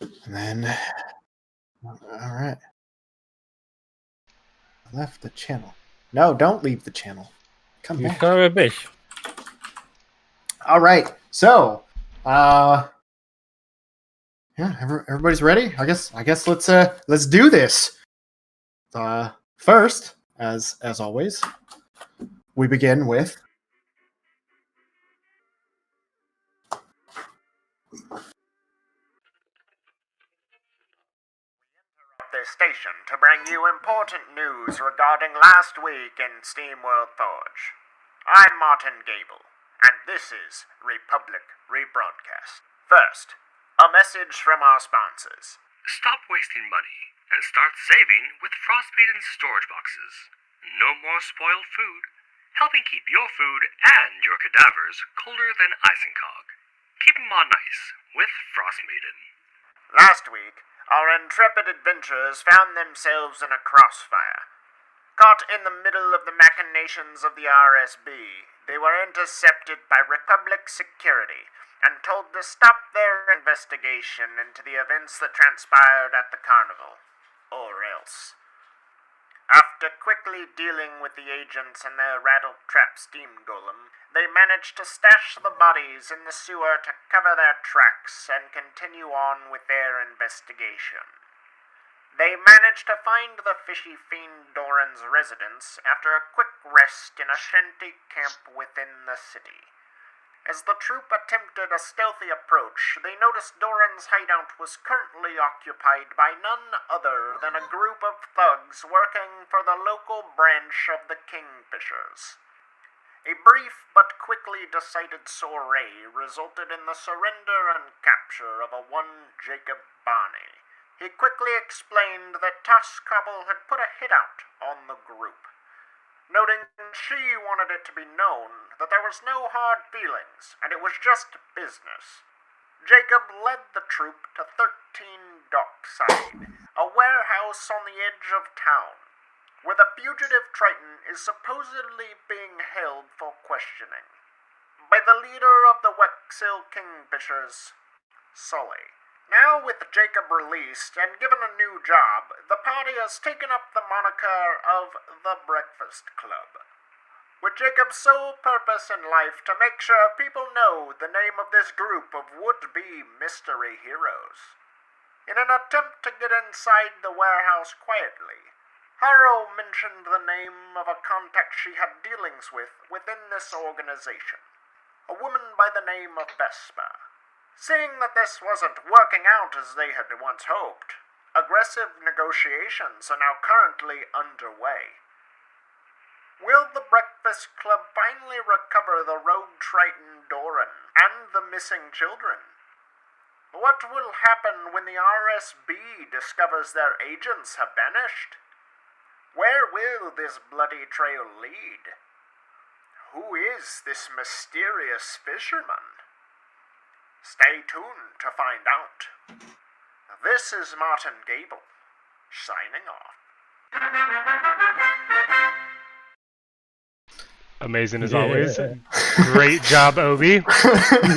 And then, all right. Left the channel. No, don't leave the channel. Come back. Son of a bitch. All right. So, yeah, everybody's ready. I guess let's do this. First, as always, we begin with this station to bring you important news regarding last week in SteamWorld Forge. I'm Martin Gable, and this is Republic Rebroadcast. First, a message from our sponsors. Stop wasting money and start saving with Frostmaiden's storage boxes. No more spoiled food, helping keep your food and your cadavers colder than Isengog. Keep them on ice with Frostmaiden. Last week, our intrepid adventurers found themselves in a crossfire. Caught in the middle of the machinations of the RSB, they were intercepted by Republic security and told to stop their investigation into the events that transpired at the carnival, or else. After quickly dealing with the agents and their rattle-trap steam golem, they managed to stash the bodies in the sewer to cover their tracks and continue on with their investigation. They managed to find the fishy fiend Doran's residence after a quick rest in a shanty camp within the city. As the troop attempted a stealthy approach, they noticed Doran's hideout was currently occupied by none other than a group of thugs working for the local branch of the Kingfishers. A brief but quickly decided soiree resulted in the surrender and capture of a one Jacob Barney. He quickly explained that Toskobble had put a hit out on the group, noting she wanted it to be known that there was no hard feelings, and it was just business. Jacob led the troop to 13 Dockside, a warehouse on the edge of town, where the fugitive Triton is supposedly being held for questioning by the leader of the Wexil Kingfishers, Sully. Now with Jacob released and given a new job, the party has taken up the moniker of the Breakfast Club, with Jacob's sole purpose in life to make sure people know the name of this group of would-be mystery heroes. In an attempt to get inside the warehouse quietly, Harrow mentioned the name of a contact she had dealings with within this organization, a woman by the name of Vespa. Seeing that this wasn't working out as they had once hoped, aggressive negotiations are now currently underway. Will the Breakfast Club finally recover the rogue Triton Doran and the missing children? What will happen when the RSB discovers their agents have vanished? Where will this bloody trail lead? Who is this mysterious fisherman? Stay tuned to find out. This is Martin Gable, signing off. Amazing as always. Great job, Obi.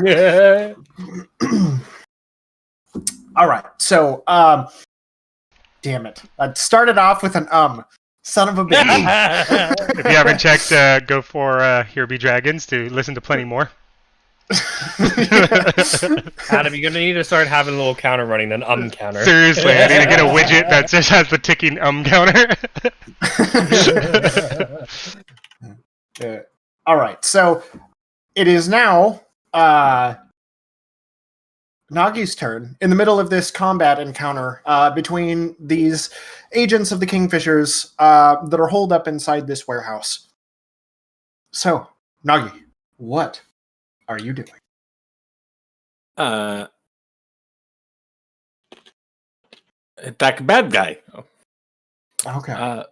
Yeah. all right. So, damn it. I started off with an son of a bitch. If you haven't checked, go for Here Be Dragons to listen to plenty more. Adam, you're gonna need to start having a little counter running, an counter. Seriously, I need to get a widget that just has the ticking counter. All right, so it is now Nagi's turn in the middle of this combat encounter between these agents of the Kingfishers that are holed up inside this warehouse. So, Nagi, what are you doing? Attack a bad guy. Okay.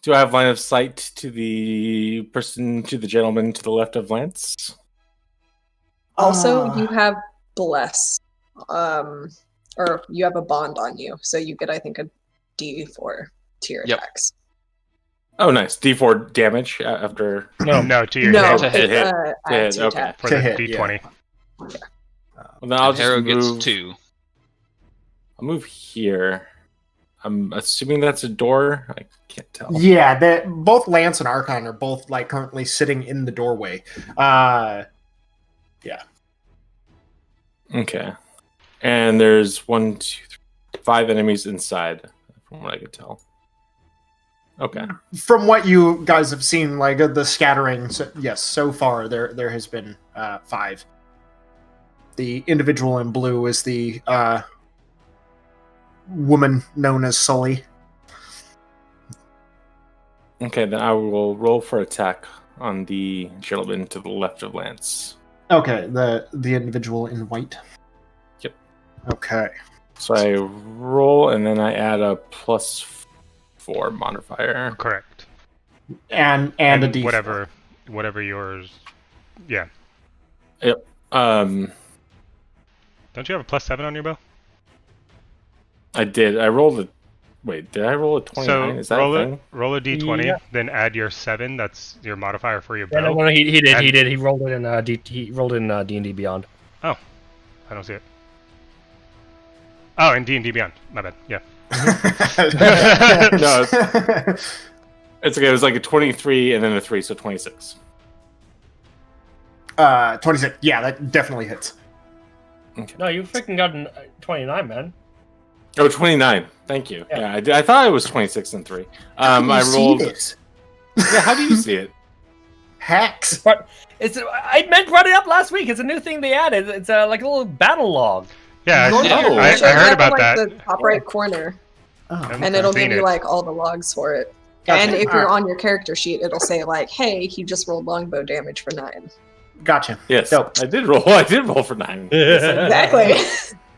Do I have line of sight to the gentleman to the left of Lance? Also, you have bless, or you have a bond on you, so you get, I think, a D4 to your attacks. Oh, nice. D4 damage after. No, to your No, hit. To hit. to Okay. attack. For To the hit, D20. Well, then I'll just Harrow move. gets 2. I'll move here. I'm assuming that's a door. I can't tell. Yeah, both Lance and Arkhann are both like currently sitting in the doorway. Yeah. Okay. And there's 1, 2, 3, 5 enemies inside, from what I could tell. Okay. From what you guys have seen, like the scattering, yes, so far there has been 5. The individual in blue is the woman known as Sully. Okay, then I will roll for attack on the gentleman to the left of Lance. Okay, the individual in white. Yep. Okay. So I roll and then I add a +4 modifier. Correct. And a D4. Whatever yours. Yeah. Yep. Don't you have a +7 on your bow? I did. I rolled a. Wait, did I roll a 29? Is that roll a thing? roll a d20, Yeah. then add your 7. That's your modifier for your Yeah, bow. no, he did. He rolled it in D&D Beyond. I don't see it. Oh, in D&D Beyond. My bad. Yeah. No, it's okay. It was like a 23 and then a 3, so 26. 26. Yeah, that definitely hits. Okay. No, you freaking got 29, man. Oh, 29. Thank you. Yeah. Yeah, I thought it was 26 and 3. I rolled. This? Yeah, how do you see it? Hacks. But I brought it up last week. It's a new thing they added. It's like a little battle log. Yeah, Oh, I Show heard that about on, that. The top right corner, Oh, and it'll give seen you it. like all the logs for it. Gotcha. And if you're Alright. on your character sheet, it'll say like, "Hey, he just rolled longbow damage for 9." Gotcha. Yes, Dope. I did roll. I did roll for 9. Exactly.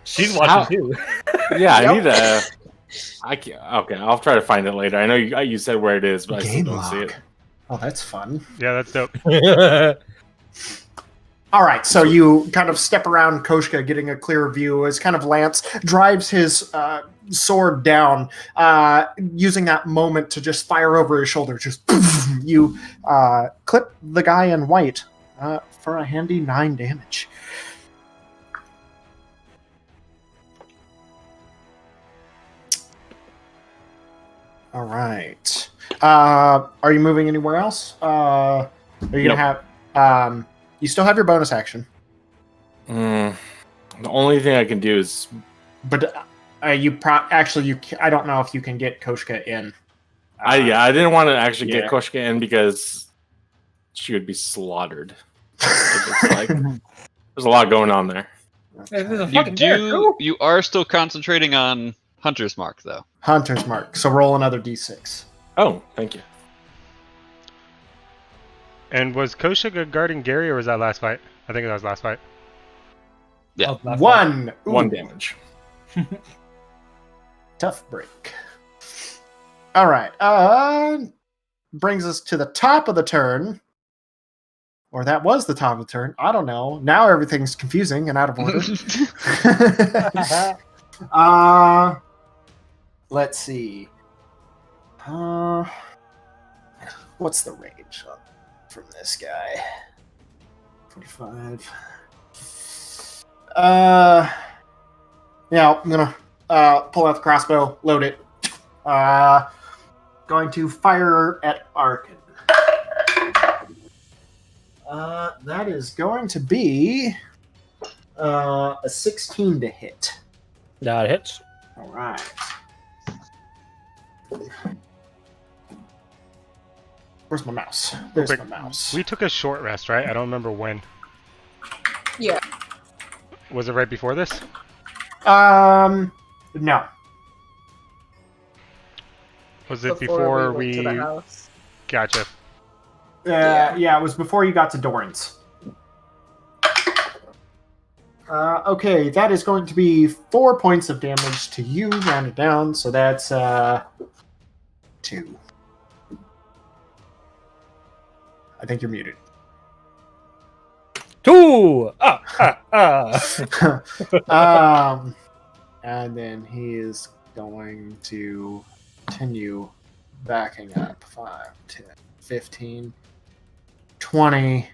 She's How- watching too. Yeah, I Yep. need a. I can't. Okay, I'll try to find it later. I know you said where it is, but I still Game don't see log. it. Oh, that's fun. Yeah, that's dope. All right, so you kind of step around Koshka, getting a clear view as kind of Lance drives his sword down, using that moment to just fire over his shoulder. Just you clip the guy in white for a handy 9 damage. All right. Are you moving anywhere else? Are you gonna have? You still have your bonus action, The only thing I can do is. but I don't know if you can get Koshka in. I didn't want to actually yeah. get Koshka in because she would be slaughtered. It's like, there's a lot going on there. You are still concentrating on Hunter's Mark, though. Hunter's Mark. So roll another d6. Oh, thank you. And was Koshika guarding Gerry, or was that last fight? I think that was last fight. Yeah. One. Ooh, 1 damage. tough break. All right. Brings us to the top of the turn. Or that was the top of the turn. I don't know. Now everything's confusing and out of order. Let's see. What's the range from this guy? 45. Yeah, I'm gonna pull out the crossbow, load it. Going to fire at Arkhann. That is going to be a 16 to hit. That hits. All right. Where's my mouse? There's Quick, my mouse. We took a short rest, right? I don't remember when. Yeah. Was it right before this? No. Was it before we went to the house. Gotcha. Yeah, it was before you got to Doran's. Okay, that is going to be 4 points of damage to you, rounded down, so that's 2. I think you're muted. 2! And then he is going to continue backing up 5, 10, 15, 20,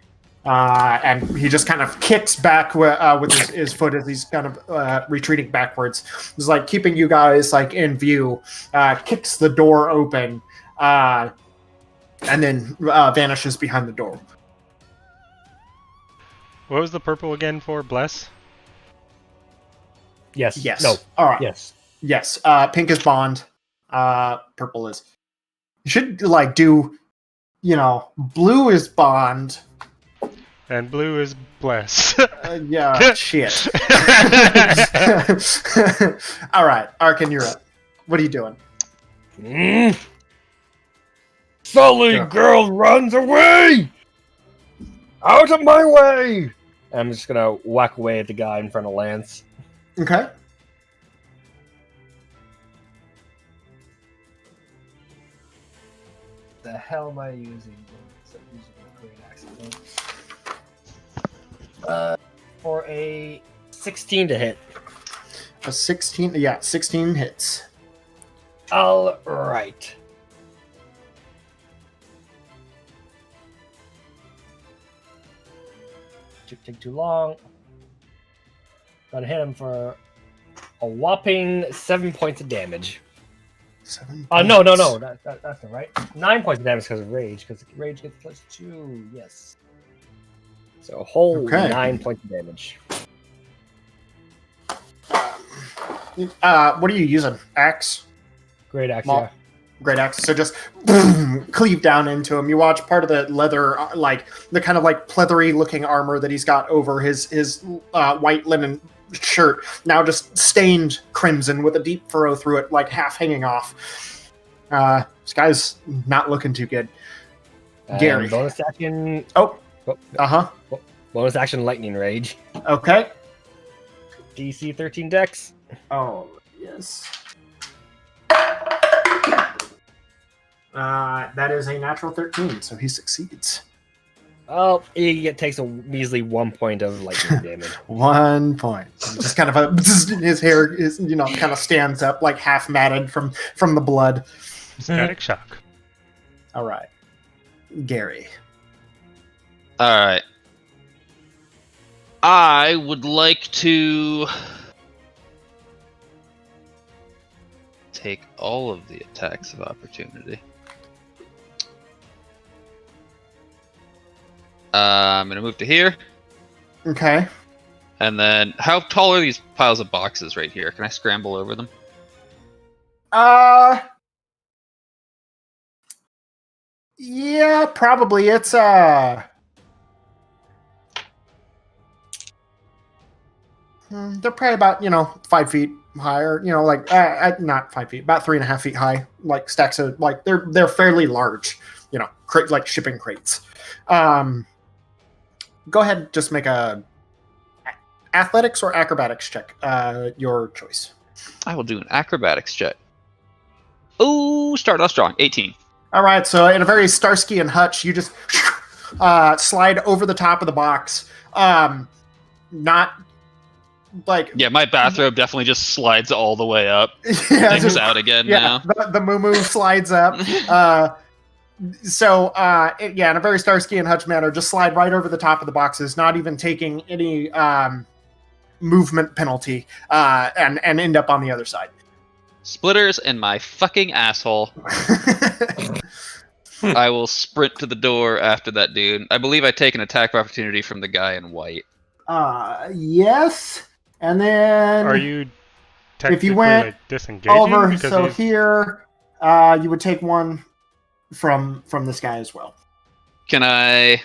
And he just kind of kicks back with his foot as he's kind of retreating backwards. He's like keeping you guys like in view. Kicks the door open, and then vanishes behind the door. What was the purple again for? Bless? Yes. Yes. No. All right. Yes. Yes. Pink is bond. Purple is. You should like do. Blue is bond. And blue is bless. Yeah. Shit. All right, Arkhann, you're up. What are you doing? Sully girl runs away! Out of my way! I'm just gonna whack away at the guy in front of Lance. Okay. The hell am I using? Great accident. For a 16 to hit. A 16. Yeah, 16 hits. All right. Take too long. Gotta hit him for a whopping 7 points of damage. 7 No. points. That's not right. 9 points of damage because of rage. Because rage gets +2. Yes. So a whole Okay. 9 points of damage. What are you using? Axe? Great axe. Mal- Yeah. Great axe. So just cleave down into him. You watch part of the leather, like the kind of like pleathery looking armor that he's got over his white linen shirt, now just stained crimson with a deep furrow through it, like half hanging off. This guy's not looking too good. And Gerry. bonus action. Oh. Bonus action lightning rage. Okay. DC 13 dex. Oh, yes. That is a natural 13, so he succeeds. Oh, he takes a measly 1 point of lightning damage. 1 point. Just kind of his hair is, kind of stands up like half matted from the blood. Static shock. All right, Gerry. All right. I would like to take all of the attacks of opportunity. I'm gonna move to here, Okay. and then how tall are these piles of boxes right here? Can I scramble over them? Yeah, probably. It's they're probably about 5 feet higher. Like not 5 feet, about 3.5 feet high. Like stacks of like they're fairly large. Like shipping crates. Go ahead, and just make a athletics or acrobatics check. Your choice. I will do an acrobatics check. Ooh, start off strong. 18. All right, so in a very Starsky and Hutch, you just slide over the top of the box. Not like Yeah, my bathrobe definitely just slides all the way up. yeah, Things out again now. the moo slides up. In a very Starsky and Hutch manner, just slide right over the top of the boxes, not even taking any movement penalty, and end up on the other side. Splitters in my fucking asshole. I will sprint to the door after that dude. I believe I take an attack of opportunity from the guy in white. Yes. And then Are you technically if you went like, disengaging? over, Because so he's- here, you would take one from this guy as well. Can I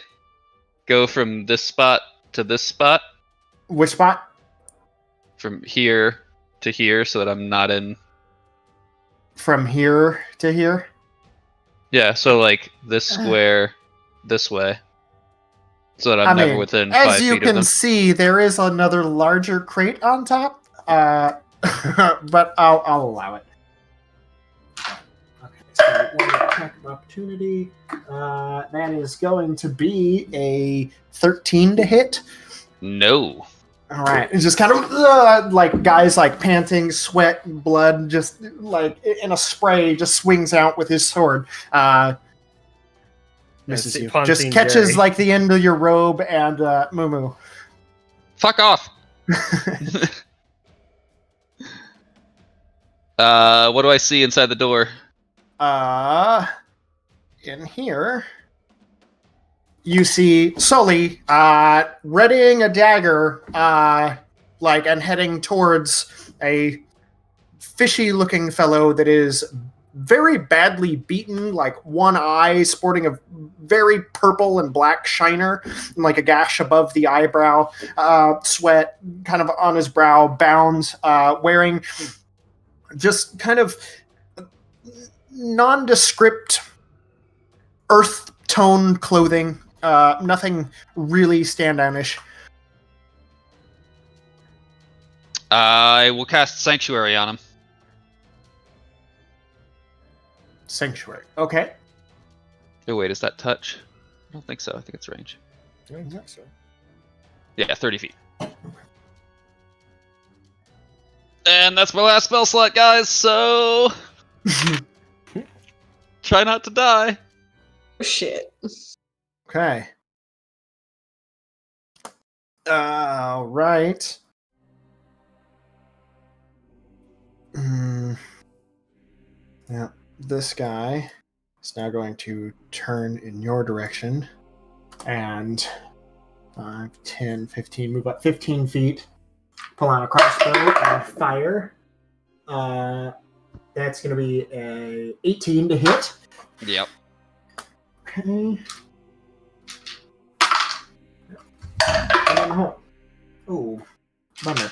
go from this spot to this spot? Which spot? From here to here so that I'm not in... From here to here? Yeah, so like this square this way. So that I'm never within 5 as you feet of can them. see, there is another larger crate on top, but I'll allow it. Okay, so one attack of opportunity. That is going to be a 13 to hit. No. All right, it's just kind of like guys like panting, sweat, blood, just like in a spray, just swings out with his sword. misses you. Punchi Just and catches Gerry. like the end of your robe and Moo. Fuck off. What do I see inside the door? In here, you see Sully readying a dagger, and heading towards a fishy-looking fellow that is very badly beaten, like one eye sporting a very purple and black shiner, and like a gash above the eyebrow, sweat kind of on his brow, bounds, wearing just kind of nondescript earth tone clothing, nothing really standoutish. I will cast Sanctuary on him. Sanctuary. Okay. Oh wait, is that touch? I don't think so. I think it's range. I don't think so. Yeah, 30 feet. And that's my last spell slot, guys, so... Try not to die. Shit. Okay. Right. Yeah, this guy is now going to turn in your direction and 5, 10, 15, move up 15 feet, pull out a crossbow and fire. That's going to be a 18 to hit. Yep. Okay. Oh, bummer.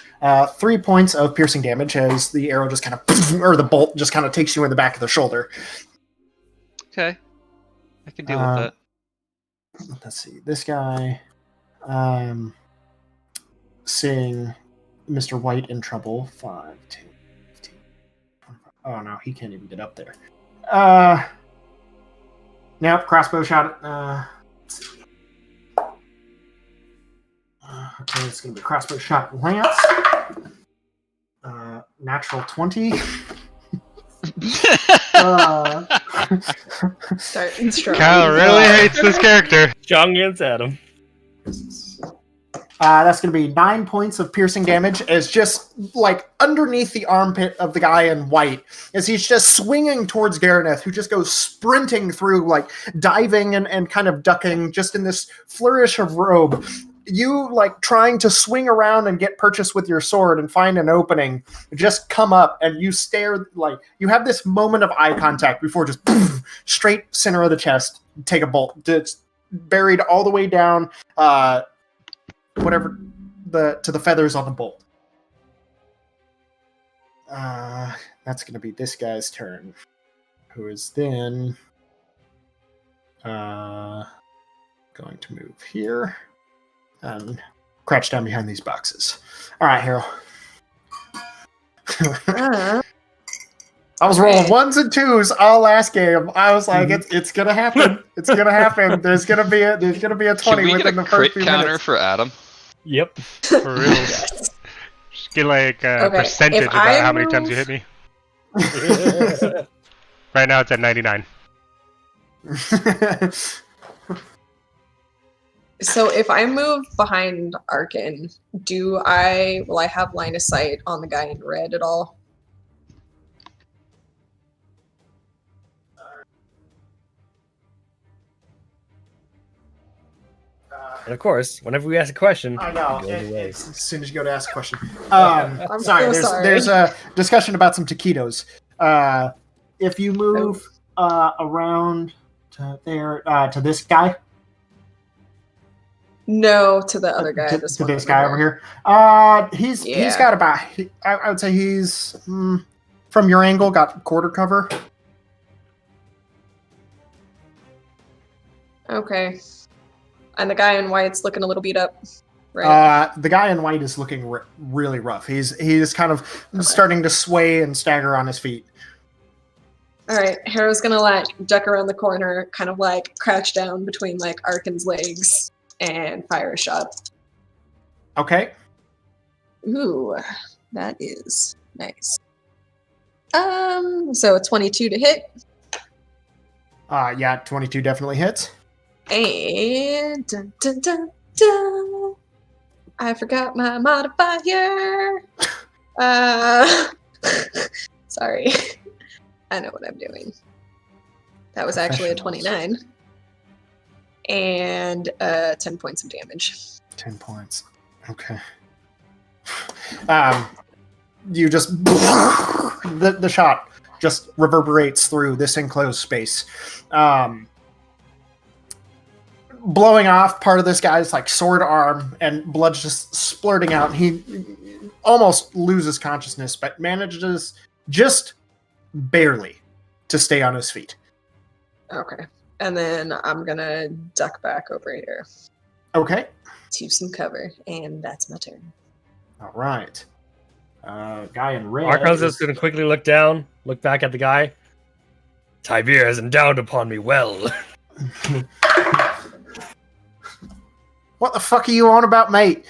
3 points of piercing damage as the arrow just kind of, or the bolt just kind of takes you in the back of the shoulder. Okay. I can deal with that. Let's see. This guy, seeing Mr. White in trouble. 5, 10, 15, 25. Oh no, he can't even get up there. Nope, crossbow shot. Let's see. Okay, it's going to be crossbow shot lance. Natural 20. Starting strong. Kyle really hates this character. Strong against Adam. That's going to be 9 points of piercing damage as just like underneath the armpit of the guy in white as he's just swinging towards Gareth, who just goes sprinting through, like diving and kind of ducking just in this flourish of robe. You like trying to swing around and get purchase with your sword and find an opening, just come up and you stare, like you have this moment of eye contact before just poof, straight center of the chest, take a bolt. It's buried all the way down, whatever to the feathers on the bolt. That's going to be this guy's turn, who is then going to move here and crouch down behind these boxes. All right, Harrow. I was rolling 1s and 2s all last game. I was like, it's gonna happen. It's gonna happen. There's gonna be a 20 Can we within get a the first crit few counter minutes. for Adam? Yep. For real. Just get like a Okay, percentage if about I how many times you hit me. Right now it's at 99. So if I move behind Arkhann, will I have line of sight on the guy in red at all? And of course, whenever we ask a question, I know. it goes away. As soon as you go to ask a question. I'm Sorry, so sorry. there's a discussion about some taquitos. If you move around to there, to this guy. No, to the other guy. To This this guy over here. He's got about. I would say he's from your angle got quarter cover. Okay. And the guy in white's looking a little beat up, right? The guy in white is looking really rough. He's kind of starting to sway and stagger on his feet. All right, Harrow's gonna like duck around the corner, kind of like crouch down between like Arkhann's legs and fire a shot. Okay. Ooh, that is nice. So 22 to hit. Yeah, 22 definitely hits. And dun, dun, dun, dun. I forgot my modifier. Sorry. I know what I'm doing. That was actually a 29. And 10 points of damage. 10 points. Okay. You just the shot just reverberates through this enclosed space, blowing off part of this guy's like sword arm, and blood's just splurting out. He almost loses consciousness, but manages just barely to stay on his feet. Okay. And then I'm gonna duck back over here. Okay. To some cover, and that's my turn. All right. Guy in red. Arkhann's just going to quickly look down, look back at the guy. Tybir has endowed upon me well. What the fuck are you on about, mate?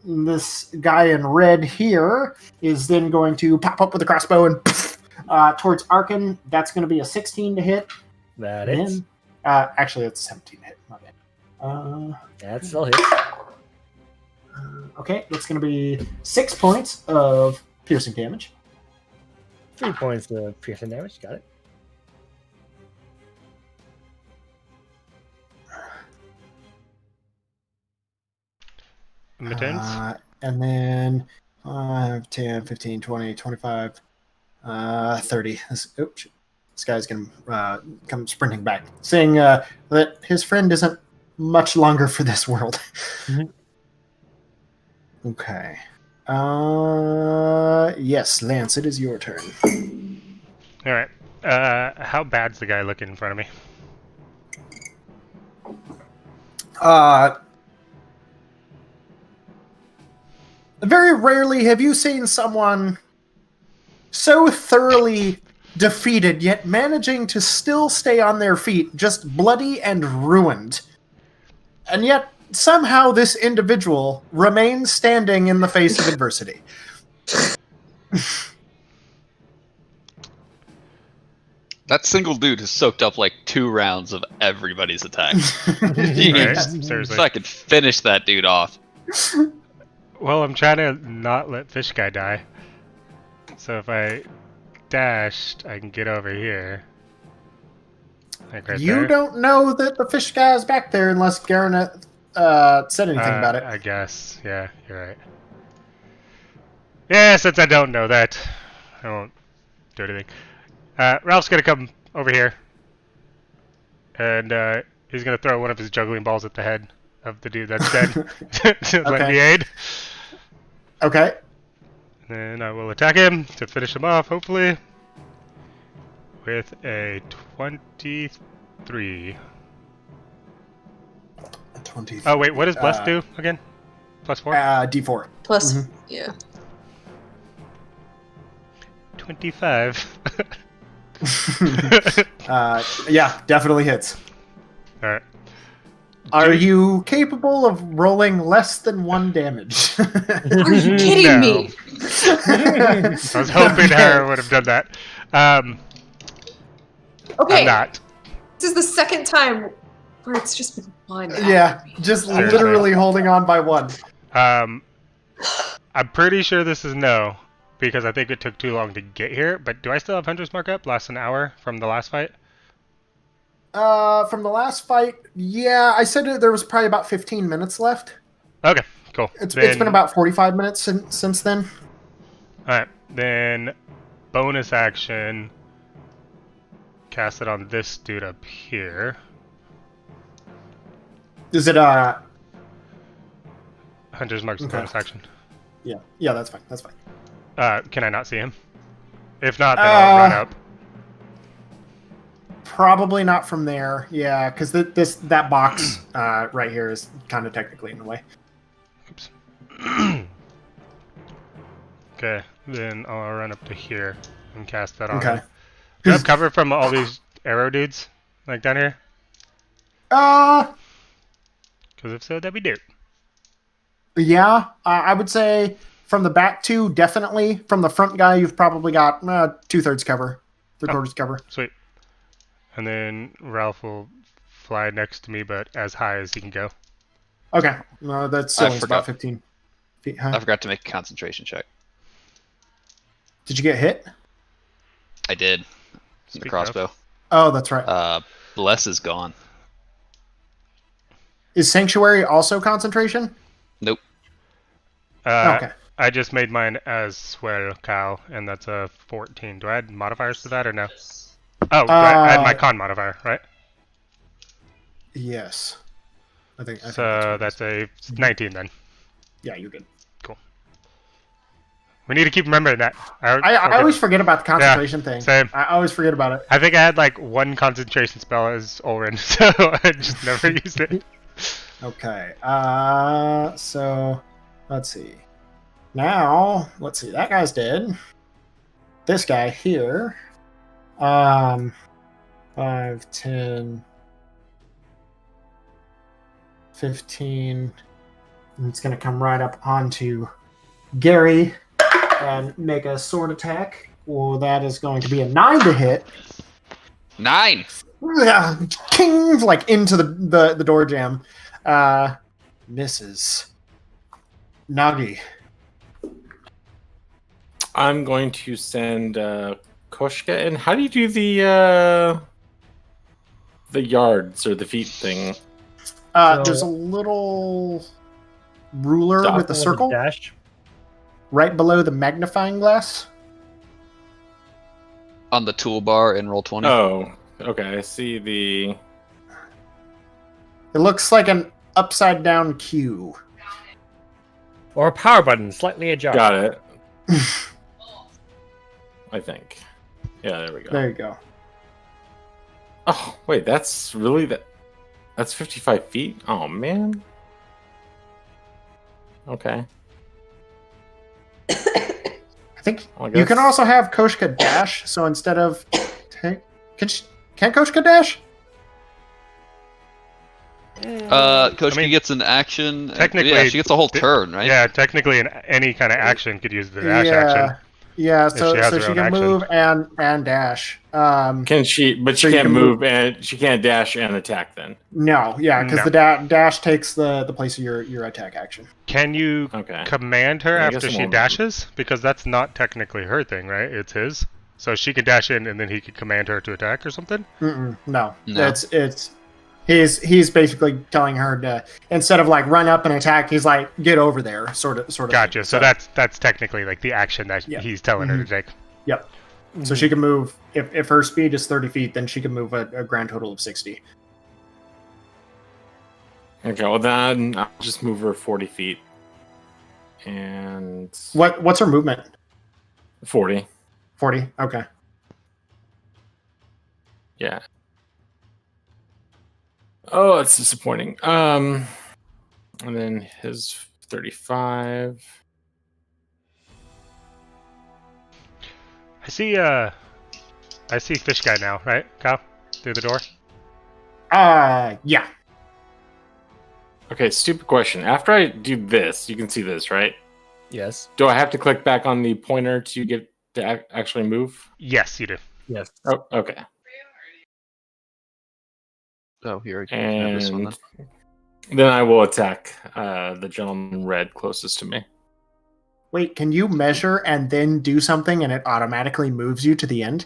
This guy in red here is then going to pop up with a crossbow and towards Arkhann. That's going to be a 16 to hit. That is. Actually, it's a 17 to hit. My bad. That still hits. Okay, that's going to be 6 points of piercing damage. 3 points of piercing damage. Got it. Mittens? And then 5, 10, 15, 20, 25, 30. This guy's going to come sprinting back, saying that his friend isn't much longer for this world. Mm-hmm. Okay. Yes, Lance, it is your turn. All right. How bad's the guy looking in front of me? Very rarely have you seen someone so thoroughly defeated, yet managing to still stay on their feet, just bloody and ruined. And yet, somehow this individual remains standing in the face of adversity. That single dude has soaked up like 2 rounds of everybody's attacks. Right? Jeez. Seriously. If I could finish that dude off. Well, I'm trying to not let Fish Guy die. So if I dashed, I can get over here. Like right You there. don't know that the fish guy is back there unless Garnet said anything about it. I guess. Yeah, you're right. Yeah, since I don't know that, I won't do anything. Ralph's gonna come over here. And he's gonna throw one of his juggling balls at the head of the dude that's dead. To let me aid. Okay. Then I will attack him to finish him off, hopefully. With a 23. 23. Oh, wait, what does Bless do again? Plus 4? D4. Plus, yeah. 25. Yeah, definitely hits. Alright. Are you capable of rolling less than 1 damage? Are you kidding me? I was hoping Harrow would have done that. Okay. I'm not. This is the second time where it's just been 1. Yeah, just Seriously. literally holding on by 1. I'm pretty sure this is no, because I think it took too long to get here. But do I still have Hunter's Mark up? Lasts an hour from the last fight? From the last fight, yeah, I said there was probably about 15 minutes left. Okay, cool. It's been about 45 minutes since then. Alright, then bonus action. Cast it on this dude up here. Is it Hunter's Mark's Okay. bonus action. Yeah, that's fine. That's fine. Can I not see him? If not, then I'll run up. Probably not from there. Yeah, because that box right here is kind of technically in the way. Oops. Okay, then I'll run up to here and cast that on. Okay. him. Do you have cover from all these arrow dudes, like down here? Uh, Because if so, that'd be dope. yeah, I would say from the back 2, definitely. From the front guy, you've probably got 2/3 cover, 3/4 cover. Sweet. And then Ralph will fly next to me, but as high as he can go. Okay. No, that's still about 15 feet high. I forgot to make a concentration check. Did you get hit? I did. The crossbow. Oh, that's right. Bless is gone. Is Sanctuary also concentration? Nope. Okay. I just made mine as well, Kyle, and that's a 14. Do I add modifiers to that or no? Oh, I add my con modifier, right? Yes. I think So that's a 19 then. Yeah, you're good. Cool. We need to keep remembering that. I always forget about the concentration thing. Same. I always forget about it. I think I had like one concentration spell as Ulrin, so I just never used it. Okay. So let's see. Now, let's see. That guy's dead. This guy here. 5, 10, 15. And it's going to come right up onto Gerry and make a sword attack. Well, that is going to be a 9 to hit. 9! Yeah, king, like into the door jam. Misses. Nagi. I'm going to send Koshka in. How do you do the yards or the feet thing? There's a little ruler with a circle dash right below the magnifying glass. On the toolbar in Roll20. Oh, okay. I see the... It looks like an upside down Q. or a power button slightly ajar. Got it. I think. Yeah, there we go. There you go. Oh, wait, that's really that's 55 feet? Oh, man. Okay. I think you can also have Koshka dash, so instead of... Can Koshka dash? Koshka gets an action. Technically, yeah, she gets a whole turn, right? Yeah, technically, any kind of action could use the dash action. Yeah, so she has her she own can action. move and dash. Can she? But she can't move and she can't dash and attack. Then No, yeah, because No. the dash takes the place of your attack action. Can you command her I guess after I'm she on- dashes? Because that's not technically her thing, right? It's his. So she can dash in, and then he could command her to attack or something. No, No. it's he's basically telling her to, instead of like run up and attack, he's like get over there, sort of. Gotcha. thing. So that's technically like the action that he's telling her to take. Yep. So she can move if her speed is 30 feet, then she can move a grand total of 60. okay. Well, then I'll just move her 40 feet. And What's her movement? 40. 40. Okay. Yeah. Oh, that's disappointing. And then his 35. I see fish guy now, right, Kyle? Through the door. Yeah. Okay, stupid question. After I do this, you can see this, right? Yes. Do I have to click back on the pointer to get to actually move? Yes, you do. Yes. Oh, okay. Oh, here. And this one, And then I will attack the gentleman in red closest to me. Wait, can you measure and then do something and it automatically moves you to the end?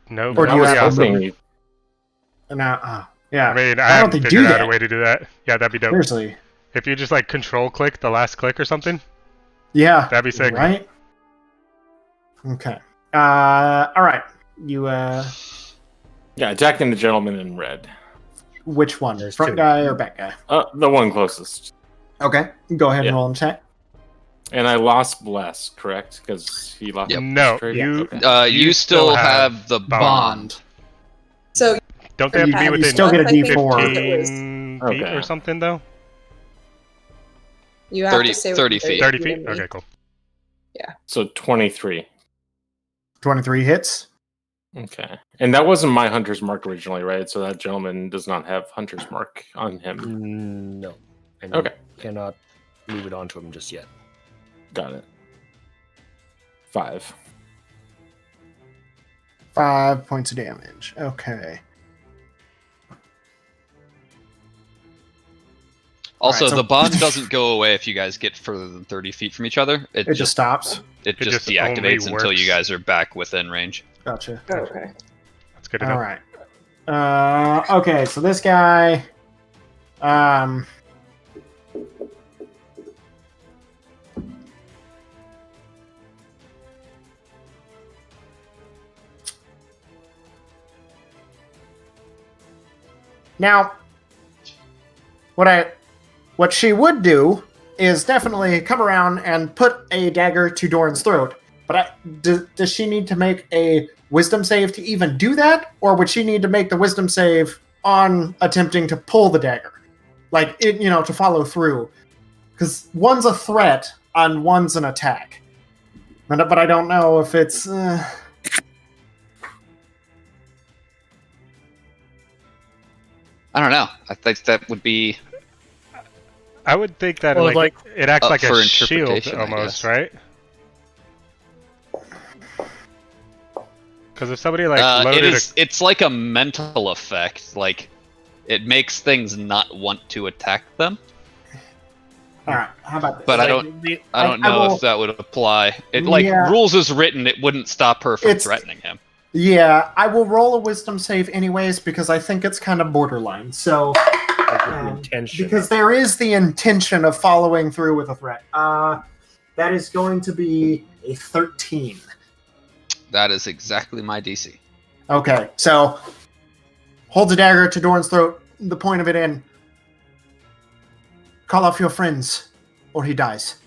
No, Or do that you would have be to awesome. hoping you- Yeah. I mean, I don't haven't think figured do out a that. way to do that. Yeah, that'd be dope. Seriously. If you just like control click the last click or something, Yeah. that'd be sick. Right? Okay. All right. You, Yeah, attacking the gentleman in red. which one? There's Front two. guy or back guy? The one closest. Okay. Go ahead and Yeah. roll an attack. And I lost Bless, correct? Because he lost. Yep. No, straight? you Okay. you still have the bond. So don't they have to be you within still get a I think D4. 15 feet Okay. or something though? you have 30 to stay 30 within feet. 30 feet? of me. Okay, cool. So 23. 23 hits. Okay. And that wasn't my hunter's mark originally, right? So that gentleman does not have hunter's mark on him. No. And Okay. you cannot move it onto him just yet. Got it. 5. 5 points of damage. Okay. Also, Alright, so- the bond doesn't go away if you guys get further than 30 feet from each other. It just stops. It just just only deactivates until you works. guys are back within range. Gotcha. Okay. That's good enough. All right. Okay, so this guy. Now, what she would do is definitely come around and put a dagger to Doran's throat. But does she need to make a wisdom save to even do that, or would she need to make the wisdom save on attempting to pull the dagger, like it, to follow through? Because one's a threat and one's an attack. But I don't know if it's. I don't know. I think that would be. I would think that Well, like it acts up like for a shield interpretation, I almost, guess. right? Because if somebody loaded It's like a mental effect. Like, it makes things not want to attack them. All right, how about this? But I don't know if that would apply. Rules as written, it wouldn't stop her from threatening him. Yeah, I will roll a wisdom save anyways because I think it's kind of borderline. So, because there is the intention of following through with a threat. That is going to be a 13. That is exactly my DC. Okay, so holds a dagger to Doran's throat, the point of it in. Call off your friends, or he dies.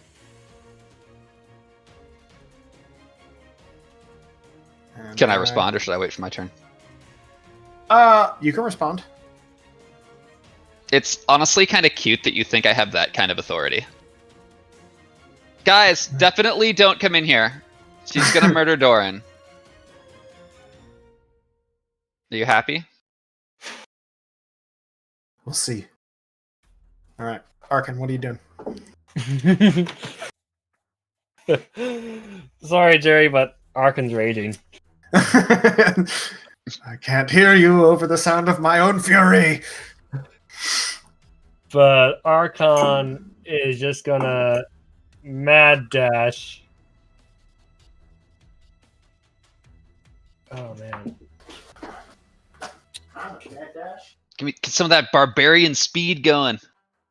And, Can I respond, or should I wait for my turn? You can respond. It's honestly kind of cute that you think I have that kind of authority. Guys, definitely don't come in here. She's gonna murder Doran. Are you happy? We'll see. All right, Arkhann, what are you doing? Sorry, Gerry, but Arkhann's raging. I can't hear you over the sound of my own fury. But Arkhann is just gonna mad dash. Oh man. Get some of that barbarian speed going.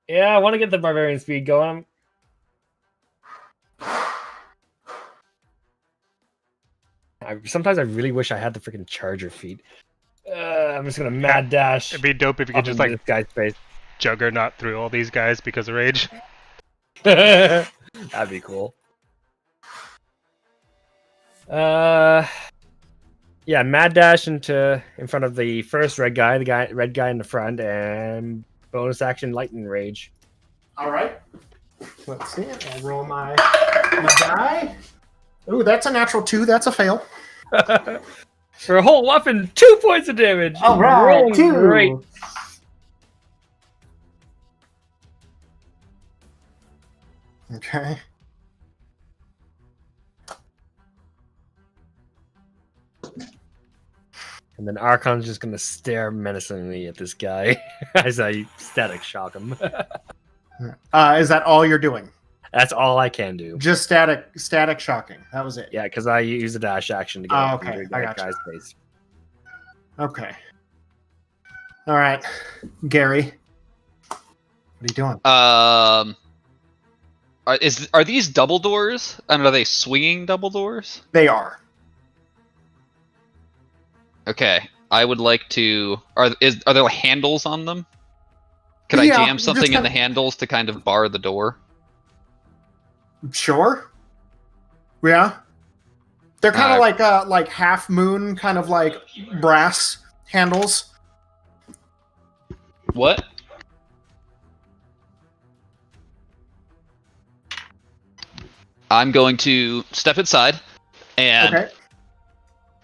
Yeah, I want to get the barbarian speed going. Sometimes I really wish I had the freaking charger feat. I'm just gonna mad dash. It'd be dope if you up could just into like this guy's face. juggernaut through all these guys because of rage. That'd be cool. Yeah, mad dash in front of the first red guy in the front, and bonus action lightning rage. All right. Let's see. I'll roll my die. Ooh, that's a natural 2. That's a fail. For a whole whopping 2 points of damage. All right, Rolling 2. Great. Okay. And then Arkhann's just gonna stare menacingly at this guy as I static shock him. Is that all you're doing? That's all I can do. Just static shocking. That was it. Yeah, because I use a dash action to get up okay. into I that gotcha. guy's face. Okay. All right, Gerry. What are you doing? Are these double doors? And are they swinging double doors? They are. Okay, I would like to. Are there handles on them? Could I jam something in the handles to kind of bar the door? Sure. Yeah. They're kind of like half moon, kind of like brass handles. What? I'm going to step inside and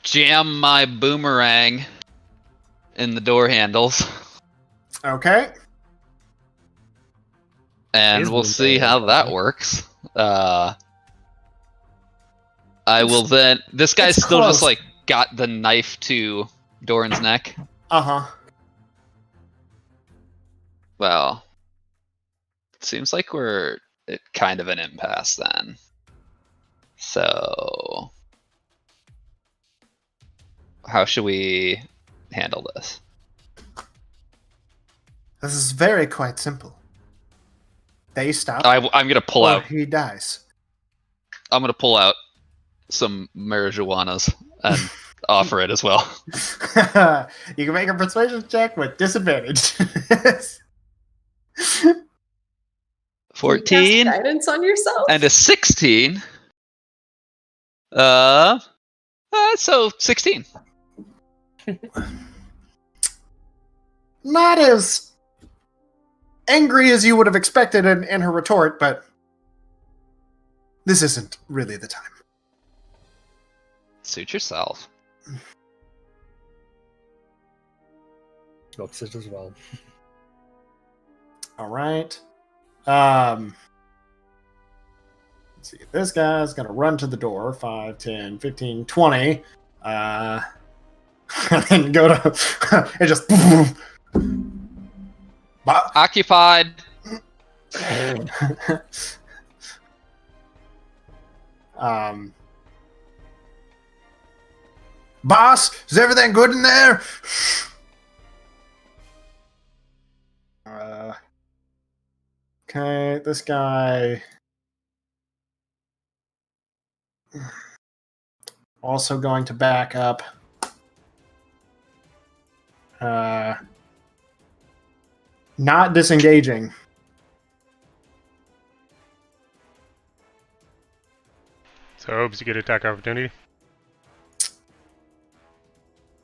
jam my boomerang in the door handles. Okay. And we'll see how that works. I will then. This guy's still close. just like got the knife to Doran's neck. Uh-huh. Well, Seems like we're at kind of an impasse then. So, how should we handle this? This is very quite simple. They stop. I'm gonna pull or out. He dies. I'm gonna pull out some marijuanas and offer it as well. You can make a persuasion check with disadvantage. 14 Cast guidance on yourself. and a 16. So 16. Not as angry as you would have expected in her retort, but this isn't really the time. Suit yourself. Looks it as well. All right. Let's see. This guy's going to run to the door. 5, 10, 15, 20. And then go to... and just... Occupied. Boss, is everything good in there? Okay, this guy also going to back up. Not disengaging. So Obes, you get attack opportunity.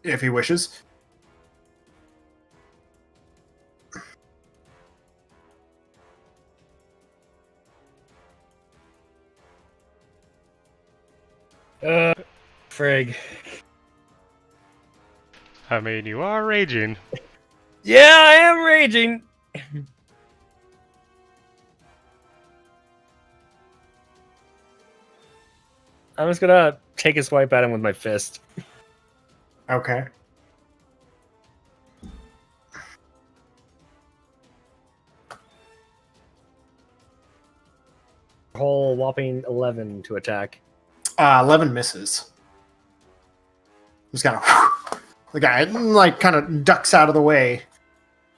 If he wishes. Frig. I mean, you are raging. Yeah, I am raging. I'm just gonna take a swipe at him with my fist. Okay. Whole whopping 11 to attack. 11 misses. Just kind of... The guy, like, kind of ducks out of the way.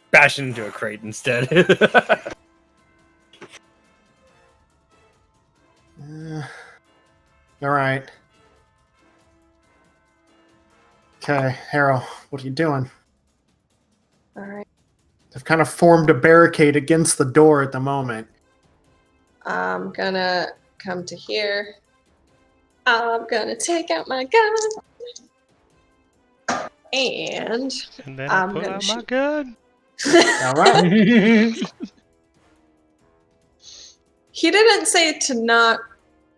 Bash into a crate instead. All right. Okay, Harrow, what are you doing? All right. They've kind of formed a barricade against the door at the moment. I'm gonna come to here. I'm gonna take out my gun. And then I'm I pull gonna out my shoot. gun. All right. He didn't say to not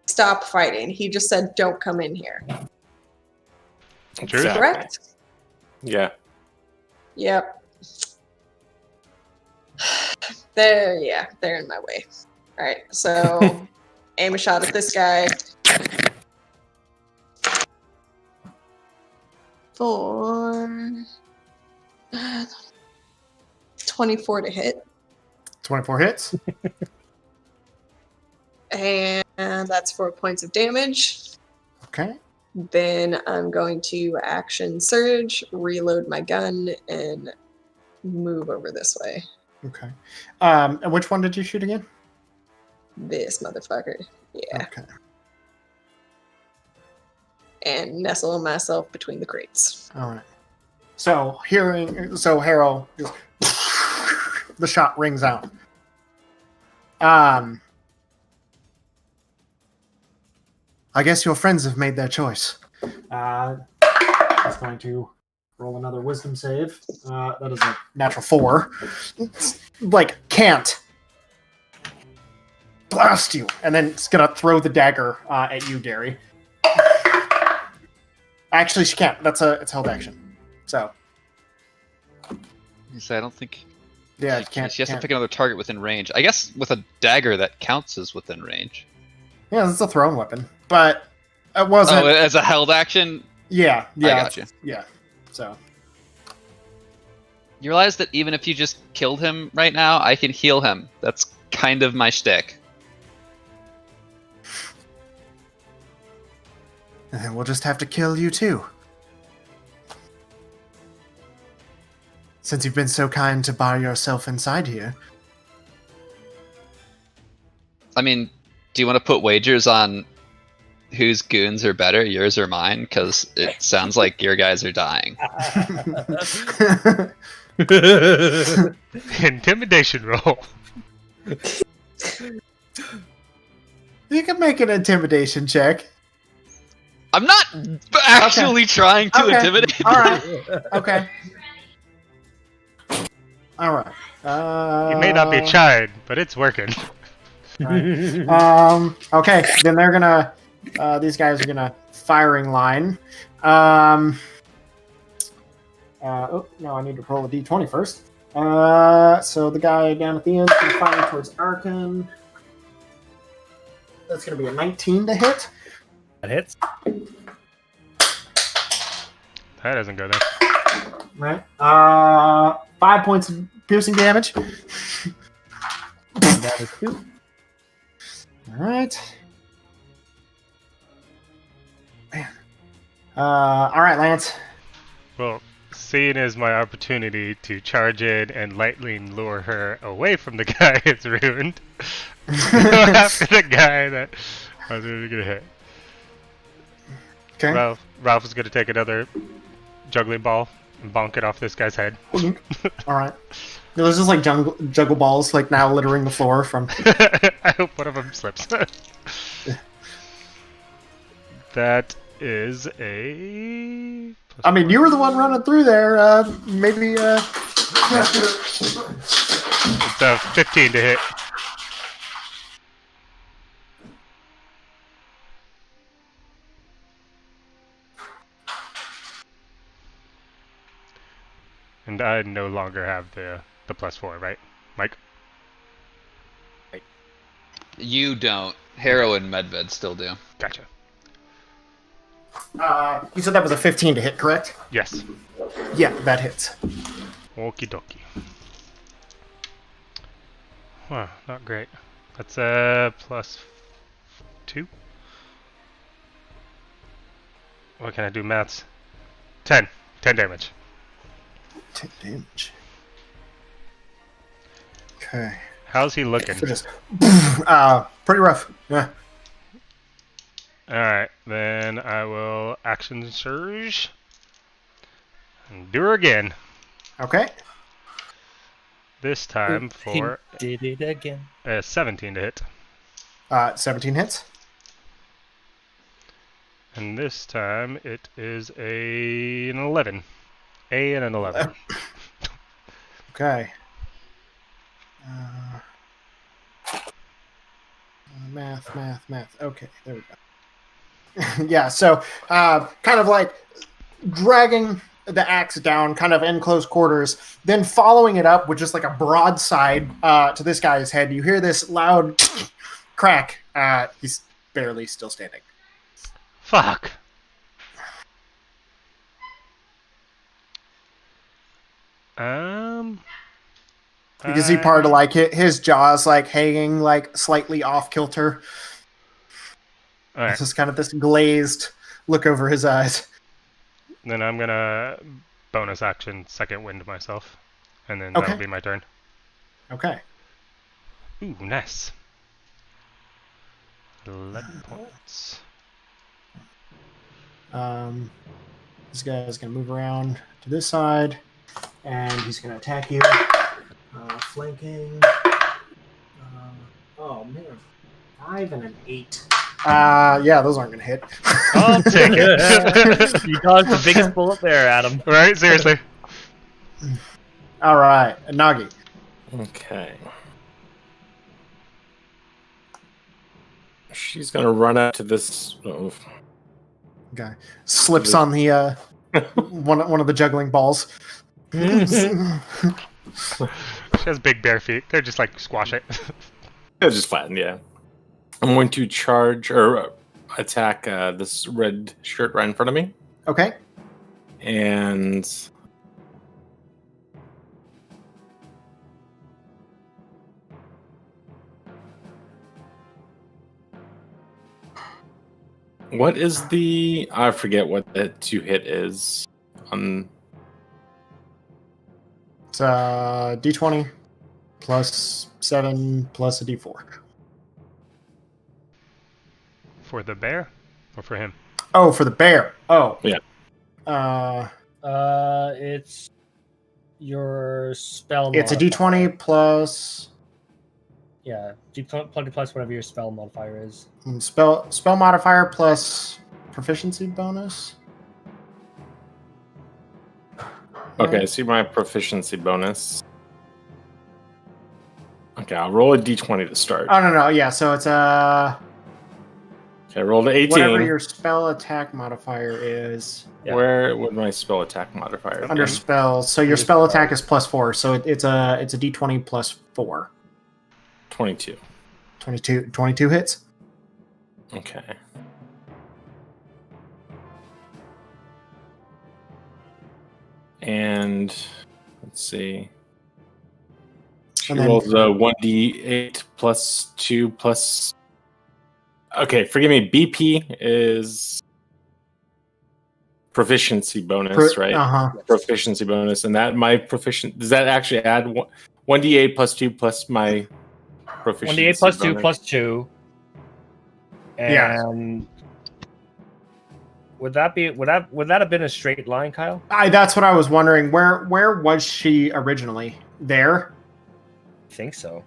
stop fighting. He just said, don't come in here. True. Correct? Yeah. Yep. They're in my way. All right, so aim a shot at this guy. For 24 to hit. 24 hits. And that's 4 points of damage. Okay. Then I'm going to action surge, reload my gun, and move over this way. Okay. And which one did you shoot again? This motherfucker. Yeah. Okay. And nestle myself between the crates. All right. So Harrow, just, the shot rings out. I guess your friends have made their choice. It's going to roll another wisdom save. That is a natural 4. Like, can't blast you, and then it's gonna throw the dagger at you, Gerry. Actually, she can't. It's held action. So. You say I don't think. Yeah, it can't. She has to pick another target within range. I guess with a dagger that counts as within range. Yeah, it's a thrown weapon, but it wasn't. Oh, as a held action. Yeah. I got you. Yeah. So. You realize that even if you just killed him right now, I can heal him. That's kind of my shtick. And then we'll just have to kill you too. Since you've been so kind to bar yourself inside here. I mean, do you want to put wagers on whose goons are better, yours or mine? Because it sounds like your guys are dying. Intimidation roll. You can make an intimidation check. I'm not actually trying to intimidate them. All right. Okay. All right. You may not be trying, but it's working. Right. Okay. Then they're gonna. These guys are gonna firing line. Oh no! I need to roll a d20 first. So the guy down at the end is firing towards Arkhann. That's gonna be a 19 to hit. That hits. That doesn't go there. Right. 5 points of piercing damage. That is 2. All right. Man. All right, Lance. Well, seeing as my opportunity to charge in and lightly lure her away from the guy it's ruined, go after the guy that I was really gonna hit. Okay. Ralph is gonna take another juggling ball and bonk it off this guy's head. All right. There's just like juggle balls like now littering the floor from. I hope one of them slips. That is a. I mean, you were the one running through there. Maybe. It's a 15 to hit. And I no longer have the +4, right, Mike? You don't. Harrow and Medved still do. Gotcha. You said that was a 15 to hit, correct? Yes. Yeah, that hits. Okie dokie. Wow, not great. That's +2. What can I do, maths? 10. 10 damage. 10 damage. Okay. How's he looking? Just, pretty rough. Yeah. Alright, then I will action surge. And do her again. Okay. This time for Did it again. 17 to hit. 17 hits. And this time it is an 11. A and an 11. Okay. Math. Okay, there we go. Yeah, so kind of like dragging the axe down kind of in close quarters, then following it up with just like a broadside to this guy's head. You hear this loud crack. He's barely still standing. Fuck. You can see part of like his jaws like hanging like slightly off kilter. All right. It's just kind of this glazed look over his eyes. Then I'm gonna bonus action second wind myself, and then that'll be my turn. Okay. Ooh, nice. 11 points. This guy's gonna move around to this side, and he's gonna attack you. Flanking. Oh man, 5 and an 8. Yeah, those aren't gonna hit. I'll take it. You dodged the biggest bullet there, Adam. Right? Seriously. All right, Nagi. Okay. She's gonna run up to this. Oh. Okay. Slips on the one of the juggling balls. She has big bare feet. They're just like squash it. They're just flattened, yeah. I'm going to charge or attack this red shirt right in front of me. Okay. And What is the? I forget what the 2-hit is. It's D20 plus 7 plus a D4. For the bear? Or for him? Oh, for the bear. Oh. Yeah. It's your spell. It's a modifier. D20 plus. Yeah, D20 plus whatever your spell modifier is. Spell modifier plus proficiency bonus. Okay, I see my proficiency bonus. Okay, I'll roll a D20 to start. Oh no, yeah. So it's Okay, I rolled an 18. whatever your spell attack modifier is. Yeah. Where would my spell attack modifier? Under be? spells. So your spell attack is plus 4. So it's a D20 plus 4. 22. 22 hits. Okay. And let's see. She And then- rolls a 1d8 plus 2 plus. Okay, forgive me. BP is proficiency bonus, right? Proficiency bonus, and that my proficient does that actually add 1d8 plus 2 plus my proficiency? 1d8 plus 2 bonus? plus 2. And would that have been a straight line, Kyle? That's what I was wondering. Where was she originally? There? I think so.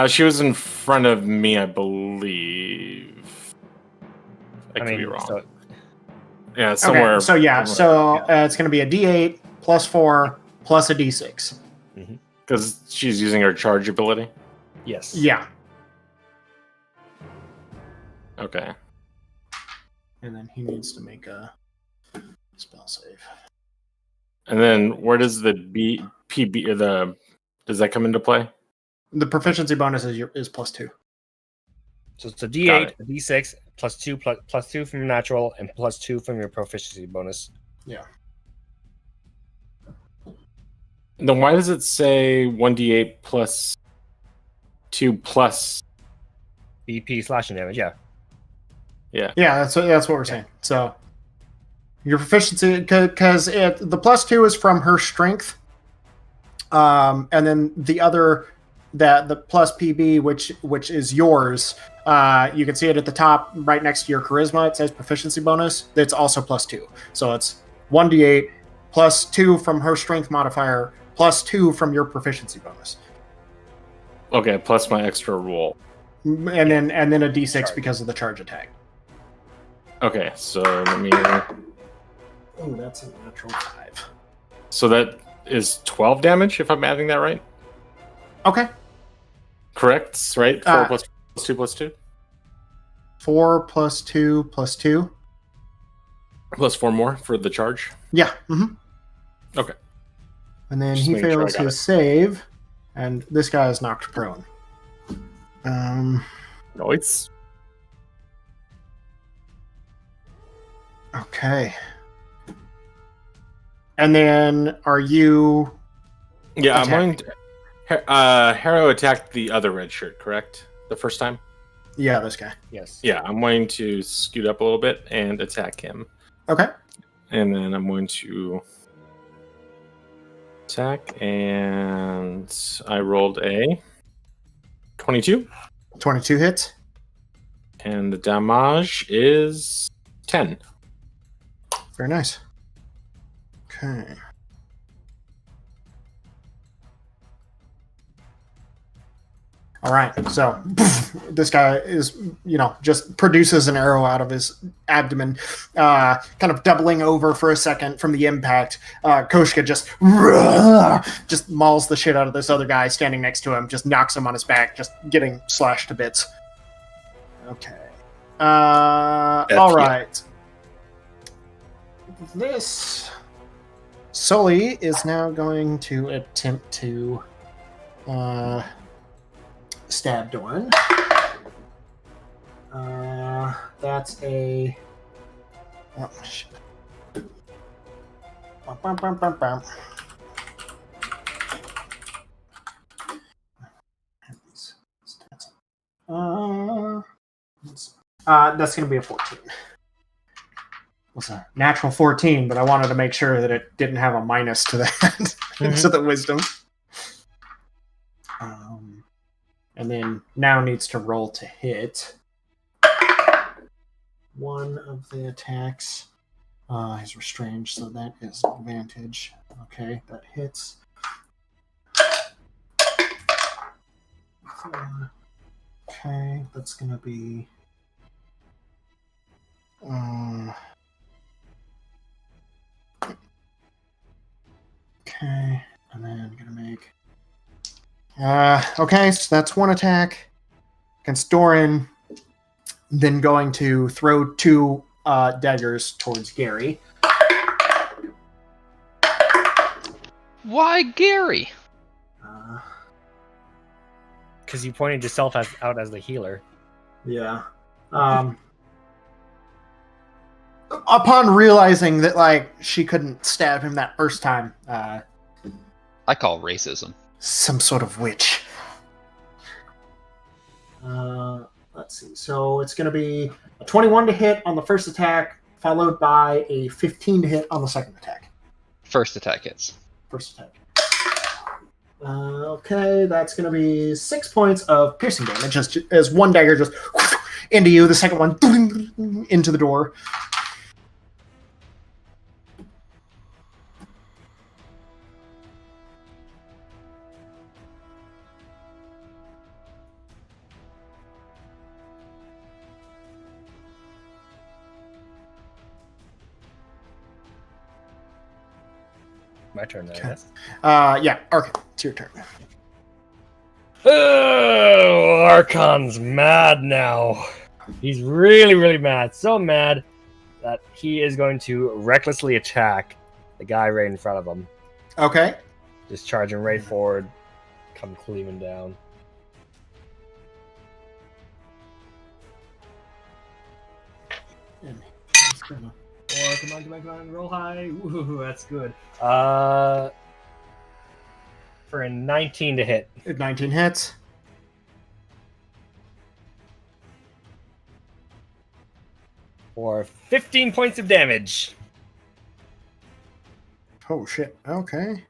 She was in front of me, I believe. I could be wrong. Yeah, somewhere. Okay, so yeah, somewhere. it's going to be a D8 plus 4 plus a D6. Because she's using her charge ability? Yes. Yeah. Okay. And then he needs to make a spell save. And then where does the PB or does that come into play? The proficiency bonus is plus 2. So it's a D8, a D6, plus 2 from your natural, and plus 2 from your proficiency bonus. Yeah. Then why does it say 1d8 plus 2 plus BP slashing damage? Yeah. Yeah. Yeah, that's what we're saying. So your proficiency, because the plus 2 is from her strength, and then the other the plus PB, which is yours. You can see it at the top, right next to your charisma. It says proficiency bonus. It's also plus 2. So it's 1d8 plus 2 from her strength modifier, plus 2 from your proficiency bonus. Okay, plus my extra roll. And then a d6 because of the charge attack. Okay, so let me. Oh, that's a natural 5. So that is 12 damage, if I'm adding that right. Okay. Correct, right? 4 plus 2 plus 2? 4 plus 2 plus 2. Plus 4 more for the charge? Yeah. Mm-hmm. Okay. And then Just he making sure I fails got his it. save, and this guy is knocked prone. Nice. Okay. And then are you... Yeah, I'm attacking? going to... Harrow attacked the other red shirt, correct? The first time? Yeah, this guy. Yes. Yeah, I'm going to scoot up a little bit and attack him. Okay. And then I'm going to attack, and I rolled a 22. 22 hits. And the damage is 10. Very nice. Okay. All right, so this guy is, just produces an arrow out of his abdomen, kind of doubling over for a second from the impact. Koshka just mauls the shit out of this other guy standing next to him, just knocks him on his back, just getting slashed to bits. Okay. All right. This Sully is now going to attempt to stab Doran. That's a... Oh, shit. Bum, bum, bum, bum. That's going to be a 14. was a natural 14, but I wanted to make sure that it didn't have a minus to that, to the wisdom. And then now needs to roll to hit. One of the attacks is restrained, so that is an advantage. Okay, that hits. Okay, that's going to be... okay, and then I'm going to make... okay, so that's one attack against Doran. Then going to throw 2 daggers towards Gerry. Why Gerry? Because you pointed yourself out as the healer. Yeah. Upon realizing that, like, she couldn't stab him that first time, I call racism. Some sort of witch. Let's see. So it's going to be a 21 to hit on the first attack, followed by a 15 to hit on the second attack. First attack hits. First attack. Okay, that's going to be 6 points of piercing damage, just as one dagger just into you, the second one into the door. My turn then, I guess. Yeah, Arkhann, it's your turn. Oh, Arkhann's mad now. He's really, really mad. So mad that he is going to recklessly attack the guy right in front of him. Okay. Just charging right forward, come cleaving down. Oh, come on, roll high. Ooh, that's good. For a 19 to hit. 19 hits. For 15 points of damage. Oh, shit. Okay.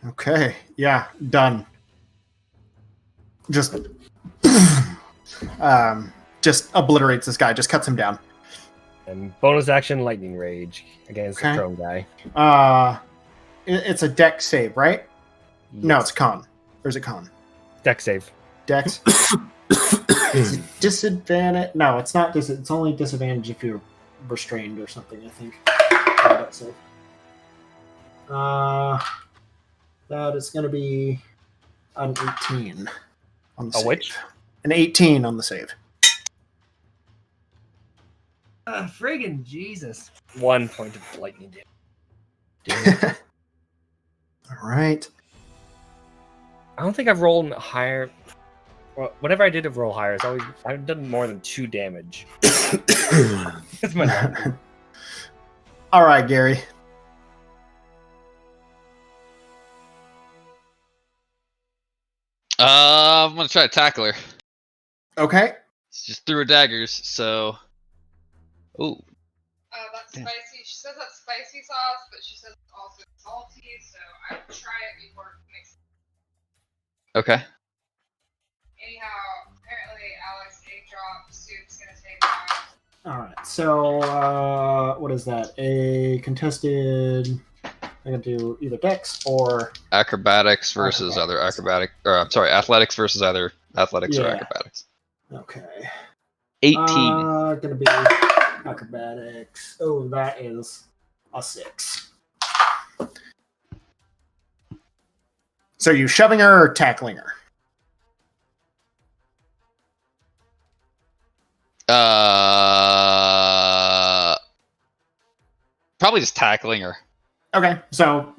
Okay. Yeah, done. Just obliterates this guy, just cuts him down. And bonus action, lightning rage against the prone guy. It's a dex save, right? Yes. No, it's con. Or is it con? Dex save. Dex. Is it disadvantage? No, it's not. It's only disadvantage if you're restrained or something, I think. That is going to be an 18 on the save. Which? An 18 on the save. Friggin' Jesus. 1 point of lightning damage. All right. I don't think I've rolled higher. Well, whenever I did roll higher, I've done more than 2 damage. That's my number. All right, Gerry. I'm gonna try to tackle her. Okay. She just threw her daggers, so. Ooh. That's spicy. She says that's spicy sauce, but she says it's also salty, so I would try it before mixing. Okay. Anyhow, apparently Alex egg drop soup's gonna take time. Alright, so what is that? A contested. I'm gonna do either dex or acrobatics versus other acrobatic. Or I'm sorry, athletics versus either athletics or acrobatics. Okay. 18. Gonna be acrobatics. Oh, that is a 6. So you shoving her or tackling her? Probably just tackling her. Okay, so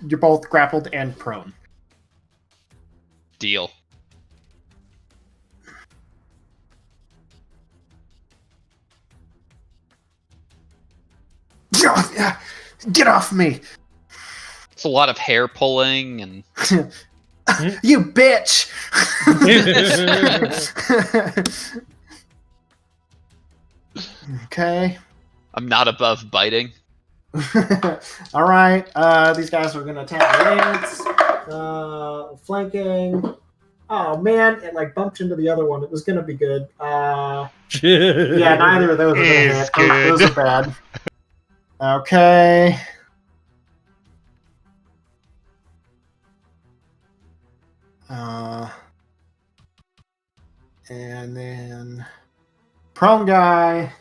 you're both grappled and prone. Deal. Get off me! It's a lot of hair pulling and. You bitch! Okay. I'm not above biting. All right. These guys are gonna attack Lance. Flanking. Oh man, it like bumped into the other one. It was gonna be good. Yeah, neither of those are gonna hit. Those are bad. Okay. And then prone guy.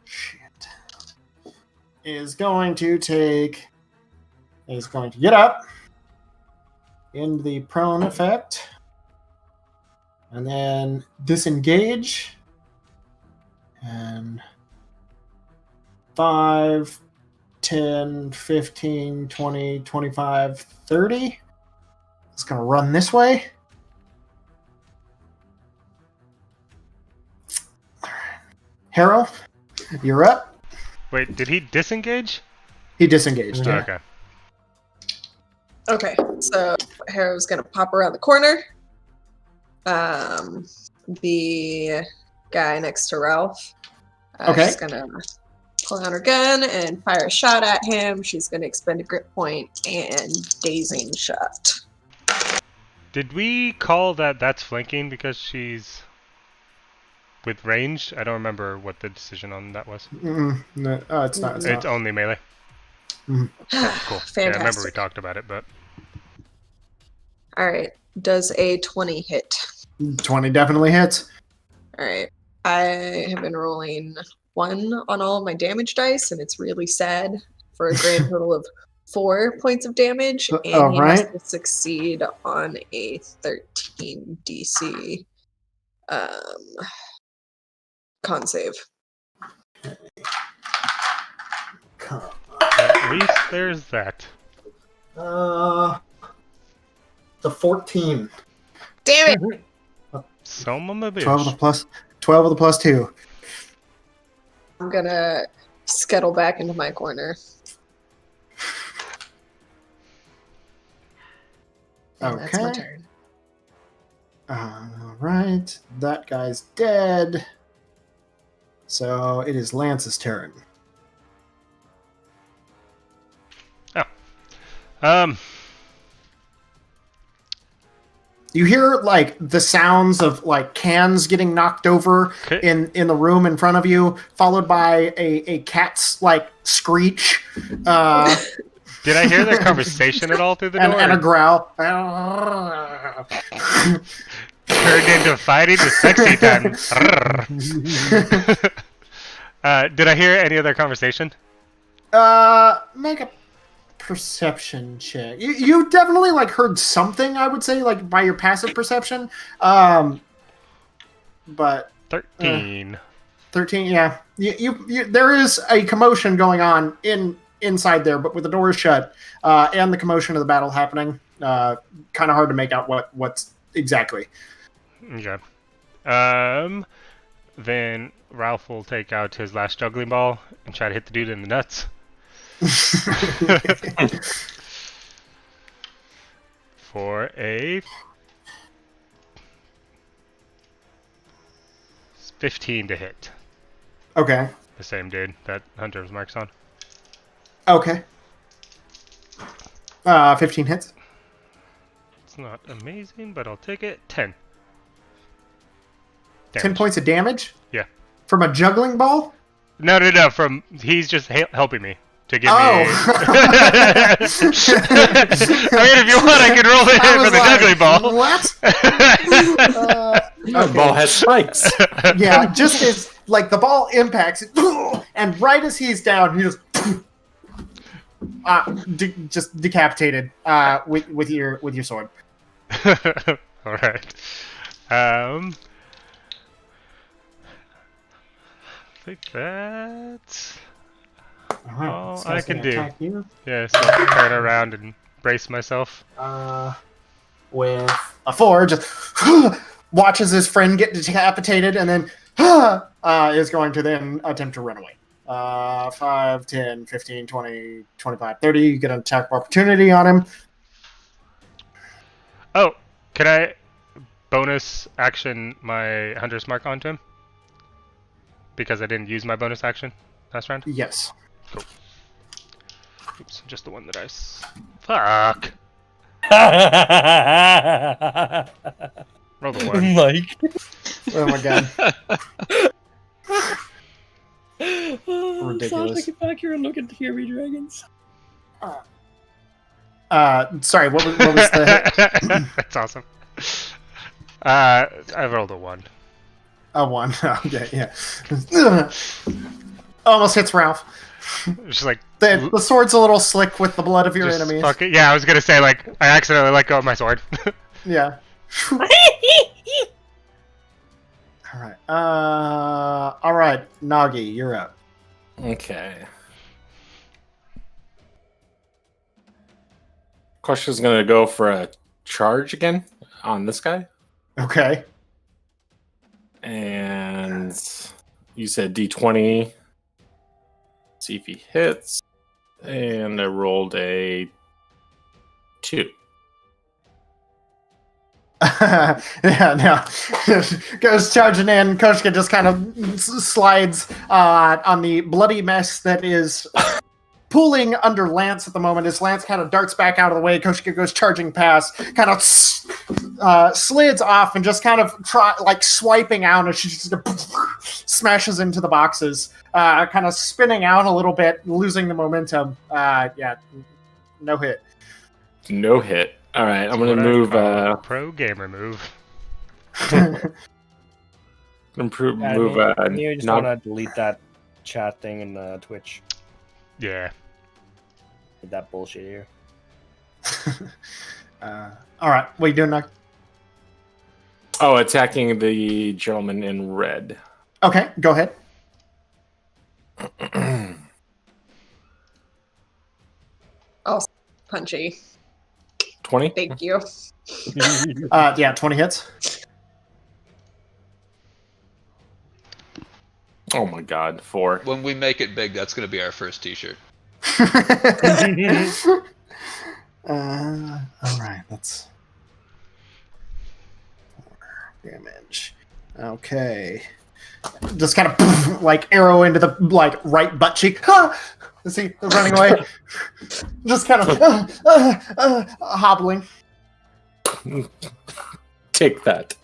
Shit. Is going to take. He's going to get up in the prone effect, and then disengage. And 5, 10, 15, 20, 25, 30. It's going to run this way. Harrow, you're up. Wait, did he disengage? He disengaged, Oh, yeah. okay. Okay, so Harrow's gonna pop around the corner. The guy next to Ralph. Okay. She's gonna pull out her gun and fire a shot at him. She's gonna expend a grip point and dazing shot. Did we call that's flanking because she's with ranged? I don't remember what the decision on that was. No, it's not. It's only melee. Mhm. Oh, cool. Yeah, I remember we Fantastic. talked about it, but All right, does a 20 hit? 20 definitely hits. All right, I have been rolling 1 on all of my damage dice, and it's really sad for a grand total of 4 points of damage, and he has right. to succeed on a 13 DC con save. at least there's that. The 14. Damn it! Some of my bitch. 12 of the plus 2. I'm gonna scuttle back into my corner. And that's my Okay. turn. All right, that guy's dead. So it is Lance's turn. You hear like the sounds of like cans getting knocked over Okay. in the room in front of you, followed by a cat's like screech. Did I hear their conversation at all through the door? and a growl. Turned into fighting with sexy time. Did I hear any of their conversation? Make a perception check. You definitely like heard something, I would say, like by your passive perception. But 13. 13, yeah. You there is a commotion going on inside there, but with the doors shut and the commotion of the battle happening, kind of hard to make out what's exactly. Okay. Then Ralph will take out his last juggling ball and try to hit the dude in the nuts. For a 15 to hit. Okay. The same dude that Hunter's marks on. Okay. 15 hits. It's not amazing, but I'll take it. 10. 10 points of damage? Yeah. From a juggling ball? No. From he's just helping me to give me. Oh. I mean, if you want, I can roll the hit for the juggling ball. What? The ball has spikes. Yeah, just as like the ball impacts, and right as he's down, he just just decapitated with your sword. All right. I think that's all I can do. You, Yeah, so I'll turn around and brace myself. with a 4, just watches his friend get decapitated, and then is going to then attempt to run away. 5, 10, 15, 20, 25, 30. You get an attack of opportunity on him. Oh, can I bonus action my Hunter's Mark onto him? Because I didn't use my bonus action last round? Yes. Cool. Oops, just the one that I... Fuck! Roll the 1. Mike. Oh my god. Sasha, get back here and look at the Fury Dragons. Sorry, what was the... That's awesome. I rolled a 1. A 1. Okay, yeah. Almost hits Ralph. Just like... The sword's a little slick with the blood of your just enemies. Fuck it. Yeah, I was gonna say, like, I accidentally let go of my sword. Yeah. Alright. Alright, Nagi, you're up. Okay. Question's gonna go for a charge again on this guy. Okay. And you said D20. See if he hits. And I rolled a 2. Yeah, no. Goes charging in. Koshka just kind of slides on the bloody mess that is pooling under Lance at the moment. As Lance kind of darts back out of the way, Koshka goes charging past, kind of slides off and just kind of swiping out as she just smashes into the boxes, kind of spinning out a little bit, losing the momentum. Yeah, no hit. No hit. All right, I'm gonna move. Pro gamer move. Move. You just want to delete that chat thing in Twitch. Yeah. With that bullshit here. All right, what are you doing now? Oh, attacking the gentleman in red. Okay, go ahead. Oh, Punchy. 20? Thank you. Yeah, 20 hits. Oh my god, 4. When we make it big, that's going to be our first t-shirt. All right, that's 4 damage. Okay, just kind of like arrow into the right butt cheek. Is he running away? Just kind of hobbling. Take that.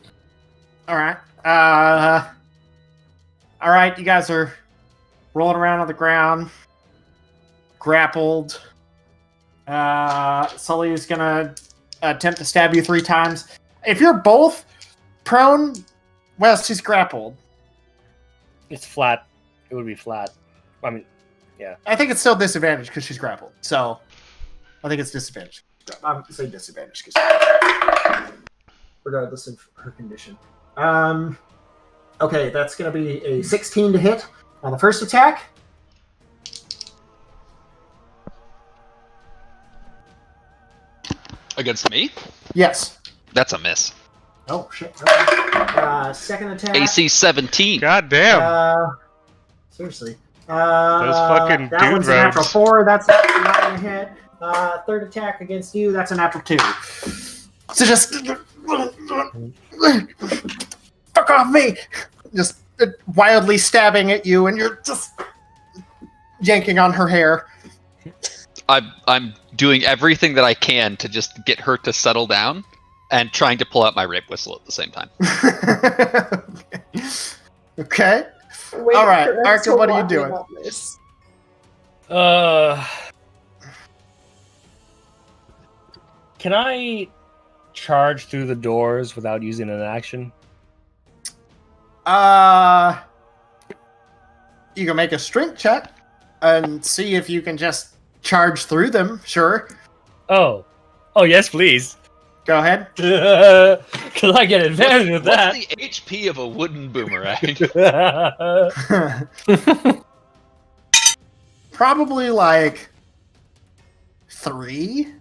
All right. All right, you guys are rolling around on the ground, grappled. Sully is gonna attempt to stab you 3 times. If you're both prone, well, she's grappled. It's flat. It would be flat. I mean, yeah. I think it's still disadvantage because she's grappled. So, I think it's disadvantage. I'm saying disadvantage because regardless of her condition. Okay, that's going to be a 16 to hit on the first attack. Against me? Yes. That's a miss. Oh, shit. Second attack. AC 17. God damn. Seriously. Those fucking that dude one's a natural rogues. 4. That's not going to hit. Third attack against you. That's a natural 2. So just fuck off me. Just wildly stabbing at you, and you're just yanking on her hair. I'm doing everything that I can to just get her to settle down and trying to pull out my rape whistle at the same time. Okay. Wait all right, for us to Arkhann, what are you walk doing? in on this. Can I charge through the doors without using an action? You can make a strength check and see if you can just charge through them. Sure. Oh, yes, please. Go ahead. Because I get advantage with that. What's the HP of a wooden boomerang? Probably like 3.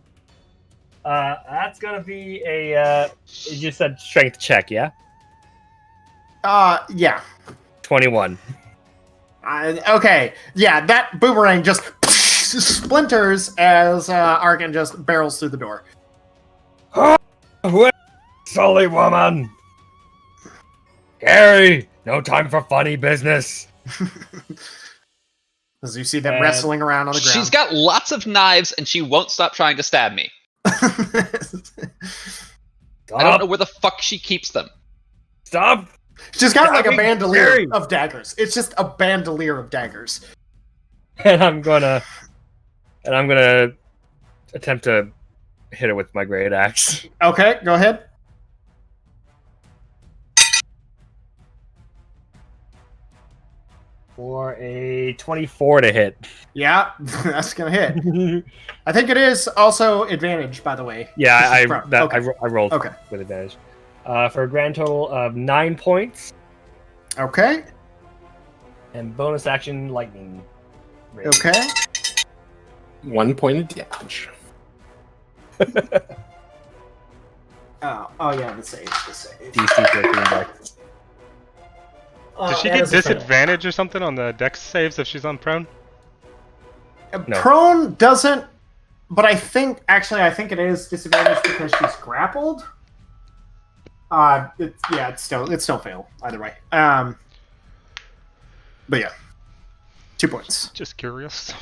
That's gonna be a. You said strength check, yeah? Yeah. 21. Okay, yeah, that boomerang just splinters as Arkhann just barrels through the door. Wait, silly woman! Gerry, no time for funny business. As you see them wrestling around on the ground. She's got lots of knives, and she won't stop trying to stab me. I don't know where the fuck she keeps them. Stop! She's got like a bandolier of daggers. It's just a bandolier of daggers. And I'm gonna attempt to hit her with my great axe. Okay, go ahead. For a 24 to hit. Yeah, that's gonna hit. I think it is also advantage, by the way. Yeah, I rolled okay. with advantage. For a grand total of 9 points. Okay. And bonus action lightning. Ray. Okay. 1 point of damage. Oh yeah, the save. DC 13 dex. Does she get disadvantage or something on the dex saves if she's on prone? No. Prone doesn't, but I think it is disadvantage because she's grappled. It's still fail either way. But yeah, 2 points. Just curious.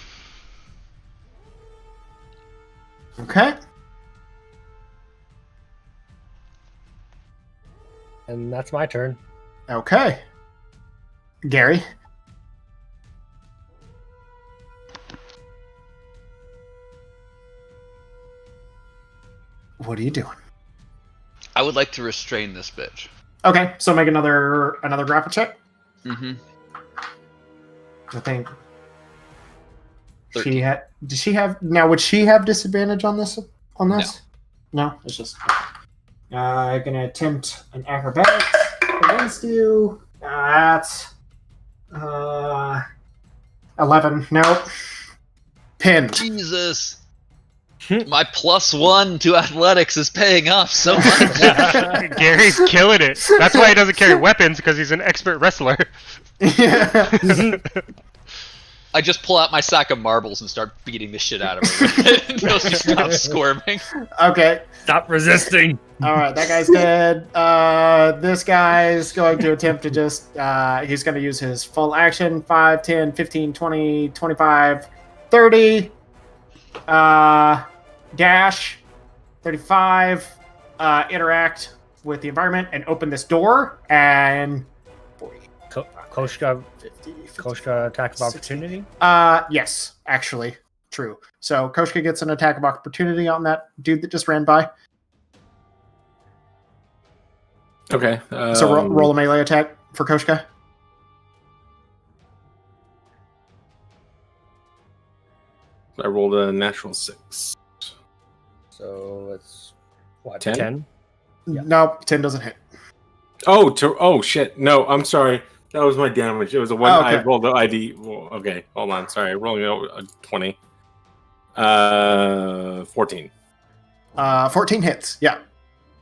Okay. And that's my turn. Okay. Gerry. What are you doing? I would like to restrain this bitch. Okay, so make another grapple check. Mm-hmm. I think 13. she had. Did she have? Now, would she have disadvantage on this? No, it's just. Gonna attempt an acrobatics against you. That's 11. Nope. Pin. Jesus. My +1 to athletics is paying off so much. Gerry's killing it. That's why he doesn't carry weapons, because he's an expert wrestler. Yeah. I just pull out my sack of marbles and start beating the shit out of her until she stops squirming. Okay. Stop resisting. All right, that guy's dead. This guy's going to attempt to just... he's going to use his full action. 5, 10, 15, 20, 25, 30. Dash. 35. Interact with the environment and open this door. And... 40, Koshka 50, Koshka attack of opportunity? Yes, actually. True. So Koshka gets an attack of opportunity on that dude that just ran by. Okay. So roll a melee attack for Koshka. I rolled a natural 6. So it's what? 10? Yeah. No, 10 doesn't hit. Oh shit! No, I'm sorry. That was my damage. It was a 1. Oh, okay. I rolled the ID. Well, okay, hold on. Sorry, rolling a 20. 14. 14 hits. Yeah.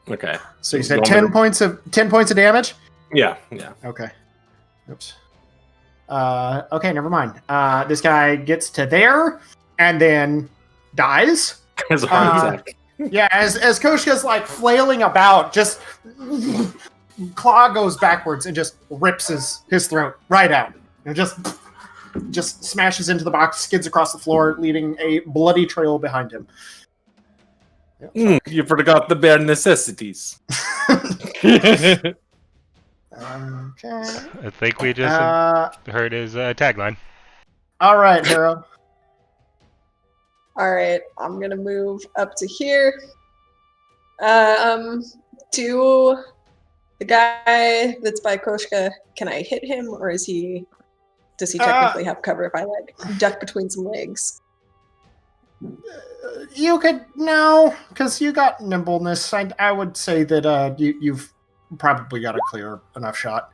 Okay. So you said 10 points of damage? Yeah. Okay. Oops. Okay, never mind. This guy gets to there and then dies. As a heart attack. Yeah, as Koshka's like flailing about, just claw goes backwards and just rips his throat right out. And just smashes into the box, skids across the floor, leaving a bloody trail behind him. You forgot the bare necessities. Okay. I think we just heard his tagline. All right, Harrow. All right, I'm gonna move up to here. To the guy that's by Koshka. Can I hit him, or does he technically have cover if I like duck between some legs? You could no, because you got nimbleness. I would say that you've probably got a clear enough shot.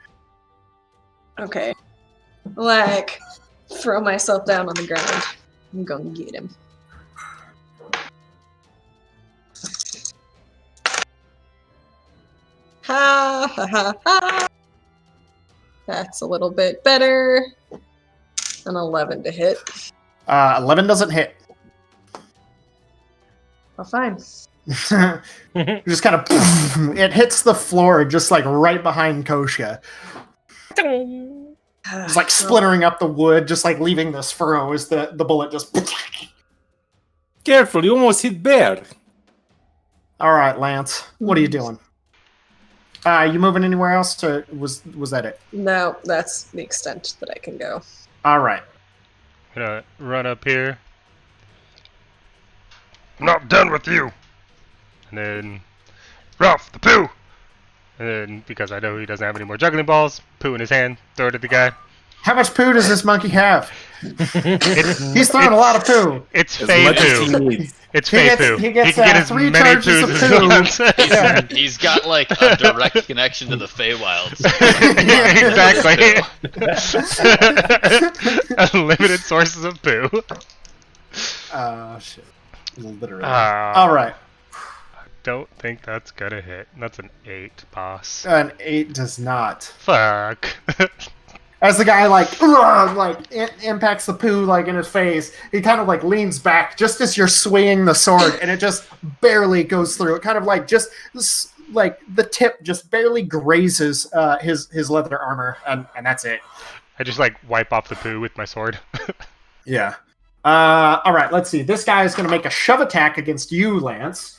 Okay, like throw myself down on the ground. I'm gonna get him. Ha ha ha ha! That's a little bit better. An 11 to hit. 11 doesn't hit. Oh, fine. Just kind of, it hits the floor just like right behind Koshka. It's like splintering up the wood, just like leaving this furrow as the bullet just. Careful, you almost hit Bear. All right, Lance, what are you doing? You moving anywhere else, or was that it? No, that's the extent that I can go. All right. I'm gonna run up here. I'm not done with you. And then Ralph the poo. And then because I know he doesn't have any more juggling balls, poo in his hand, throw it at the guy. How much poo does this monkey have? He's throwing a lot of poo. It's fey poo. It's fey poo. He gets can get as 3 many charges of poos as he poo. wants. Yeah. He's got like a direct connection to the Feywilds. Yeah, exactly. Unlimited sources of poo. Shit. Literally. All right. I don't think that's gonna hit. That's an 8, boss. An 8 does not. Fuck. As the guy impacts the poo like in his face, he kind of like leans back just as you're swinging the sword, and it just barely goes through. It kind of like just like the tip just barely grazes his leather armor, and that's it. I just like wipe off the poo with my sword. Yeah. All right. Let's see. This guy is going to make a shove attack against you, Lance.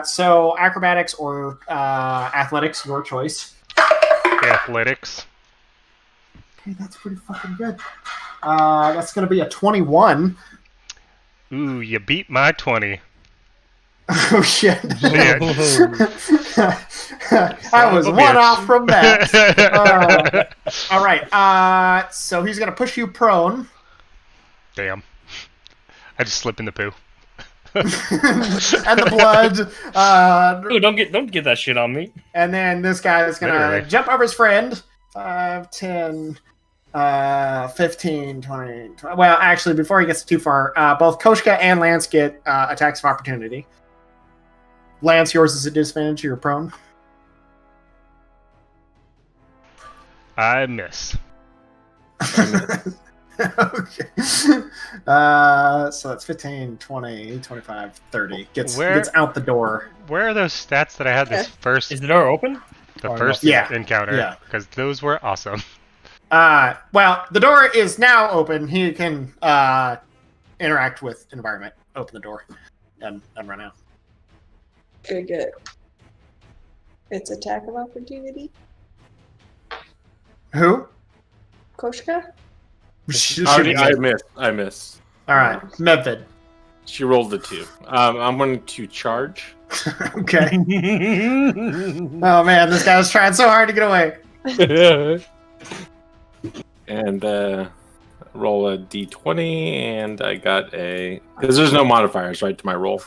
So acrobatics or athletics, your choice. Athletics. Okay, that's pretty fucking good. That's going to be a 21. Ooh, you beat my 20. Oh, shit. Yeah. I was one off from that. All right. So he's going to push you prone. Damn. I just slip in the poo. And the blood. Ooh, don't get that shit on me. And then this guy is going to jump over his friend. 5, 10... 15, 20. Well, actually, before he gets too far, both Koshka and Lance get attacks of opportunity. Lance, yours is a disadvantage. You're prone. I miss. Okay. So that's 15, 20, 25, 30. Gets out the door. Where are those stats that I had this first? Is the door open? The first encounter? Yeah. Because those were awesome. Well, the door is now open. He can interact with environment. Open the door and run out. Good. It's attack of opportunity. Who? Koshka? I miss. All right, Medved. She rolled the 2. I'm going to charge. Okay. Oh man, this guy was trying so hard to get away. And roll a d20, and I got a... Because there's no modifiers, right, to my roll?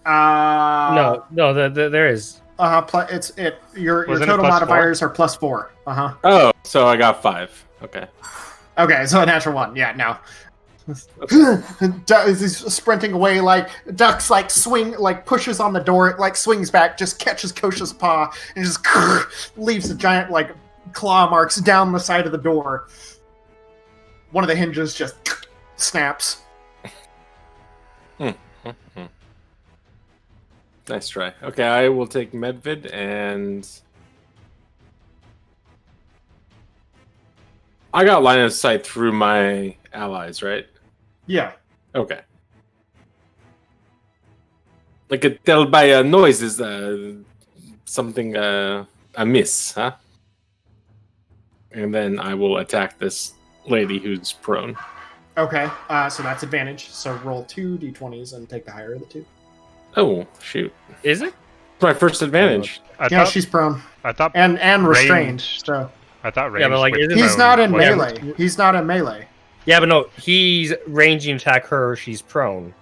No, there is. Your total modifiers are +4. Oh, so I got 5. Okay. Okay, so a natural 1. Yeah, no. He's sprinting away, like ducks, like swing, like pushes on the door, like swings back, just catches Koshka's paw, and just leaves a giant like claw marks down the side of the door. One of the hinges just snaps. Nice try. Okay, I will take Medved, and I got line of sight through my allies, right? Yeah. Okay. I could tell by noises something amiss, huh? And then I will attack this lady who's prone. Okay, so that's advantage. So roll 2 d20s and take the higher of the 2. Oh, shoot. Is it? My first advantage. Yeah, she's prone. I thought and restrained. Ranged. So I thought ranged. Yeah, but like, he's not in melee. He's not in melee. Yeah, but no, he's ranging attack her. She's prone.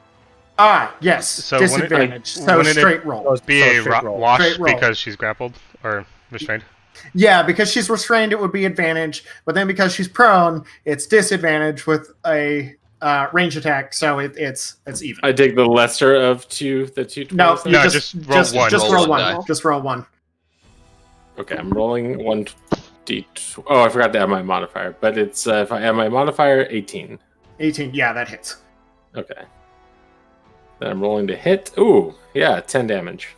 Yes. So disadvantage. So straight roll. Be a wash Straight roll. because she's grappled or restrained. Yeah, because she's restrained, it would be advantage. But then because she's prone, it's disadvantage with a range attack. So it's even. I take the lesser of the two. No, just roll one. Just roll one. Just roll one. Okay, I'm rolling 1 Oh, I forgot to add my modifier, but it's if I add my modifier, 18. 18. Yeah, that hits. Okay. Then I'm rolling to hit. Ooh, yeah, 10 damage.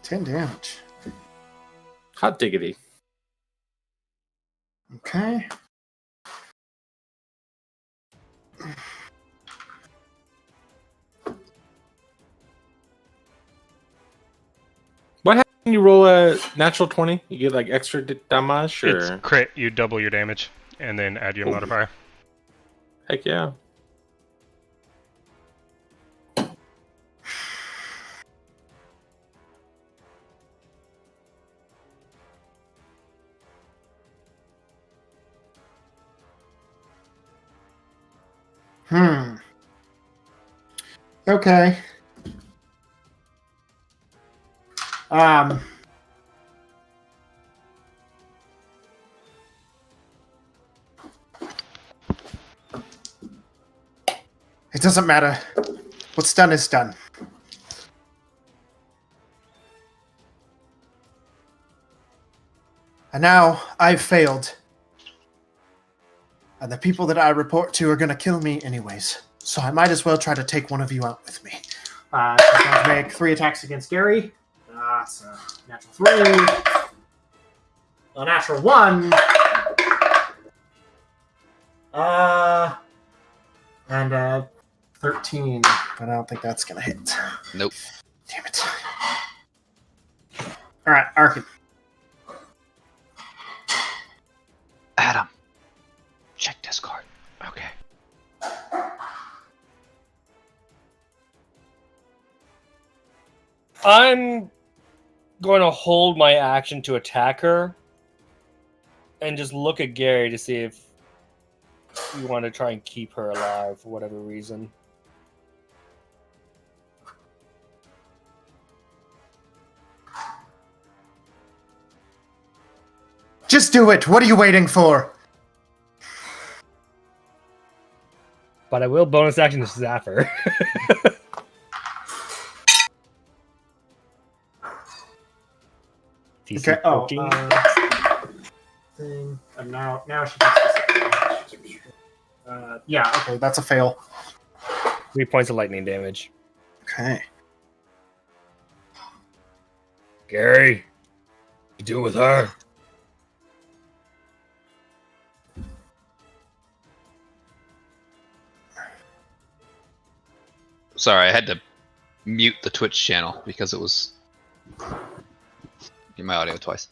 10 damage. Hot diggity. Okay. What happens when you roll a natural 20? You get like extra damage, or It's crit. You double your damage, and then add your modifier. heck yeah. Okay. It doesn't matter. What's done is done. And now I've failed. And the people that I report to are going to kill me anyways. So I might as well try to take one of you out with me. So I'm going to make 3 attacks against Gerry. So natural 3. A natural 1. And 13. But I don't think that's going to hit. Nope. Damn it. Alright, Arkhann. Adam, check Discord. Okay. I'm going to hold my action to attack her and just look at Gerry to see if you want to try and keep her alive for whatever reason. Just do it! What are you waiting for? But I will bonus action to zap her. Okay, thing. And now she gets this. Yeah, okay, that's a fail. 3 points of lightning damage. Okay. Gerry, you do it with her. Sorry, I had to mute the Twitch channel because it was in my audio twice.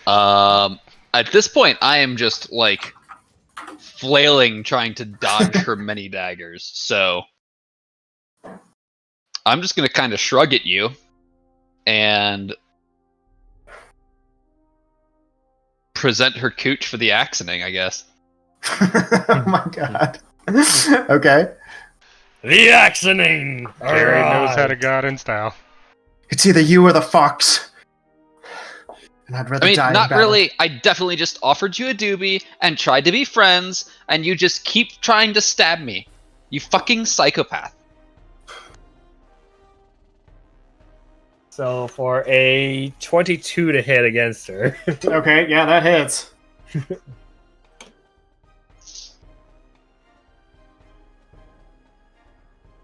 At this point, I am just like flailing, trying to dodge her many daggers. So I'm just gonna kind of shrug at you and present her cooch for the actioning, I guess. Oh my god. Okay. The actioning! Gerry knows how to god in style. It's either you or the fox. And I'd rather I mean, die in not battle. really. I definitely just offered you a doobie and tried to be friends, and you just keep trying to stab me. You fucking psychopath. So for a 22 to hit against her. Okay, yeah, that hits.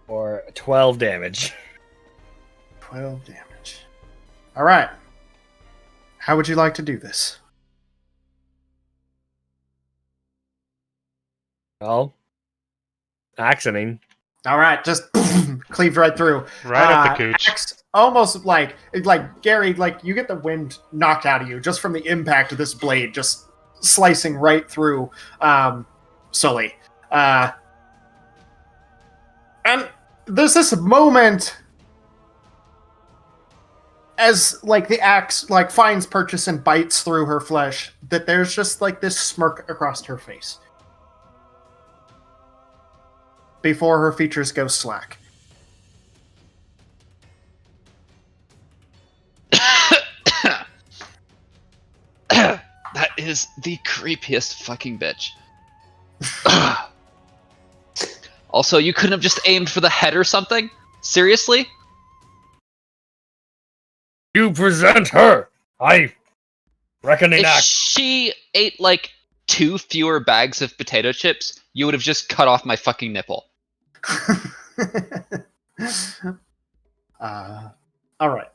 Or 12 damage. 12 damage. Alright. How would you like to do this? Well, actioning. Alright, just cleave right through. Right up the cooch. Axe, almost like Gerry, like you get the wind knocked out of you just from the impact of this blade just slicing right through Sully. And there's this moment as like the axe like finds purchase and bites through her flesh that there's just like this smirk across her face before her features go slack. That is the creepiest fucking bitch. Also, you couldn't have just aimed for the head or something? Seriously? You present her! I Reckoning If act. she ate like 2 fewer bags of potato chips, you would have just cut off my fucking nipple. All right.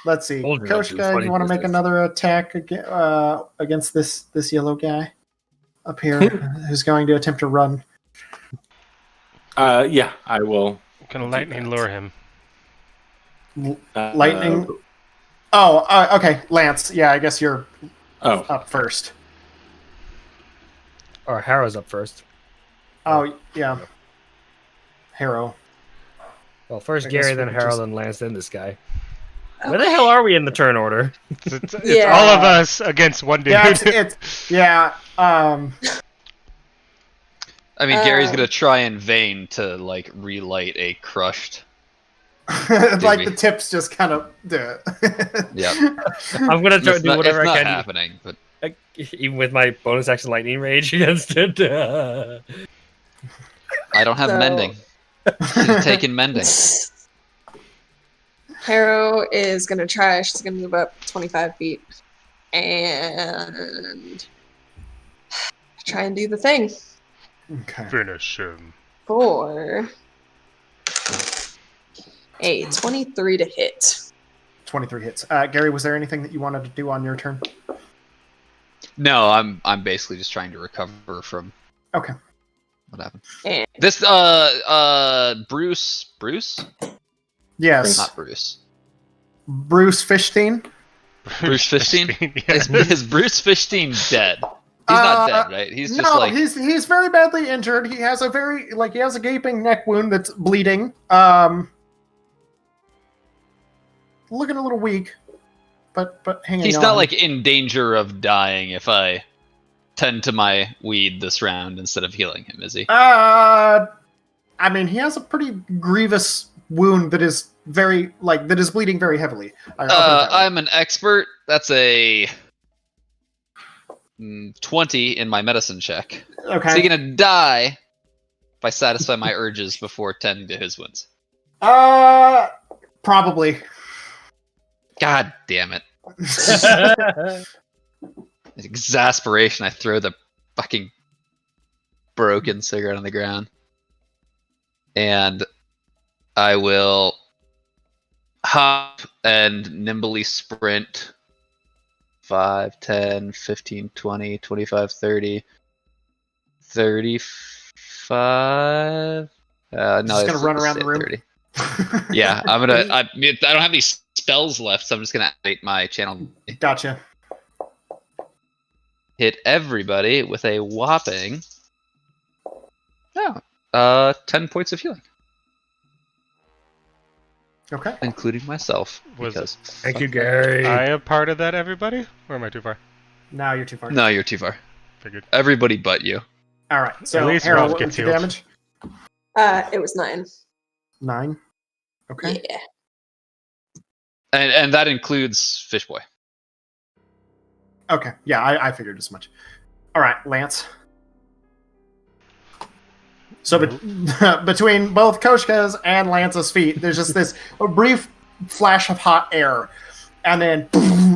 Let's see. Told you not to do Koshka, funny you want to make business. another attack against this yellow guy up here who's going to attempt to run? Yeah, I will. Can lightning lure him? Lightning. Okay, Lance. Yeah, I guess you're up first. Or Harrow's up first. Oh, yeah. Harrow. Well, first I guess Gerry, we then could Harrow, just- then Lance, then this guy. Where the hell are we in the turn order? It's Yeah. all of us against one dude. Yeah, it's yeah. I mean, Gary's Um, gonna try in vain to like relight a crushed. like me. the tips just kind of do it. Yep. I'm gonna try to do whatever it's I not can, happening, but even with my bonus action lightning rage against it. I don't have So- mending. She's taking mending. Harrow is gonna try. She's gonna move up 25 feet and try and do the thing Okay. Finish him. for a 23 to hit. 23 hits. Gerry, was there anything that you wanted to do on your turn? No, I'm basically just trying to recover from Okay. what happened. And This Bruce, Yes. not Bruce. Bruce Fishstein. Bruce Fishstein? Yeah. Is Bruce Fishstein dead? He's not dead, right? He's just like he's very badly injured. He has a gaping neck wound that's bleeding. Looking a little weak, but hanging he's on. not like in danger of dying if I tend to my weed this round instead of healing him, is he? I mean, he has a pretty grievous wound that is bleeding very heavily. I'll put it that way. I'm an expert. That's a 20 in my medicine check. Okay. Is he gonna die if I satisfy my urges before tending to his wounds? Probably. God damn it. Exasperation, I throw the fucking broken cigarette on the ground. And I will hop and nimbly sprint 5, 10, 15, 20, 25, 30, 35. No, Just gonna run around the room? 30. Yeah, I don't have any spells left, so I'm just gonna activate my channel. Gotcha. Hit everybody with a whopping 10 points of healing, Okay. including myself. Was because Thank you, Gerry. I a part of that, everybody? Or am I too far? Now you're too far. No, you're too far. Figured. Everybody but you. All right. So, At least Harrow, Ralph what gets was your healed. damage? it was 9. 9. Okay. Yeah. And that includes Fishboy. Okay. Yeah, I figured as much. All right, Lance. So between both Koshka's and Lance's feet, there's just this brief flash of hot air, and then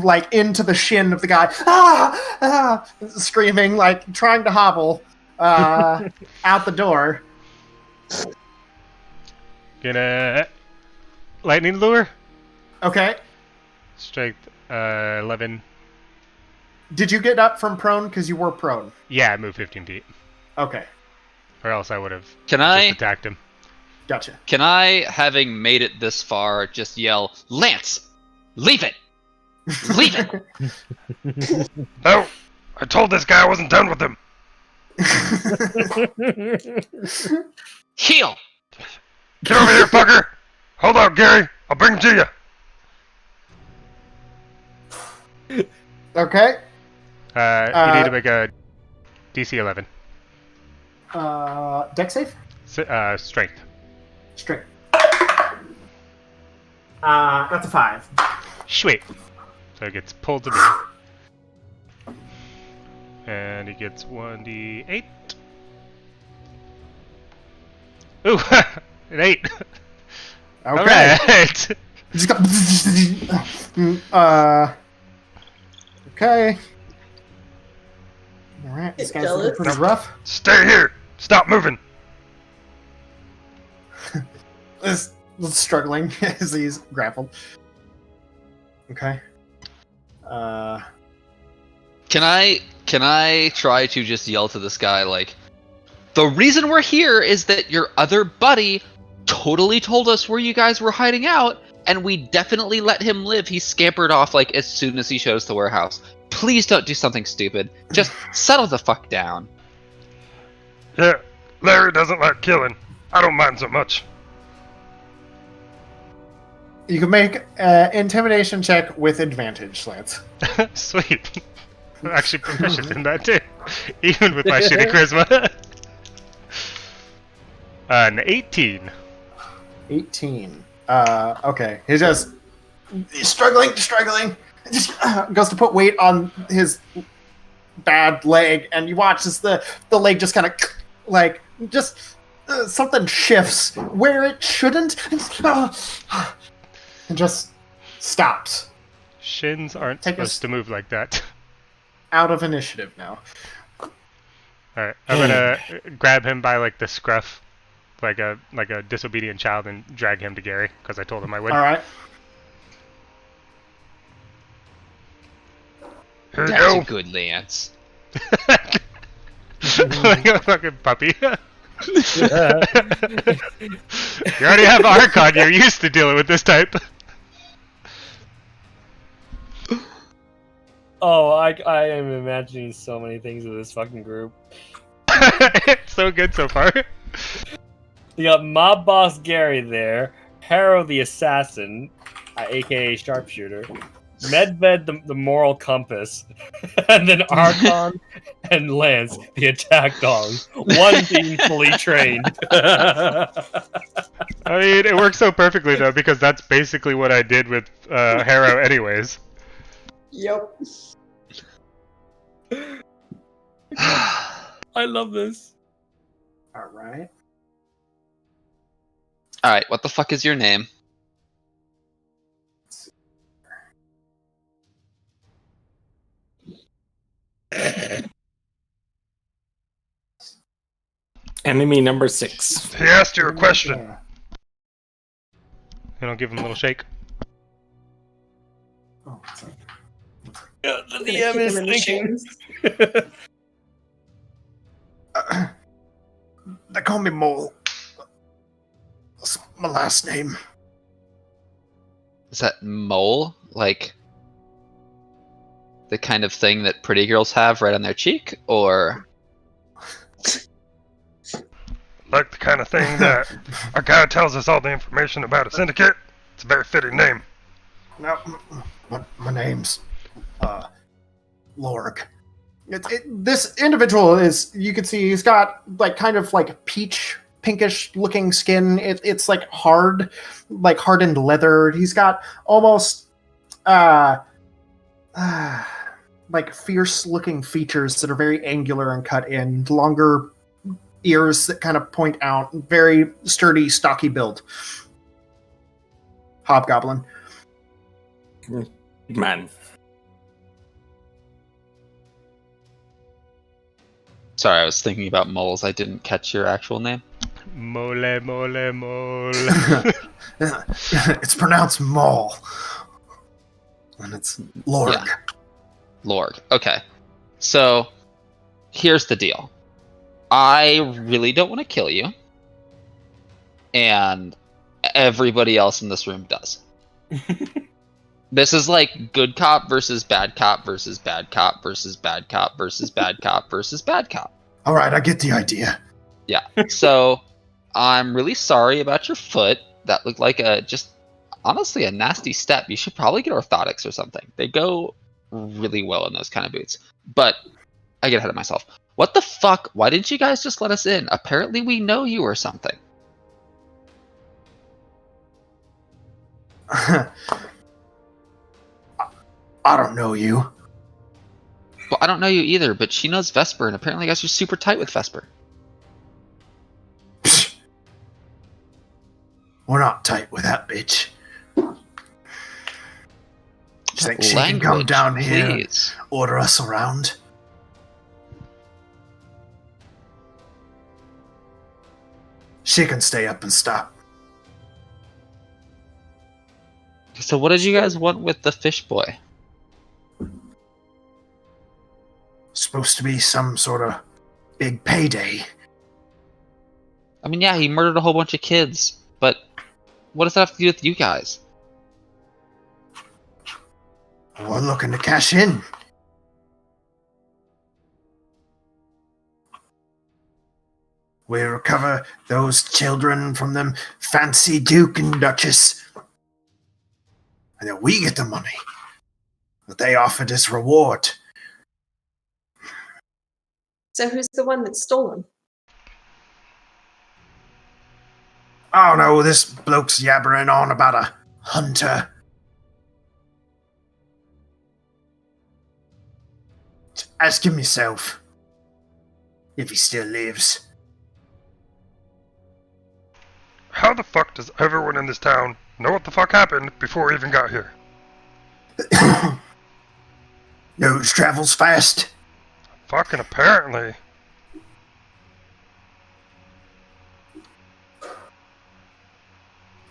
like into the shin of the guy, screaming, like trying to hobble out the door. Gonna lightning lure. Okay. Strength 11. Did you get up from prone because you were prone? Yeah, I moved 15 feet. Okay. Or else I would have Can just I? attacked him. Gotcha. Can I, having made it this far, just yell, Lance, leave it! Leave it! No! I told this guy I wasn't done with him! Heal! Get over here, fucker! Hold on, Gerry! I'll bring him to you! Okay. You need to make a DC 11. Dex save? Strength. Strength. That's a 5. Sweet. So it gets pulled to me. And he gets 1d8. Ooh! An 8! Okay. Alright! Just got Okay. All right, this Get guy's looking jealous. pretty rough. Stay here! Stop moving! Is struggling as he's grappled. Okay. Can I try to just yell to this guy like, the reason we're here is that your other buddy totally told us where you guys were hiding out, and we definitely let him live. He scampered off like as soon as he shows the warehouse. Please don't do something stupid. Just settle the fuck down. Yeah, Larry doesn't like killing. I don't mind so much. You can make an intimidation check with advantage, Lance. Sweet. I'm actually proficient in that too. Even with my shitty charisma. An 18. 18. Okay. He's struggling. Just goes to put weight on his bad leg, and you watch as the leg just kind of like something shifts where it shouldn't, and just stops. Shins aren't supposed to move like that. Out of initiative now. Alright, I'm gonna grab him by like the scruff, like a disobedient child, and drag him to Gerry, because I told him I would. Alright. Here you That's go. a good Lance. Like a fucking puppy. You already have Arkhann, you're used to dealing with this type. Oh, I am imagining so many things with this fucking group. It's so good so far. You got Mob Boss Gerry there, Harrow the Assassin, aka Sharpshooter, Medved the Moral Compass, and then Arkhann and Lance the Attack Dog. One being fully trained. I mean, it works so perfectly though, because that's basically what I did with Harrow anyways. Yep. I love this. Alright. Alright, what the fuck is your name? Enemy number 6. He asked you a question. And I'll give him a little shake. Oh, sorry. Yeah, the Gonna DM kick is him in the thinking. shins. They call me Mole. That's my last name. Is that mole? Like the kind of thing that pretty girls have right on their cheek? Or Like the kind of thing that our guy tells us all the information about a syndicate. It's a very fitting name. No, my name's Lorg. This individual is, you can see he's got like kind of like peach pinkish looking skin. It's like hardened leather. He's got almost like fierce looking features that are very angular and cut in, longer ears that kind of point out, very sturdy, stocky build. Hobgoblin. Man. sorry, I was thinking about moles. I didn't catch your actual name. Mole, mole, mole. It's pronounced Maul. And it's Lorg. Yeah. Lorg. Okay. So, here's the deal. I really don't want to kill you. And everybody else in this room does. This is like good cop versus bad cop versus bad cop versus bad cop versus bad cop versus bad cop. All right, I get the idea. Yeah. So, I'm really sorry about your foot. That looked like honestly a nasty step. You should probably get orthotics or something. They go really well in those kind of boots. But I get ahead of myself. What the fuck? Why didn't you guys just let us in? Apparently we know you or something. I don't know you. Well, I don't know you either, but she knows Vesper, and apparently you guys are super tight with Vesper. Psh. We're not tight with that bitch. Do you think she can come down here and please. order us around? She can stay up and stop. So what did you guys want with the fish boy? Supposed to be some sort of big payday. I mean, yeah, he murdered a whole bunch of kids, but what does that have to do with you guys? We're looking to cash in. We recover those children from them fancy Duke and Duchess. And then we get the money that they offered as reward. So who's the one that's stolen? Oh no, this bloke's yabbering on about a hunter. Ask him yourself. If he still lives. How the fuck does everyone in this town know what the fuck happened before we even got here? News travels fast. Fucking apparently.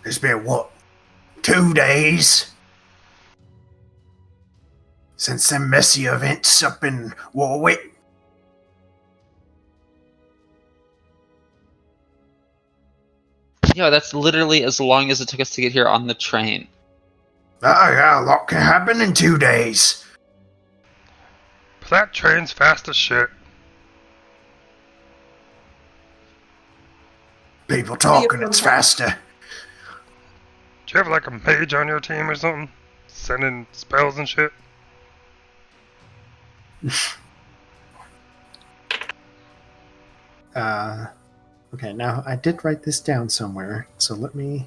It's been, what, 2 days? Since them messy events up in Warwick. Yeah, that's literally as long as it took us to get here on the train. Oh yeah, a lot can happen in 2 days. But that train's fast as shit. People talking, it's faster. Do you have like a mage on your team or something? Sending spells and shit? Okay, now I did write this down somewhere, so let me...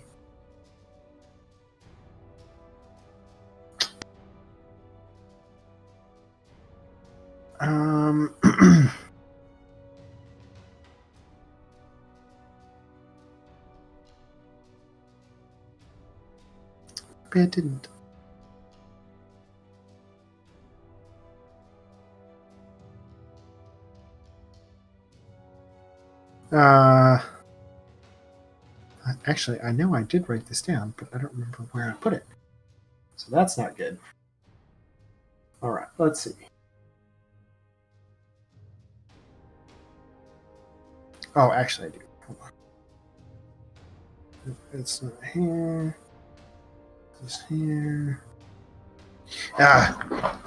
Maybe I didn't. Actually, I know I did write this down, but I don't remember where I put it. So that's not good. Alright, let's see. Oh, actually I do. Hold on. It's not here. It's here.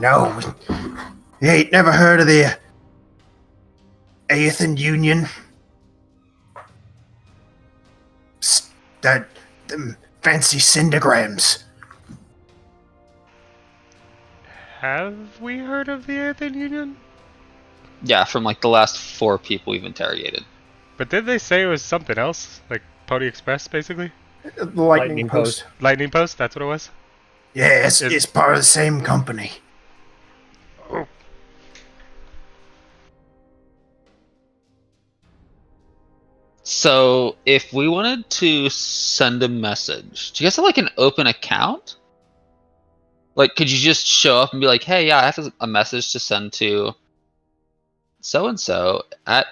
No. You ain't never heard of the Aethan Union? Them fancy cindergrams. Have we heard of the Earthen Union? Yeah, from like the last 4 people we've interrogated. But did they say it was something else? Like Pony Express, basically? The Lightning Post. Lightning Post, that's what it was? Yeah, it's part of the same company. Oh. So, if we wanted to send a message, do you guys have like an open account? Like, could you just show up and be like, hey, yeah, I have a message to send to so-and-so at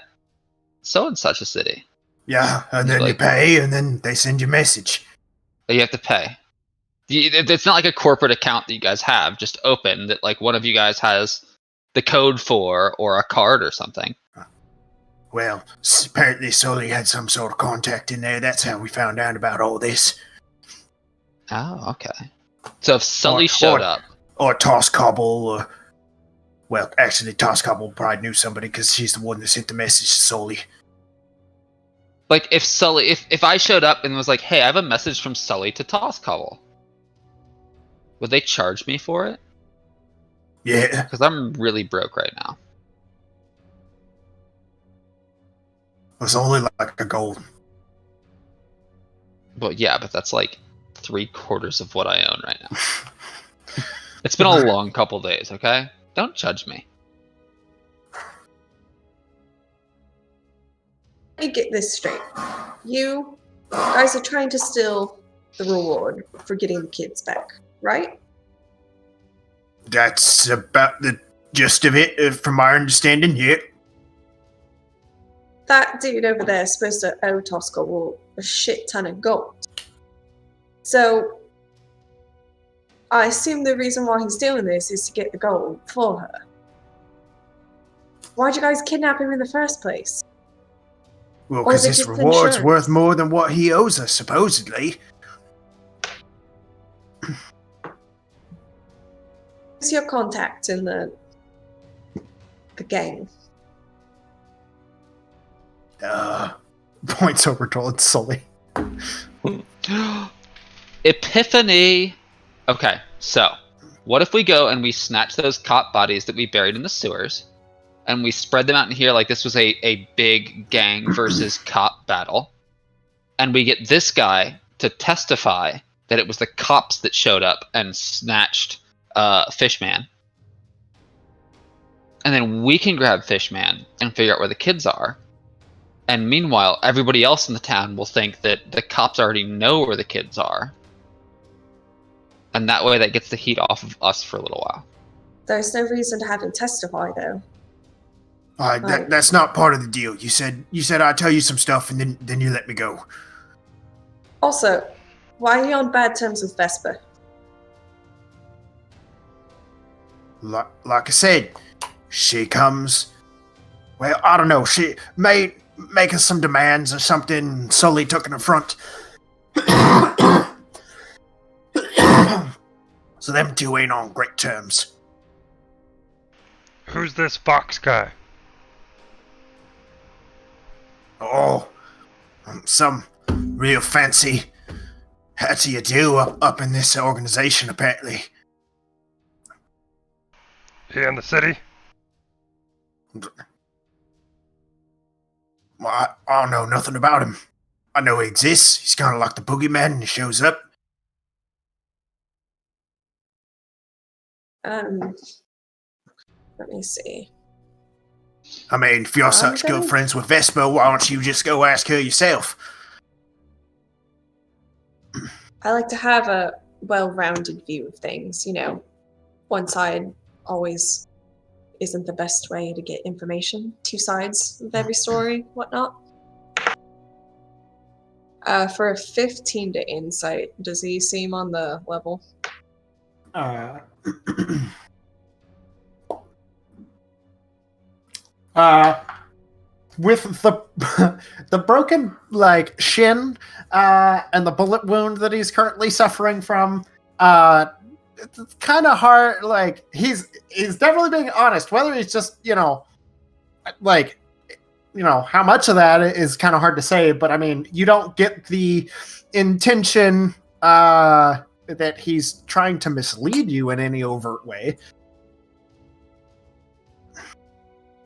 so-and-such a city? Yeah, and then you pay, and then they send you a message. But you have to pay. It's not like a corporate account that you guys have, just open, that like one of you guys has the code for, or a card or something. Well, apparently Sully had some sort of contact in there. That's how we found out about all this. Oh, okay. So if Sully showed up... Or Toss Cobble, or... Well, actually, Toss Cobble probably knew somebody, because she's the one that sent the message to Sully. Like, if Sully... If I showed up and was like, hey, I have a message from Sully to Toss Cobble, would they charge me for it? Yeah. Because I'm really broke right now. It's only like a gold. Well, yeah, but that's like 3/4 of what I own right now. It's been a long couple days, okay? Don't judge me. Let me get this straight. You guys are trying to steal the reward for getting the kids back, right? That's about the gist of it, from my understanding, yeah. That dude over there is supposed to owe Tosco a shit ton of gold. So, I assume the reason why he's doing this is to get the gold for her. Why'd you guys kidnap him in the first place? Well, Or is because it this just reward's insurance? worth more than what he owes us, supposedly. Who's your contact in the gang? Points over towards Sully. Epiphany. Okay, so what if we go and we snatch those cop bodies that we buried in the sewers, and we spread them out in here like this was a big gang versus cop battle, and we get this guy to testify that it was the cops that showed up and snatched Fishman, and then we can grab Fishman and figure out where the kids are. And meanwhile, everybody else in the town will think that the cops already know where the kids are. And that way that gets the heat off of us for a little while. There's no reason to have him testify, though. That's not part of the deal. You said I'd tell you some stuff, and then you let me go. Also, why are you on bad terms with Vesper? Like I said, she comes. Well, I don't know. She may make us some demands or something. Sully took an affront. So them two ain't on great terms. Who's this Fox guy? Oh, some real fancy how-do-you-do up in this organization, apparently. He in the city? Well, I don't know nothing about him. I know he exists. He's kind of like the boogeyman, and he shows up. Let me see. I mean, if you're such good friends with Vesper, why don't you just go ask her yourself? I like to have a well-rounded view of things, you know. One side always isn't the best way to get information. Two sides of every story, whatnot. For a 15 to insight, does he seem on the level? With the broken shin and the bullet wound that he's currently suffering from, it's kind of hard. He's definitely being honest. Whether he's just how much of that is kind of hard to say. But I mean, you don't get the intention that he's trying to mislead you in any overt way.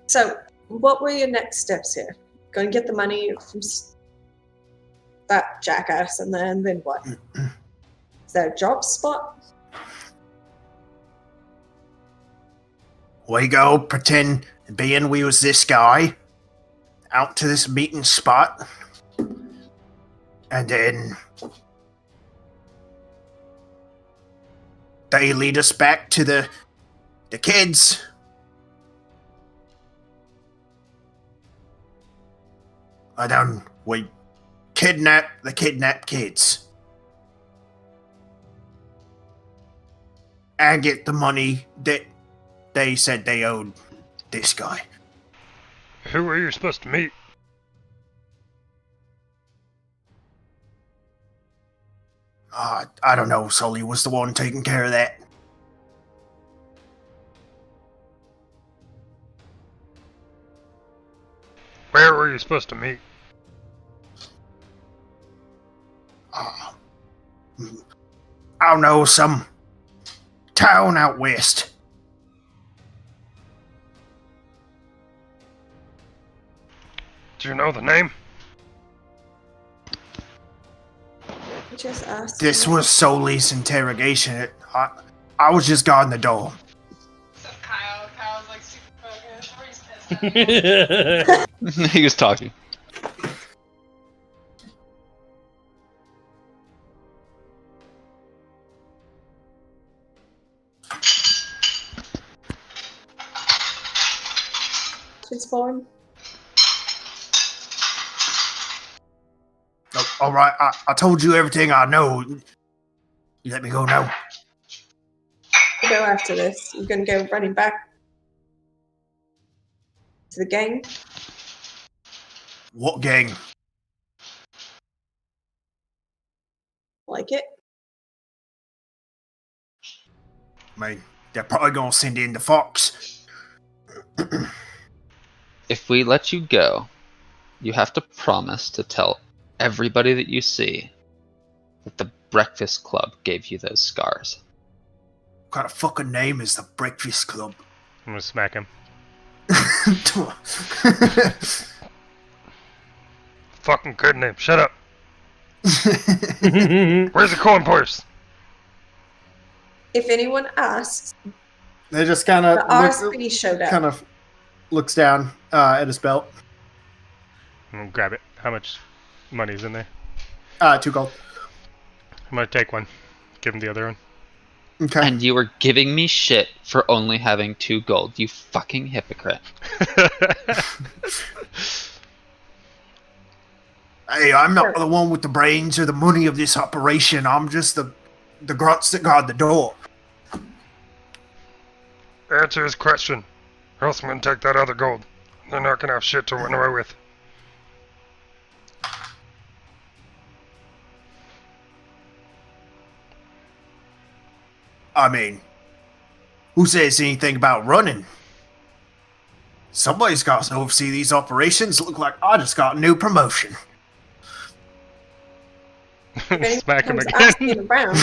So, what were your next steps here? Going to get the money from that jackass, and then what? Is there a job spot? We go pretend being we was this guy out to this meeting spot, and then they lead us back to the kids. And then we kidnap the kidnapped kids. And get the money that they said they owed this guy. Who are you supposed to meet? I don't know. Sully was the one taking care of that. Where were you supposed to meet? I don't know, some town out west. Do you know the name? I just asked. This was Sully's interrogation. I was just guarding the door. So Kyle's like super focused, or he's pissed. He was talking. is fine. Oh, all right, I told you everything I know. You let me go now. We'll go after this. You're going to go running back to the gang. What gang? Like it. I mean, they're probably gonna send in the Fox. If we let you go, you have to promise to tell everybody that you see that the Breakfast Club gave you those scars. What kind of fucking name is the Breakfast Club? I'm gonna smack him. Fucking good name. Shut up. Where's the coin purse? If anyone asks, They just kind of the RSP showed up. kind of looks down at his belt. I'm gonna grab it. How much money's in there? 2 gold. I'm gonna take one. Give him the other one. Okay. And you were giving me shit for only having 2 gold, you fucking hypocrite. Hey, I'm not the one with the brains or the money of this operation. I'm just the grunts that guard the door. Answer his question, or else I'm gonna take that other gold. They're not gonna have shit to run away with. I mean, who says anything about running? Somebody's got to oversee these operations. Look like I just got a new promotion. If Smack him anyone's again. asking around,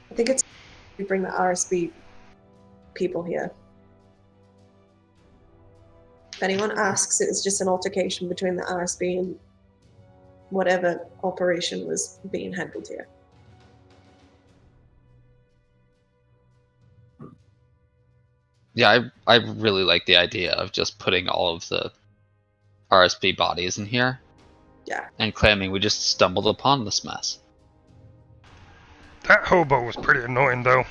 I think it's we bring the RSB people here. If anyone asks, it was just an altercation between the RSB and whatever operation was being handled here. Yeah, I really like the idea of just putting all of the RSP bodies in here. Yeah. And claiming we just stumbled upon this mess. That hobo was pretty annoying, though.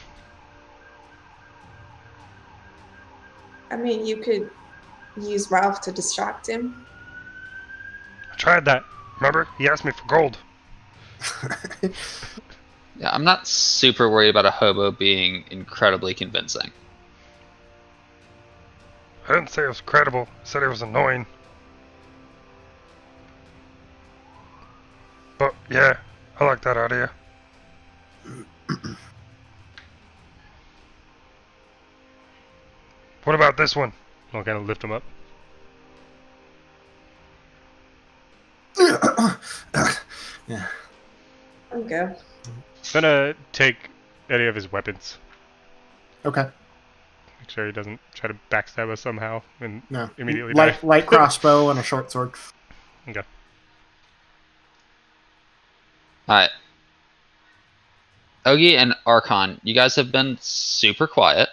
I mean, you could use Ralph to distract him. I tried that. Remember? He asked me for gold. Yeah, I'm not super worried about a hobo being incredibly convincing. I didn't say it was credible. I said it was annoying. But, yeah, I like that idea. What about this one? I'll kind of lift him up. Yeah. Okay. I'm gonna take any of his weapons. Okay. Make sure he doesn't try to backstab us somehow and No. immediately die. Light crossbow and a short sword. Okay. Alright. Ogie and Arkhann, you guys have been super quiet.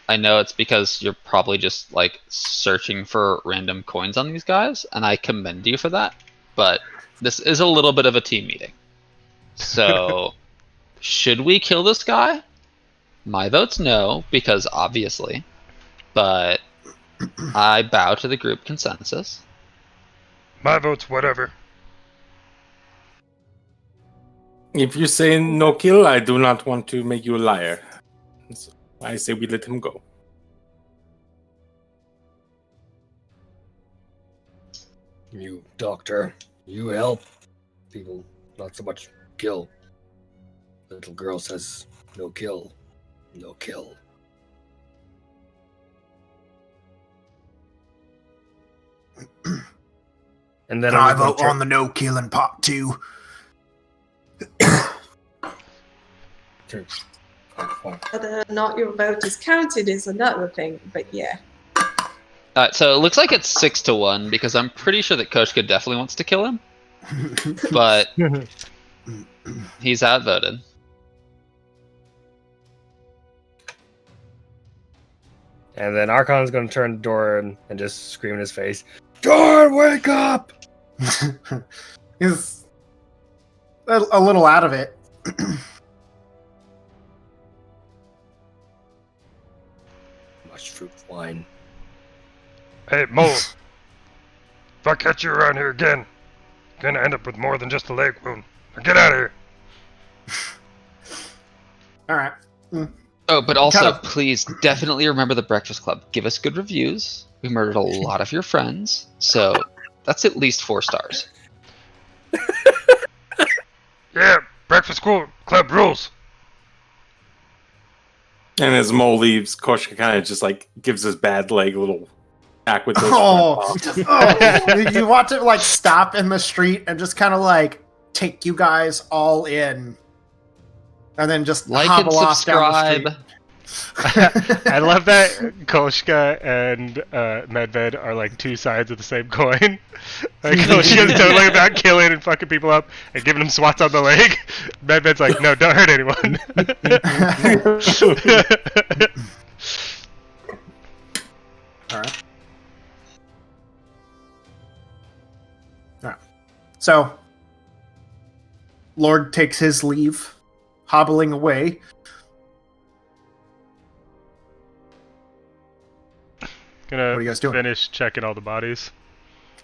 I know it's because you're probably just, like, searching for random coins on these guys, and I commend you for that, but this is a little bit of a team meeting. So, should we kill this guy? My vote's no, because obviously, but I bow to the group consensus. My vote's whatever. If you say no kill, I do not want to make you a liar. So I say we let him go. You doctor, you help people, not so much kill. Little girl says no kill, no kill. And then I vote on the no killing part 2. Whether or not your vote is counted is another thing, but yeah. Alright, so it looks like it's 6-1, because I'm pretty sure that Koshka definitely wants to kill him. But he's outvoted. And then Archon's going to turn the door and just scream in his face, "Door, wake up!" He's a little out of it. much fruit wine. Hey, Mole. If I catch you around here again, you're gonna end up with more than just a leg wound. Now get out of here. All right. Oh, but also, Kind of- please definitely remember the Breakfast Club. Give us good reviews. We murdered a lot of your friends, so that's at least 4 stars. Yeah, Breakfast Club rules. And as Mole leaves, Koshka kind of just like gives his bad leg a little back with those. You want to like stop in the street and just kind of like take you guys all in, and then just Like and hobble off down the subscribe. street. I love that Koshka and Medved are like 2 sides of the same coin. Like Koshka's totally about killing and fucking people up and giving them swats on the leg. Medved's like, no, don't hurt anyone. All right. All right. So, Lord takes his leave, hobbling away. Gonna What are you guys doing? finish checking all the bodies.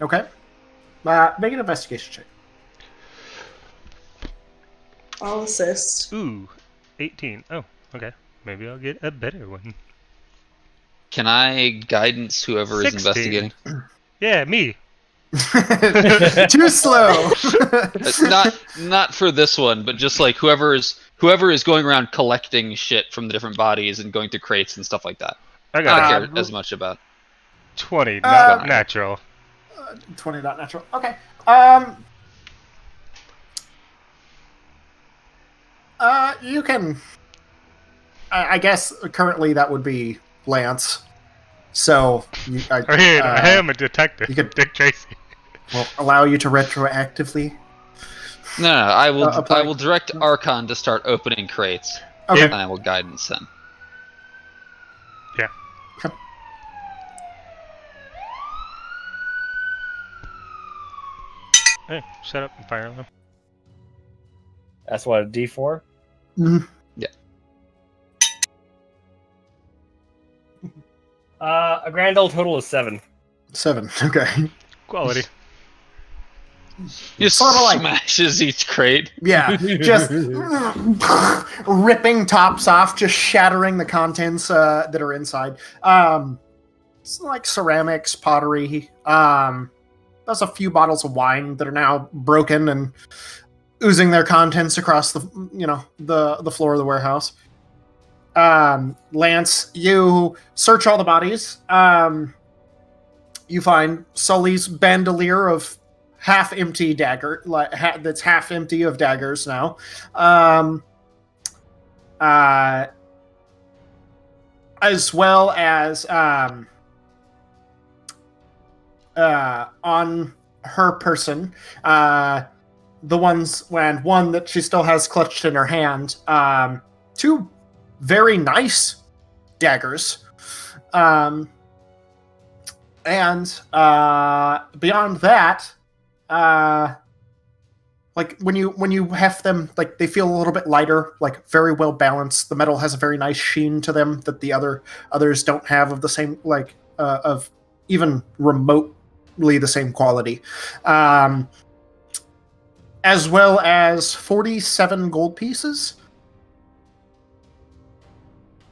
Okay. Make an investigation check. I'll assist. Ooh, 18. Oh, okay. Maybe I'll get a better one. Can I guidance whoever is 16. investigating? Yeah, me. Too slow. Not for this one, but just like whoever is going around collecting shit from the different bodies and going through crates and stuff like that. I I got don't care as much about. 20, not natural. 20 not natural. Okay. You can. I guess currently that would be Lance. So I am a detective. you could- Dick Tracy. will allow you to retroactively. No, I will. apply- I will direct Arkhann to start opening crates, Okay. and I will guidance him. Yeah. Hey, shut up and fire alarm. That's what, a D4? Mhm. Yeah. A grand old total of 7. 7. Okay. Quality. He Sort of like- smashes each crate. Yeah, just ripping tops off, just shattering the contents that are inside. It's like ceramics, pottery. There's a few bottles of wine that are now broken and oozing their contents across the floor of the warehouse. Lance, you search all the bodies. You find Sully's bandolier of half-empty dagger, that's half empty of daggers now. As well as on her person, the ones and one that she still has clutched in her hand. 2 very nice daggers. And beyond that, like when you heft them, like they feel a little bit lighter, like very well balanced. The metal has a very nice sheen to them that the others don't have of the same, like of even remotely the same quality. As well as 47 gold pieces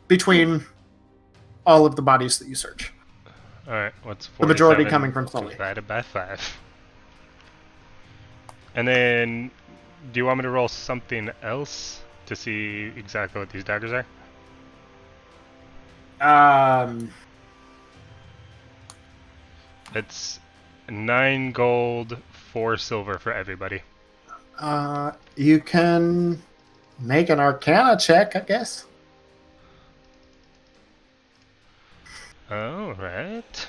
between all of the bodies that you search. Alright, what's 47 The majority coming from Sully. divided by 5? And then, do you want me to roll something else to see exactly what these daggers are? It's 9 gold, 4 silver for everybody. You can make an Arcana check, I guess. Alright.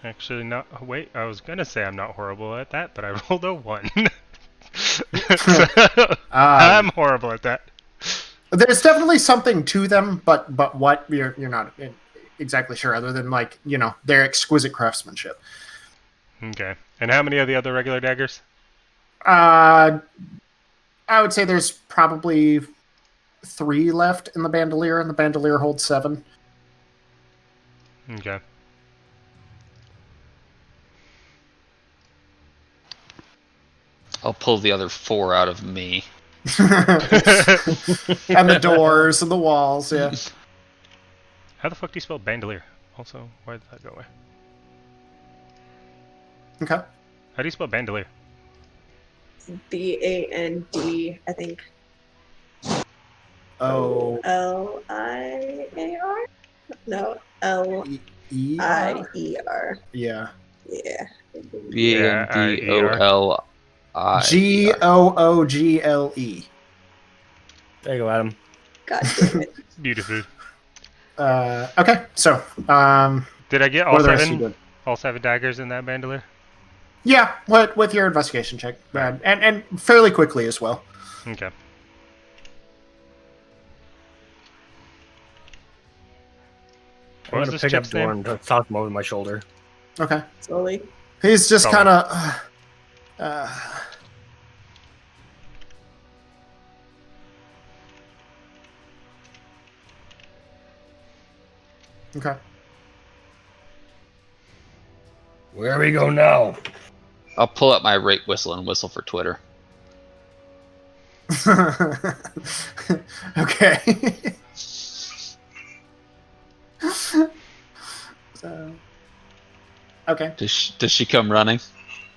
Actually, not. Wait, I was gonna say I'm not horrible at that, but I rolled a 1. So, I'm horrible at that. There's definitely something to them, but what you're not exactly sure, other than like their exquisite craftsmanship. Okay. And how many are the other regular daggers? I would say there's probably 3 left in the bandolier, and the bandolier holds 7. Okay. I'll pull the other 4 out of me. And the doors and the walls, yeah. How the fuck do you spell bandolier? Also, why did that go away? Okay. How do you spell bandolier? BAND, I think. Oh. LIAR? No, LIER. Yeah. Yeah. BANDOLI. GOOGLE. There you go, Adam. God damn it. Beautiful. Okay, so Did I get what all are the rest of you 7? doing? All 7 daggers in that bandolier? Yeah, with your investigation check, and fairly quickly as well. Okay. I'm What was gonna this pick up chip's name? Dorn and toss him over my shoulder. Okay. Slowly. He's just Solid. kind of. Okay. Where we go now? I'll pull up my rape whistle and whistle for Twitter. Okay. So. Okay. Does she come running?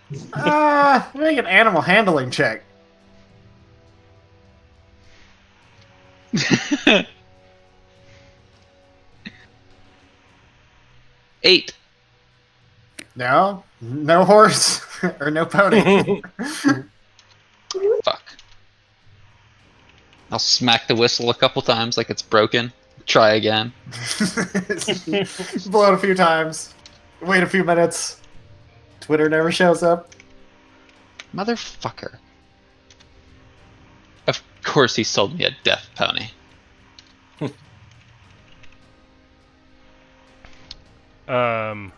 Make an animal handling check. Eight. No horse or no pony. Fuck. I'll smack the whistle a couple times like it's broken. Try again. Blow it a few times. Wait a few minutes. Twitter never shows up. Motherfucker. Of course he sold me a death pony. Knowing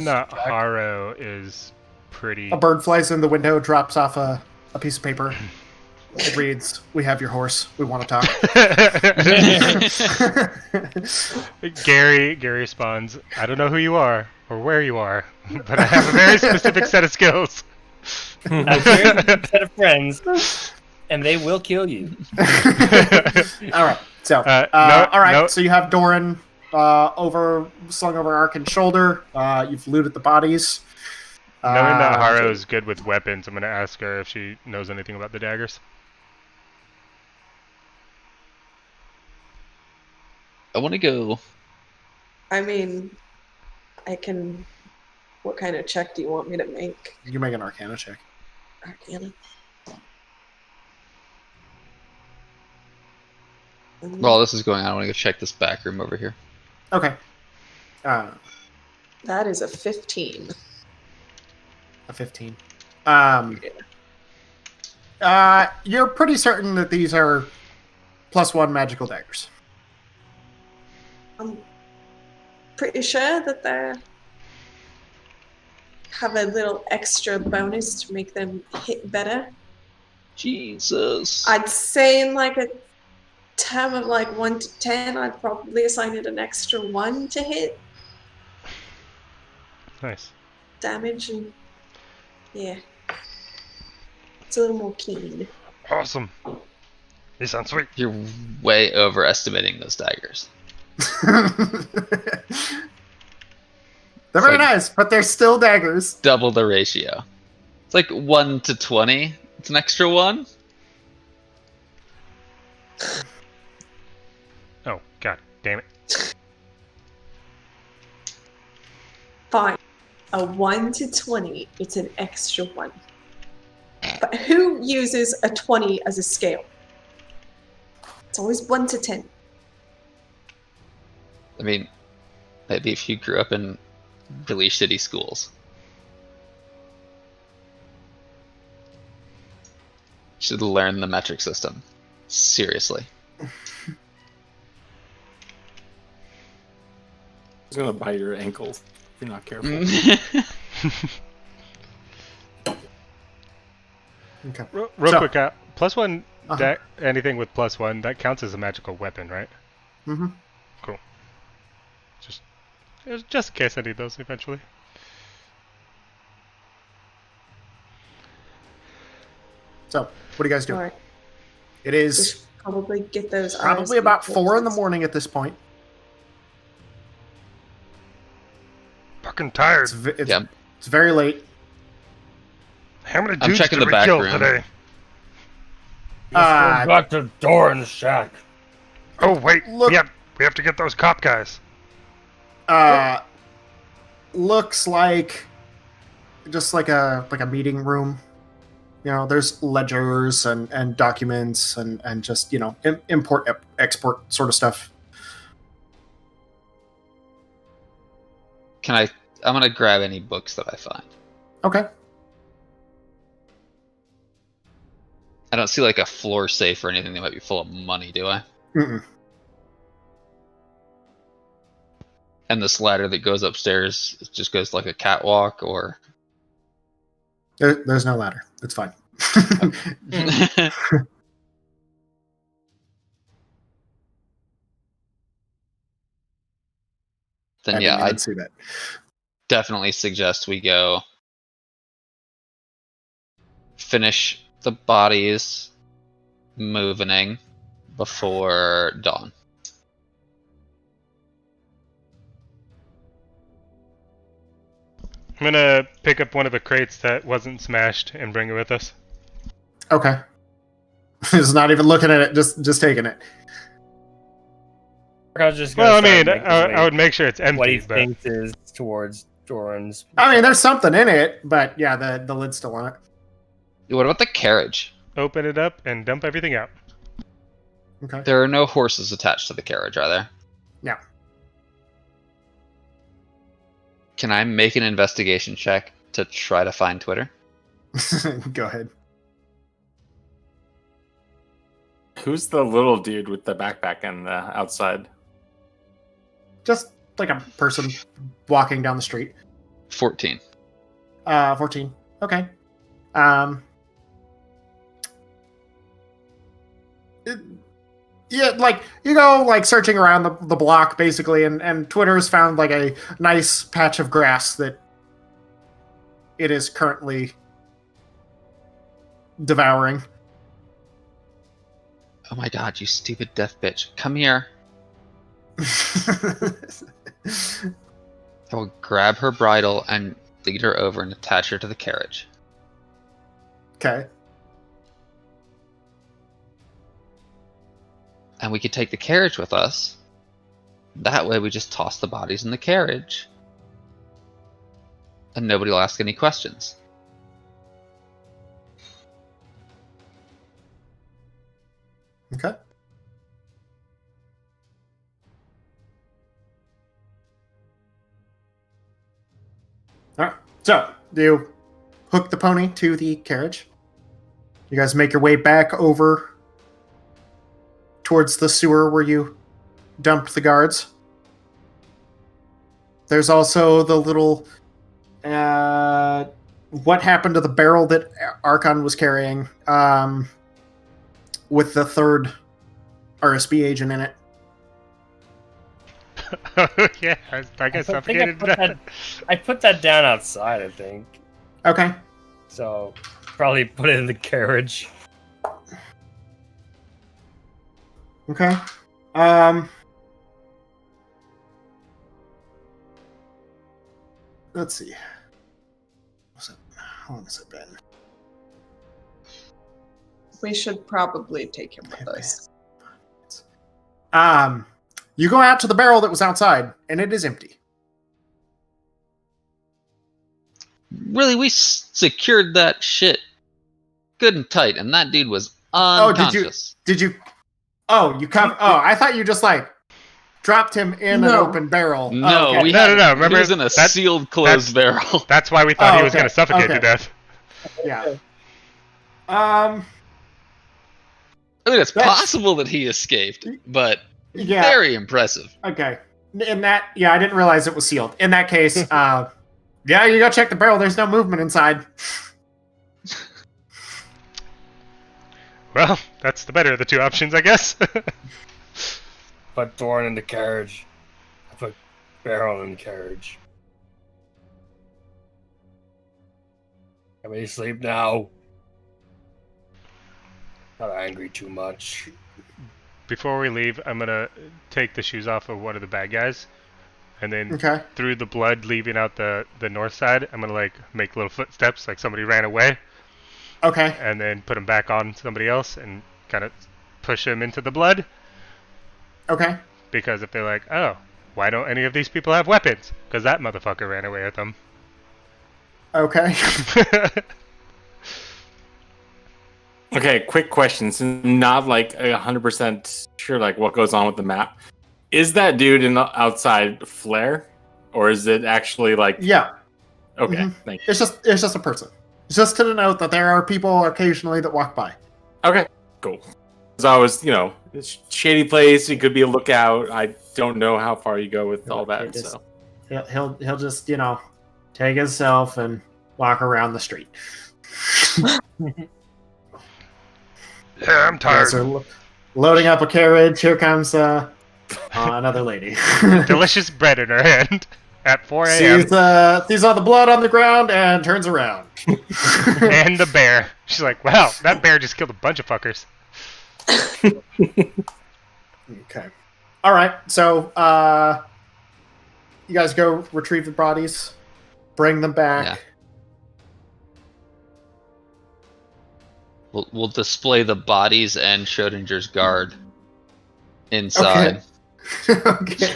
that Harrow is pretty... A bird flies in the window, drops off a piece of paper. It reads, "We have your horse. We want to talk." Gary responds, "I don't know who you are or where you are, but I have a very specific set of skills." A very good set of friends, and they will kill you. All right. So, all right. So you have Doran slung over Arkhann's shoulder. You've looted the bodies. Knowing that Harrow is good with weapons, I'm going to ask her if she knows anything about the daggers. I want to go. I mean, I can. What kind of check do you want me to make? You can make an Arcana check. Arcana. While this is going on, I want to go check this back room over here. Okay. That is a 15. A 15. You're pretty certain that these are +1 magical daggers. I'm pretty sure that they have a little extra bonus to make them hit better. Jesus. I'd say in like a term of like 1 to 10, I'd probably assign it an extra 1 to hit Nice. damage, and yeah, it's a little more keen. Awesome. You sound sweet. You're way overestimating those daggers. They're very nice, but they're still daggers. Double the ratio. It's like 1 to 20. It's an extra 1. Oh, god damn it. Fine. A 1 to 20, it's an extra 1. But who uses a 20 as a scale? It's always 1 to 10. I mean, maybe if you grew up in really shitty schools. You should learn the metric system. Seriously. It's gonna bite your ankles if you're not careful. Okay. Real quick, +1 Uh-huh. anything with +1, that counts as a magical weapon, right? Mm-hmm. Cool. Just in case I need those eventually. So, what do you guys do? Alright. It is Just probably get those probably RSV about 4 in the courses. morning at this point. Fucking tired. It's very late. How many I'm dudes checking did the we kill background. today? Got to Doran's shack. Oh wait, Look- we have to get those cop guys. Looks like just like a meeting room. You know, there's ledgers and documents and just, you know, import export sort of stuff. I'm gonna grab any books that I find. Okay. I don't see like a floor safe or anything that might be full of money, do I? Mm-mm. And this ladder that goes upstairs just goes like a catwalk, or? There's no ladder. It's fine. Then yeah, I'd see that. definitely suggest we go finish the bodies moving before dawn. I'm gonna pick up one of the crates that wasn't smashed and bring it with us. Okay. He's not even looking at it, just taking it. I was just Well, I gonna mean, start making I would make sure it's empty. what he but thinks is towards Doran's. I mean, there's something in it, but yeah, the lid's still on it. What about the carriage? open it up and dump everything out. Okay. There are no horses attached to the carriage, are there? No. Can I make an investigation check to try to find Twitter? Go ahead. Who's the little dude with the backpack and the outside? Just like a person walking down the street. 14. 14. Okay. Yeah, like you go like searching around the block basically, and Twitter's found like a nice patch of grass that it is currently devouring. Oh my god, you stupid deaf bitch. Come here. I will grab her bridle and lead her over and attach her to the carriage. Okay. And we could take the carriage with us. That way we just toss the bodies in the carriage. And nobody will ask any questions. Okay. Alright, so you hook the pony to the carriage. You guys make your way back over towards the sewer where you dumped the guards. There's also the little what happened to the barrel that Arkhann was carrying with the third RSB agent in it. Yeah, I guess suffocated to death. I put that down outside, I think. Okay. So probably put it in the carriage. Okay. Let's see. How long has it been? We should probably take him with us. You go out to the barrel that was outside, and it is empty. Really, we secured that shit good and tight, and that dude was unconscious. Did you? Oh, you come. Oh, I thought you just like dropped him in an open barrel. No, okay. no. Remember, he was in a sealed, closed barrel. That's why we thought he was okay. going to suffocate Okay. to death. Yeah. I mean, it's possible that he escaped, but Yeah. very impressive. Okay. In that, yeah, I didn't realize it was sealed. In that case, yeah, you go check the barrel. There's no movement inside. Well, that's the better of the two options, I guess. Put Doran in the carriage. I put barrel and carriage. Can we sleep now? Not angry too much. Before we leave, I'm gonna take the shoes off of one of the bad guys, and then Okay. through the blood leaving out the north side, I'm gonna like make little footsteps like somebody ran away, Okay. and then put them back on somebody else and kind of push them into the blood. Okay. Because if they're like, oh, why don't any of these people have weapons? Because that motherfucker ran away with them. Okay. Okay, quick question. Since I'm not like 100% sure like what goes on with the map, is that dude in the outside flare, or is it actually like? Yeah. Okay, Mhm. thank you. It's just a person. It's just to denote that there are people occasionally that walk by. Okay, cool. So I was, it's a shady place. It could be a lookout. I don't know how far you go with all that. Just- So He'll just take himself and walk around the street. Yeah, I'm You guys tired. are loading up a carriage. Here comes another lady. Delicious bread in her hand at 4 a.m. Sees all the blood on the ground and turns around. And the bear. She's like, wow, that bear just killed a bunch of fuckers. Okay. All right. So, you guys go retrieve the bodies, bring them back. Yeah. We'll display the bodies and Schrodinger's guard inside. Okay.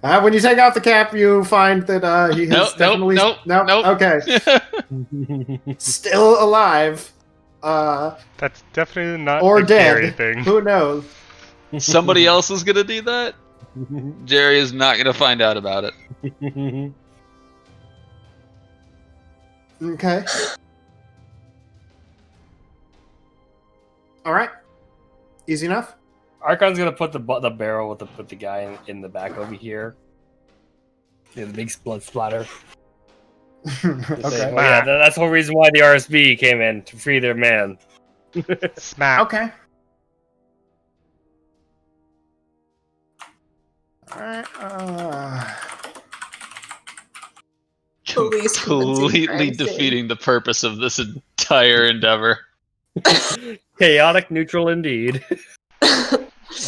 When you take out the cap, you find that he has definitely nope. Okay. Still alive. That's definitely not Or a Gerry dead. thing. Who knows? Somebody else is gonna do that? Gerry is not gonna find out about it. Okay. All right. Easy enough. Arkhann's gonna put the barrel with the guy in the back over here. Yeah, the big blood splatter. Okay. Oh, yeah, that's the whole reason why the RSB came in to free their man. Smack. Okay. All right. Police convincing Completely crime scene. defeating the purpose of this entire endeavor. Chaotic neutral indeed.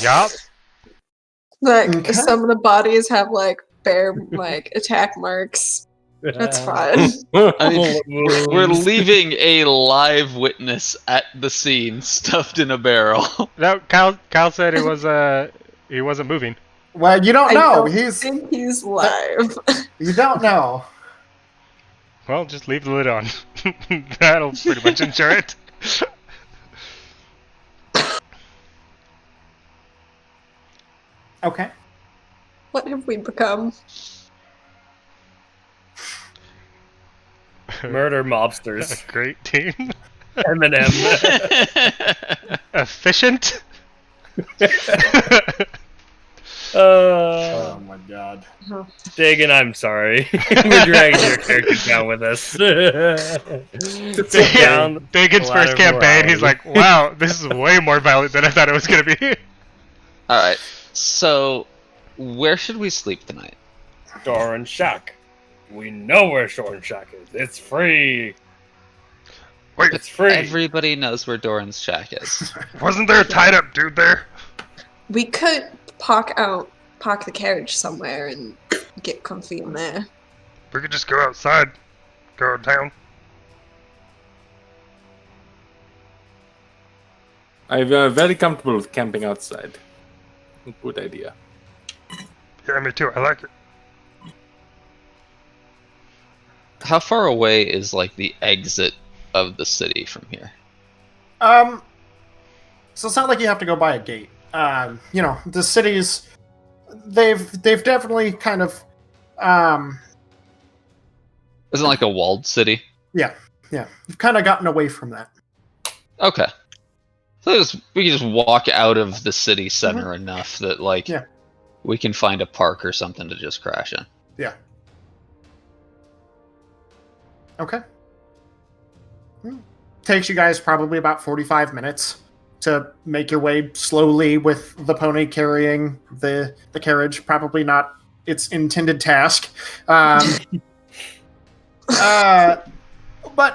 Yup. Like Okay. some of the bodies have like bear attack marks. That's fine. I mean, we're leaving a live witness at the scene, stuffed in a barrel. No, Kyle said it was he wasn't moving. Well, you don't I know. don't think he's live. You don't know. Well, just leave the lid on. That'll pretty much ensure it. Okay. What have we become? Murder mobsters. A great team. Eminem. Efficient. Oh my god. Dagan, I'm sorry. We're dragging your character down with us. Sit down. Dagan's a lot first of campaign, he's variety. like, wow, this is way more violent than I thought it was going to be. Alright, so where should we sleep tonight? Doran Shack. We know where Doran Shack is. It's free. Wait, It's free. Everybody knows where Doran's shack is. wasn't there a tied up dude there? We could park the carriage somewhere and get comfy in there. We could just go outside, go down. I'm very comfortable with camping outside. Good idea. Yeah, me too. I like it. How far away is like the exit of the city from here? So it's not like you have to go by a gate. The cities, they've definitely kind of, Isn't it like a walled city? yeah, you've kind of gotten away from that. Okay. So we can just walk out of the city center enough that like Yeah. we can find a park or something to just crash in. Yeah. Okay. Takes you guys probably about 45 minutes to make your way slowly with the pony carrying the carriage. Probably not its intended task. But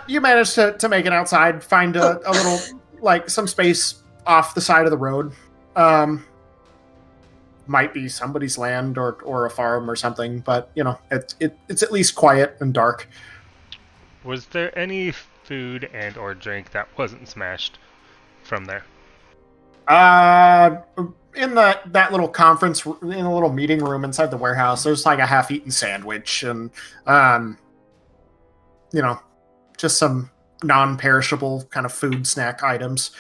you manage to make it outside, find a little, like, some space off the side of the road. Might be somebody's land or a farm or something, but, you know, it's at least quiet and dark. Was there any food and or drink that wasn't smashed from there? In that little conference, in a little meeting room inside the warehouse, there's like a half-eaten sandwich and, you know, just some non-perishable kind of food snack items.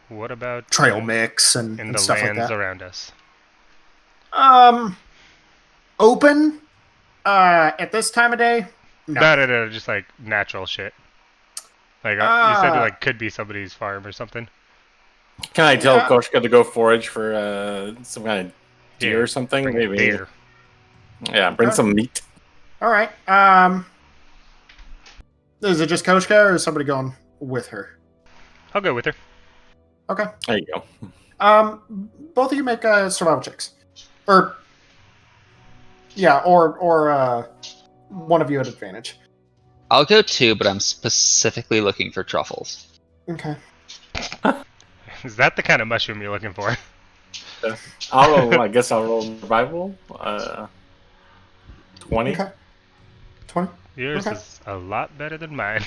What about trail mix and in the stuff like lands that around us? Open at this time of day? No, just like natural shit. Like you said, it like could be somebody's farm or something. Can I tell Koshka to go forage for some kind of deer or something? Bring Maybe. deer. Yeah, bring some meat. All right. Is it just Koshka or is somebody going with her? I'll go with her. Okay. There you go. Both of you make survival checks, or one of you at advantage. I'll go 2, but I'm specifically looking for truffles. Okay. Is that the kind of mushroom you're looking for? I guess I'll roll survival. 20. Okay. 20. Yours is a lot better than mine.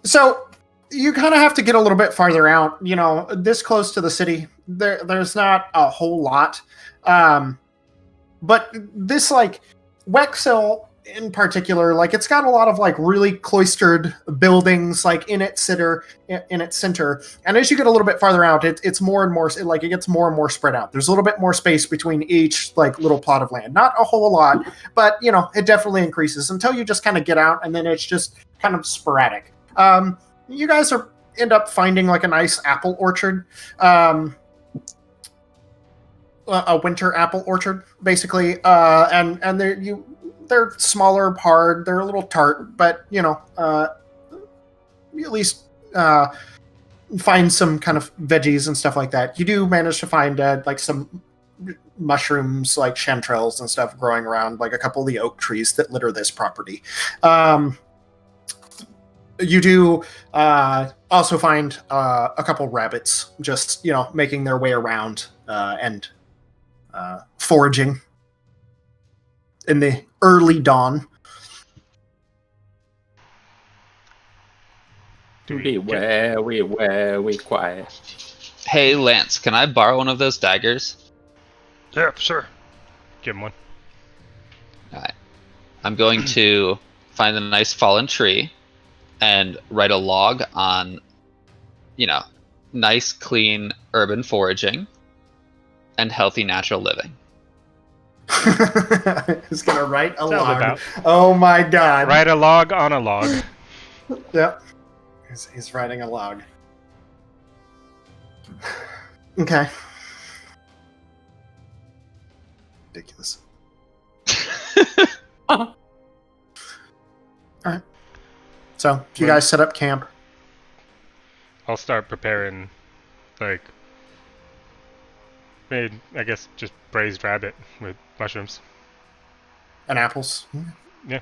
So you kind of have to get a little bit farther out. You know, this close to the city, there's not a whole lot. But this, like, Wexel in particular, like, it's got a lot of, like, really cloistered buildings, like, in its center. And as you get a little bit farther out, it's more and more, like, it gets more and more spread out. There's a little bit more space between each, like, little plot of land. Not a whole lot, but, you know, it definitely increases until you just kind of get out, and then it's just kind of sporadic. You guys end up finding, like, a nice apple orchard. A winter apple orchard, basically. And they're smaller, hard, they're a little tart, but, you know, you at least find some kind of veggies and stuff like that. You do manage to find, like, some mushrooms, like chanterelles and stuff growing around, like a couple of the oak trees that litter this property. You do also find a couple rabbits just, you know, making their way around and foraging in the early dawn. Be wary, quiet. Hey, Lance, can I borrow one of those daggers? Yeah, sure. Give him one. Alright. I'm going to find a nice fallen tree and write a log on, you know, nice, clean, urban foraging and healthy, natural living. He's gonna write a Sounds log. about. Oh my god. Write a log on a log. Yep. He's writing a log. Okay. Ridiculous. Alright. So, you guys set up camp. I'll start preparing, like, I guess just braised rabbit with mushrooms. And apples. Yeah.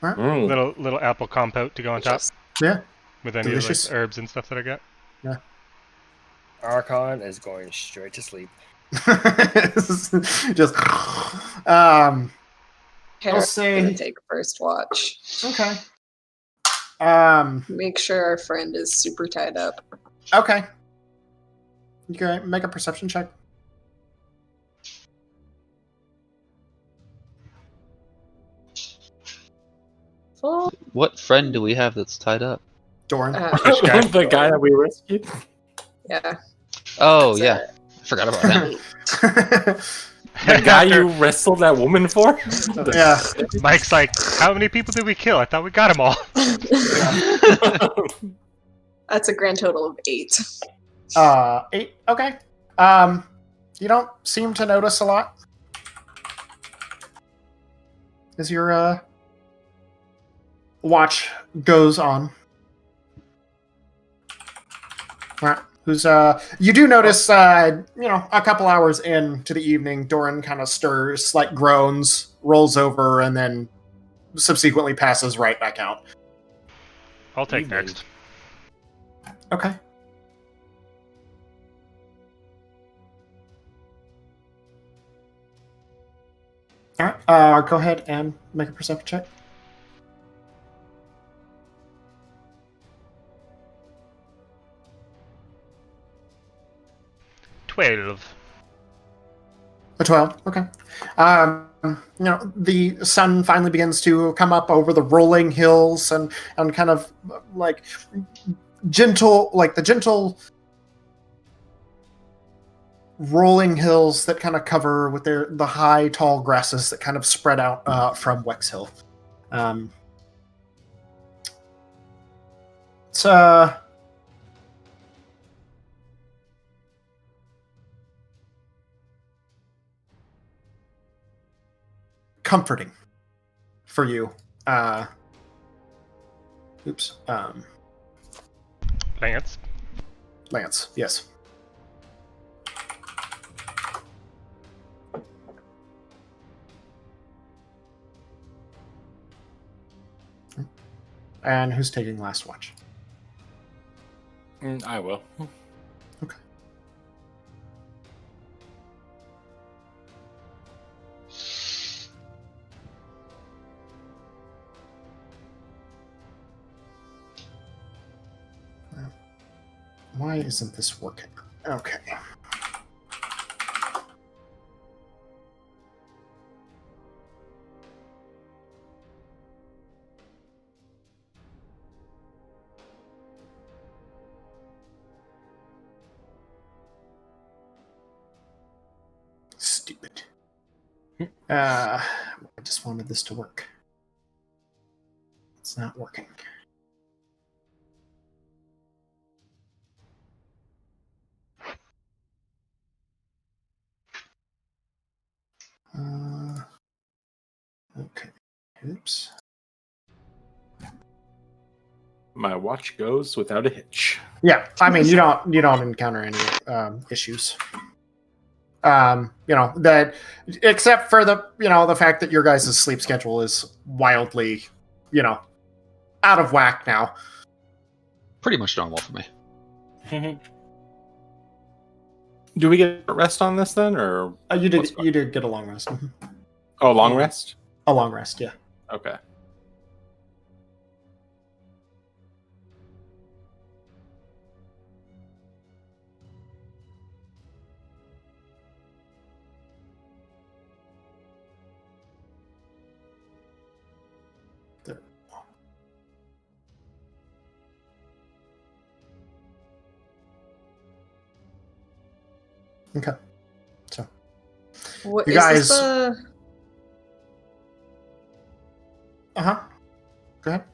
Alright. Little apple compote to go on top. Yeah. With any Delicious. like, herbs and stuff that I got. Yeah. Arkhann is going straight to sleep. Just Harrow's say- gonna take first watch. okay. Make sure our friend is super tied up. Okay. You can make a perception check. Full. What friend do we have that's tied up? Doran. The guy that we rescued. Yeah. Oh, That's yeah. I forgot about him. The guy you wrestled that woman for? Yeah. Mike's like, how many people did we kill? I thought we got them all. That's a grand total of 8. 8. Okay. You don't seem to notice a lot. As your watch goes on. Alright. who's you do notice a couple hours into the evening, Doran kind of stirs, like groans, rolls over, and then subsequently passes right back out. I'll take next. Okay. All right. Go ahead and make a perception check. A 12. Okay. The sun finally begins to come up over the rolling hills and kind of like gentle, like the gentle rolling hills that kind of cover with the high, tall grasses that kind of spread out from Wex Hill. It's comforting for you. Lance, yes. And who's taking last watch? I will. Okay. Why isn't this working? Okay. Stupid. I just wanted this to work. It's not working. Okay. Oops. My watch goes without a hitch. Yeah, I mean you don't encounter any issues. That except for the fact that your guys' sleep schedule is wildly, out of whack now. Pretty much normal for me. Do we get a rest on this then, or you did get a long rest. Mm-hmm. Oh, long rest? A long rest, yeah. Okay. There. Okay. So What you is guys? this the... Go ahead.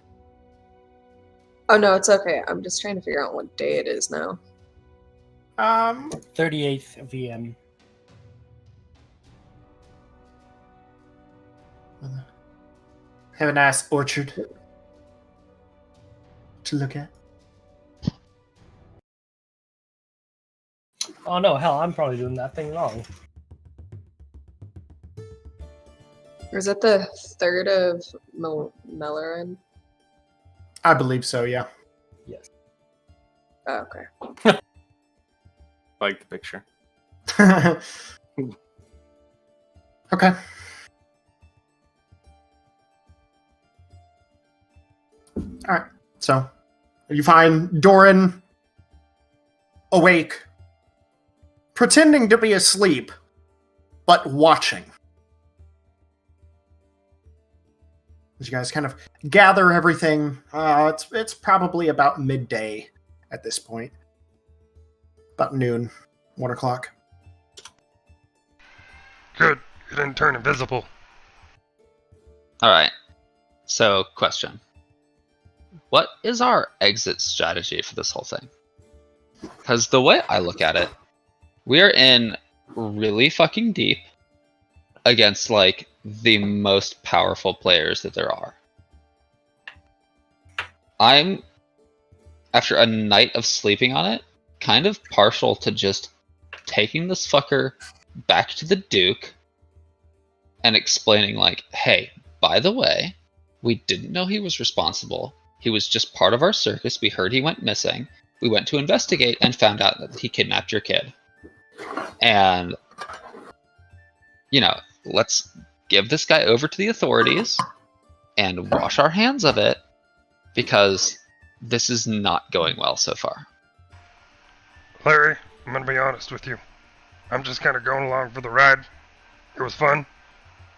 Oh no, it's okay. I'm just trying to figure out what day it is now. 38th VM. Have a nice orchard to look at. Oh no, hell, I'm probably doing that thing wrong. Or is it the 3rd of Mellerin? I believe so, yeah. Yes. Oh, okay. Like the picture. Okay. Alright, so you find Doran awake, pretending to be asleep, but watching. As you guys kind of gather everything, it's probably about midday at this point. About noon, 1 o'clock. Good. You didn't turn invisible. Alright. So, question. What is our exit strategy for this whole thing? Because the way I look at it, we are in really fucking deep against, like, the most powerful players that there are. After a night of sleeping on it, kind of partial to just taking this fucker back to the Duke and explaining, like, hey, by the way, we didn't know he was responsible. He was just part of our circus. We heard he went missing. We went to investigate and found out that he kidnapped your kid. And, you know, let's give this guy over to the authorities and wash our hands of it, because this is not going well so far. Larry, I'm gonna be honest with you. I'm just kind of going along for the ride. It was fun,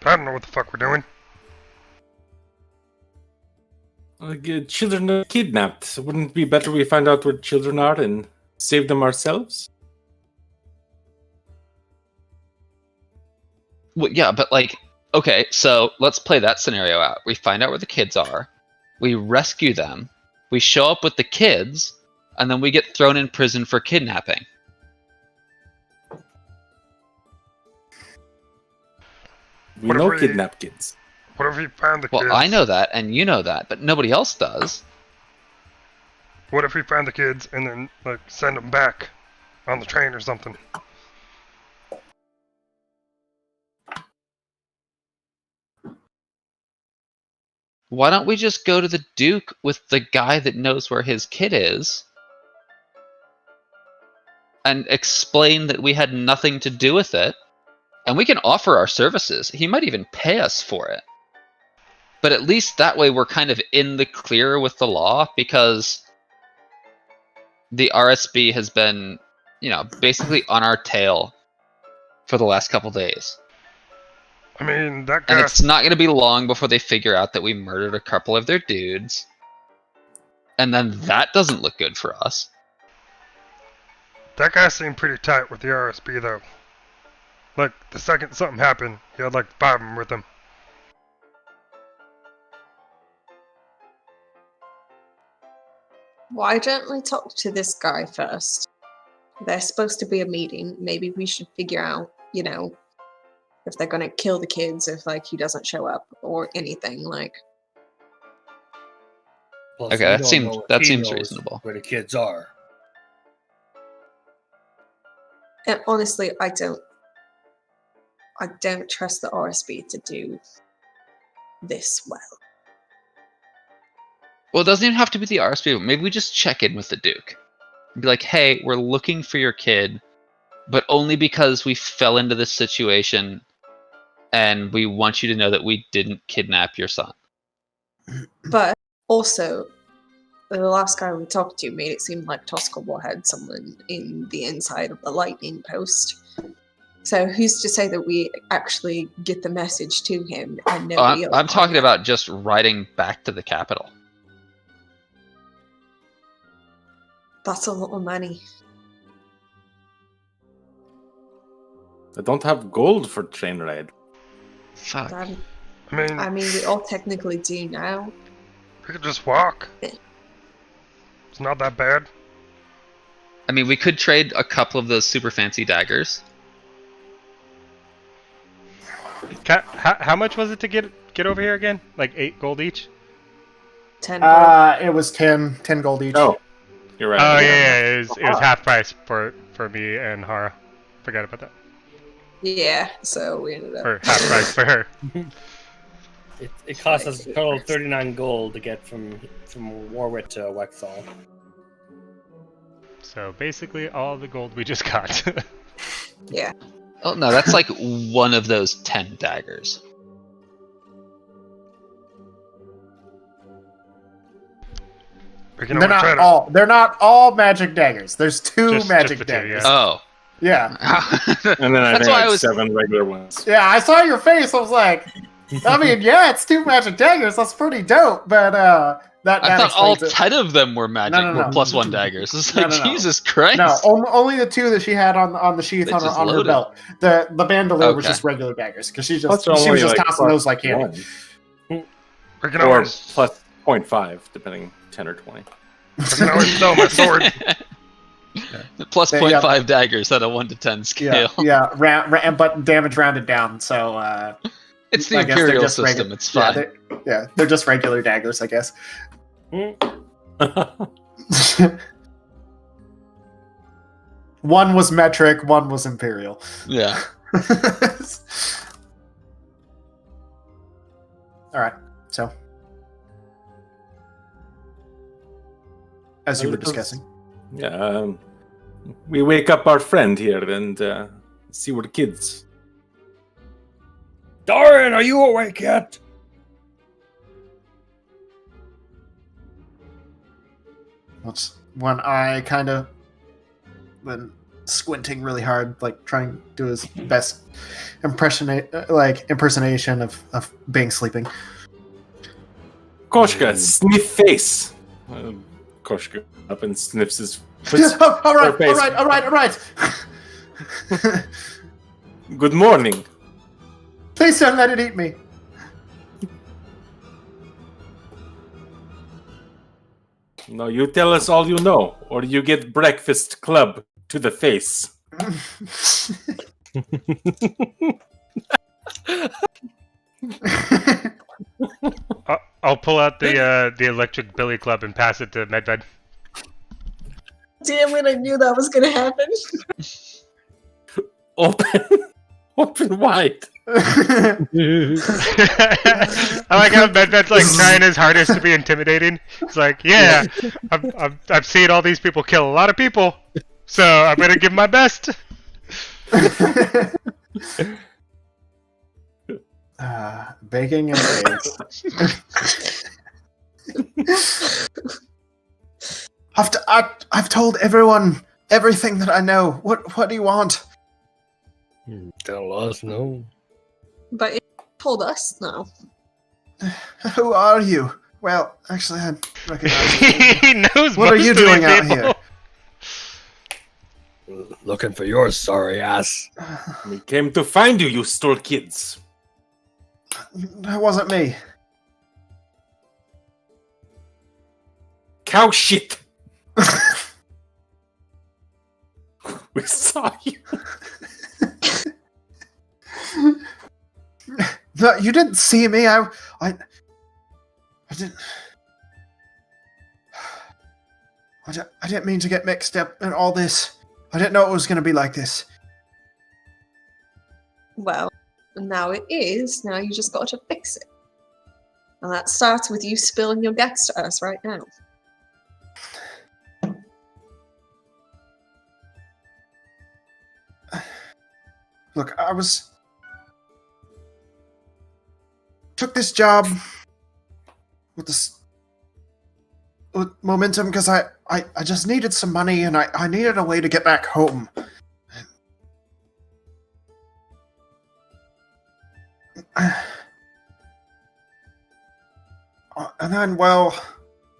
but I don't know what the fuck we're doing. Children are kidnapped. Wouldn't it be better we find out where children are and save them ourselves? Well, yeah, but like, okay, so let's play that scenario out. We find out where the kids are, we rescue them, we show up with the kids, and then we get thrown in prison for kidnapping. We know kidnap kids. What if we find the kids? Well, I know that, and you know that, but nobody else does. What if we find the kids and then, like, send them back on the train or something? Why don't we just go to the Duke with the guy that knows where his kid is and explain that we had nothing to do with it, and we can offer our services. He might even pay us for it. But at least that way we're kind of in the clear with the law, because the RSB has been, you know, basically on our tail for the last couple days. I mean, that guy... And it's not going to be long before they figure out that we murdered a couple of their dudes. And then that doesn't look good for us. That guy seemed pretty tight with the RSB, though. Like, the second something happened, he had like 5 of them with him. Why don't we talk to this guy first? There's supposed to be a meeting. Maybe we should figure out, you know, if they're gonna kill the kids if, like, he doesn't show up or anything, like. Plus, Okay, we that don't know if he seems knows reasonable. where the kids are. And honestly, I don't trust the RSB to do this well. Well, it doesn't even have to be the RSB. Maybe we just check in with the Duke. Be like, hey, we're looking for your kid, but only because we fell into this situation, and we want you to know that we didn't kidnap your son. But also, the last guy we talked to made it seem like Toskobor had someone in the inside of the lightning post. So who's to say that we actually get the message to him and nobody else? I'm talking about just riding back to the capital. That's a lot of money. I don't have gold for train ride. Fuck. I I mean, mean, we all technically do now. we could just walk. It's not that bad. I mean, we could trade a couple of those super fancy daggers. How much was it to get over here again? Like 8 gold each? 10 gold. It was 10 gold each. Oh, you're right. Oh yeah, it was half price for me and Harrow. Forgot about that. Yeah, so we ended up. Or half price for her. It cost us a total of 39 gold to get from Warwick to Wexall. So basically all the gold we just got. Yeah. Oh no, that's like one of those 10 daggers. We can They're only try not to... all. They're not all magic daggers. There's 2 Just magic the 2, daggers. yeah. Oh. Yeah. And then I That's think why like I was- 7 regular ones. Yeah, I saw your face. I was like, I mean, yeah, it's 2 magic daggers. That's pretty dope. But that I thought all explains it. 10 of them were magic, No. were +1 daggers. It's No, like, no. Jesus Christ. No, only the 2 that she had on the sheath They on her, just on her loaded. belt. The bandolier was Okay. just regular daggers because she Plus was only, just like, tossing those like candy. one. We can Or always... plus 0.5, depending 10 or 20. I can always sell my sword. Plus Yeah. 0.5 daggers at a 1 to 10 scale. Yeah, but damage rounded down. So It's the I guess they're Imperial just system, regu- it's fine. they're just regular daggers, I guess. One was metric, one was imperial. Yeah. All right. So, as you were discussing, Yeah, we wake up our friend here and see what kids. Darren, are you awake yet? that's when I kind of been squinting really hard, like trying to do his best impersonation of being sleeping. Koshka, sniff face. Koshka up and sniffs his. all right, face. all right. Good morning. Please don't let it eat me. No, you tell us all you know, or you get breakfast club to the face. I'll pull out the electric billy club and pass it to Medved. Damn it, I knew that was gonna happen. Open wide. I like how Medved's like trying his hardest to be intimidating. It's like, yeah, I've seen all these people kill a lot of people, so I'm gonna give my best. Baking and eggs. I've told everyone everything that I know. What do you want? Tell us, no. But it told us no. Who are you? Well, actually, I recognize you. He knows. What are you doing out people. here? Looking for your sorry ass. We came to find you, you stole kids. That wasn't me. Cow shit. We saw you. No, you didn't see me. I didn't. I didn't mean to get mixed up in all this. I didn't know it was going to be like this. Well, now it is. Now you just got to fix it. And that starts with you spilling your guts to us right now. Look, took this job with momentum because I just needed some money and I needed a way to get back home. And then, well,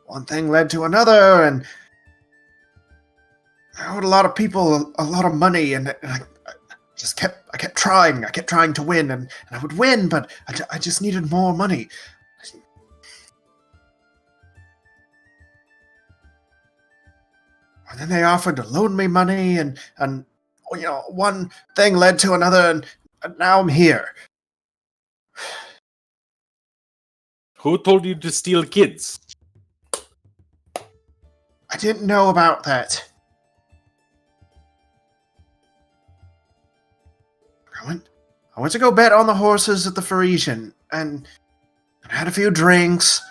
one thing led to another, and I owed a lot of people a lot of money, and I kept trying. I kept trying to win, and I would win, but I just needed more money. And then they offered to loan me money, and one thing led to another, and now I'm here. Who told you to steal kids? I didn't know about that. I went to go bet on the horses at the Parisian, and I had a few drinks.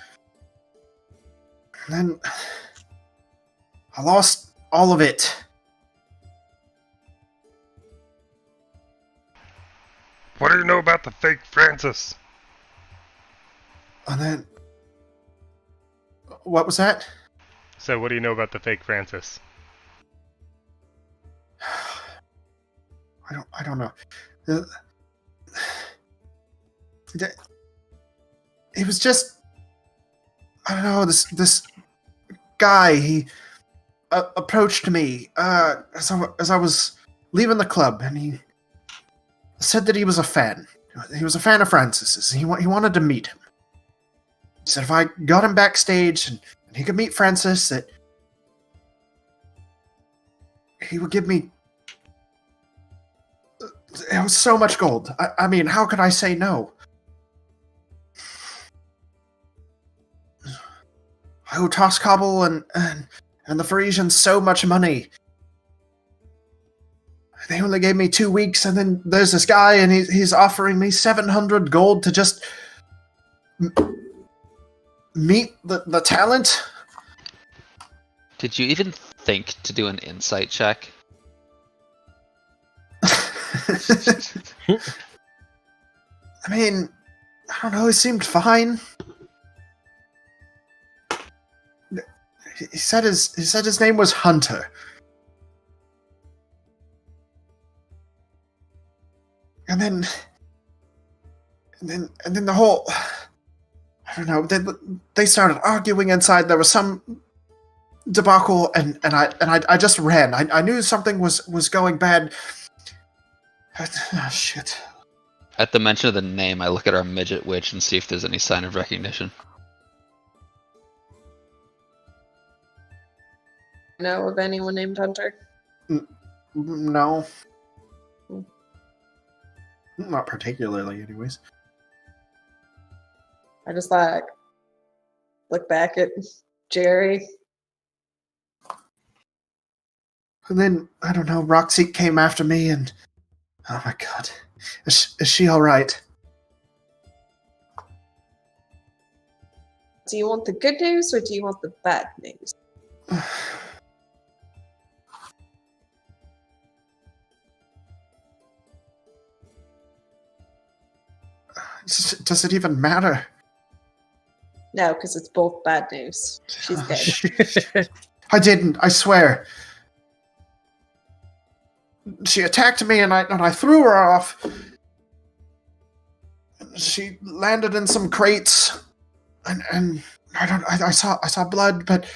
And then I lost all of it. What do you know about the fake Francis? And then... What was that? So what do you know about the fake Francis? I don't know. It was just... I don't know, this guy, he approached me as I was leaving the club, and he said that he was a fan. He was a fan of Francis's. He wanted to meet him. He said if I got him backstage and he could meet Francis, that he would give me... It was so much gold. I mean, how could I say no? I owe Toscobble and the Parisians so much money. they only gave me 2 weeks, and then there's this guy, and he's offering me 700 gold to just meet the talent. Did you even think to do an insight check? I mean, I don't know, it seemed fine. He said his name was Hunter. And then the whole, I don't know, they started arguing inside. There was some debacle, and I just ran. I knew something was going bad. Oh, shit. At the mention of the name, I look at our midget witch and see if there's any sign of recognition. Know of anyone named Hunter? No. Not particularly, anyways. I just look back at Gerry. And then, I don't know, Roxy came after me, and oh my god. Is she alright? Do you want the good news or do you want the bad news? Does it even matter? No, because it's both bad news. She's dead. I didn't, I swear. She attacked me and I threw her off. She landed in some crates, and I saw blood, but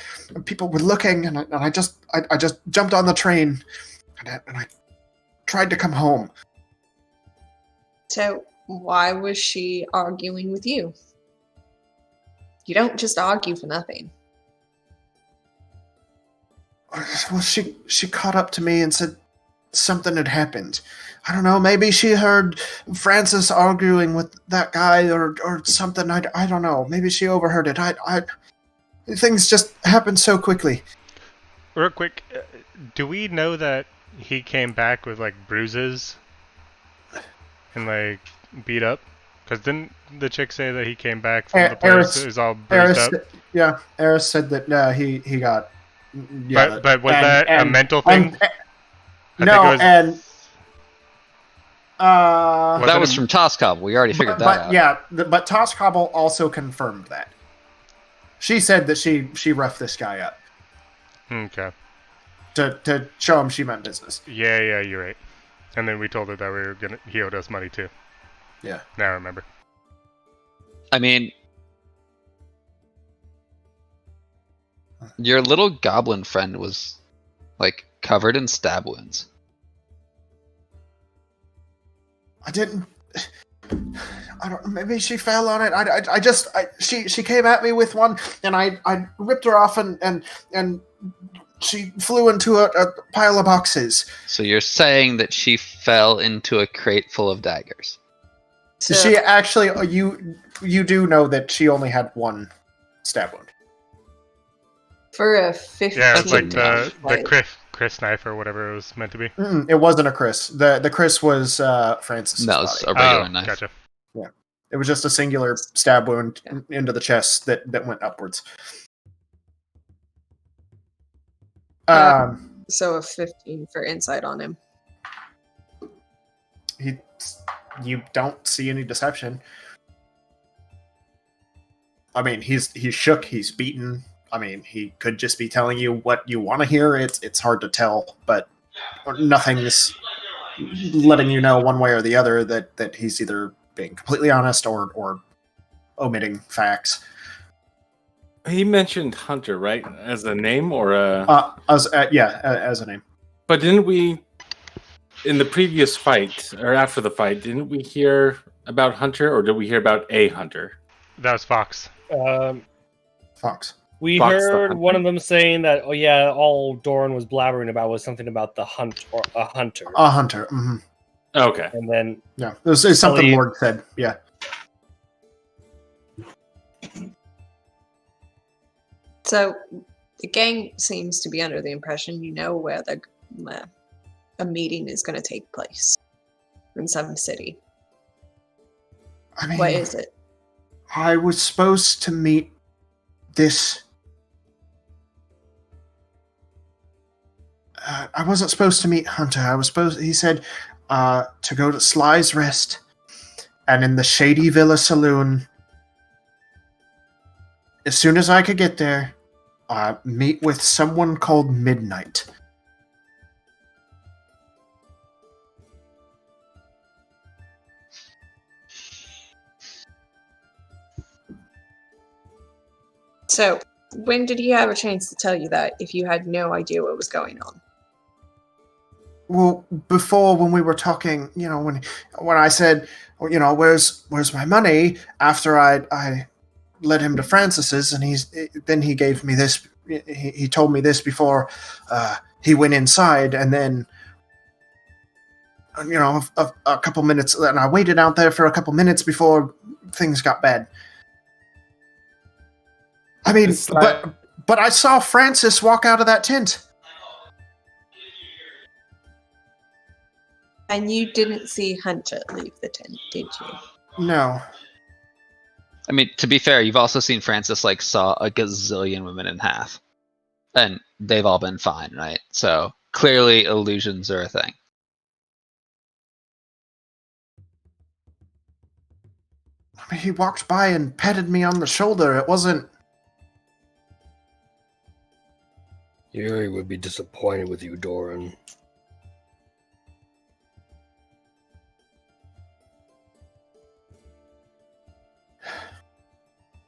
people were looking, and I just jumped on the train, and I tried to come home. So why was she arguing with you? You don't just argue for nothing. Well, she caught up to me and said something had happened. I don't know, maybe she heard Francis arguing with that guy or something. I don't know. Maybe she overheard it. Things just happened so quickly. Real quick, do we know that he came back with, like, bruises and, like, beat up? Because didn't the chick say that he came back from the place is all bruised up? Yeah, Eris said that he got... Yeah, but was that a mental thing? That was from Toscobble. We already figured that out. Yeah, but Toscobble also confirmed that. She said that she roughed this guy up. Okay. To show him she meant business. Yeah, you're right. And then we told her that he owed us money too. Yeah. Now I remember. I mean, your little goblin friend was, like, covered in stab wounds. I didn't. I don't. Maybe she fell on it. She came at me with one, and I ripped her off, and she flew into a pile of boxes. So you're saying that she fell into a crate full of daggers? So she actually, you do know that she only had one stab wound. For a 15. Yeah, it's like the Chris knife or whatever it was meant to be. It wasn't a Chris. The Chris was Francis. No, it's a regular knife. Gotcha. Yeah, it was just a singular stab wound into the chest that went upwards. So a 15 for insight on him. You don't see any deception. I mean, he's shook, he's beaten. I mean, he could just be telling you what you want to hear. It's hard to tell, but nothing's letting you know one way or the other that he's either being completely honest or omitting facts. He mentioned Hunter, right? As a name or as a name. But didn't we, in the previous fight, or after the fight, didn't we hear about Hunter, or did we hear about a Hunter? That was Fox. Fox. We heard one of them saying that, oh yeah, all Doran was blabbering about was something about the hunt or a hunter. A hunter. Mm-hmm. Okay. And then yeah, there's something Lord said. Yeah. So the gang seems to be under the impression you know where a meeting is going to take place in some city. I mean, What is it? I was supposed to meet this. I wasn't supposed to meet Hunter. He said to go to Sly's Rest, and in the Shady Villa Saloon, as soon as I could get there, meet with someone called Midnight. So, when did he have a chance to tell you that if you had no idea what was going on? Well, before when we were talking, when I said, where's my money? After I led him to Francis's, and he gave me this. He told me this before he went inside, and then a couple minutes, and I waited out there for a couple minutes before things got bad. I mean, but I saw Francis walk out of that tent. And you didn't see Hunter leave the tent, did you? No. I mean, to be fair, you've also seen Francis saw a gazillion women in half, and they've all been fine, right? So clearly, illusions are a thing. I mean, he walked by and patted me on the shoulder. It wasn't. Gerry would be disappointed with you, Doran.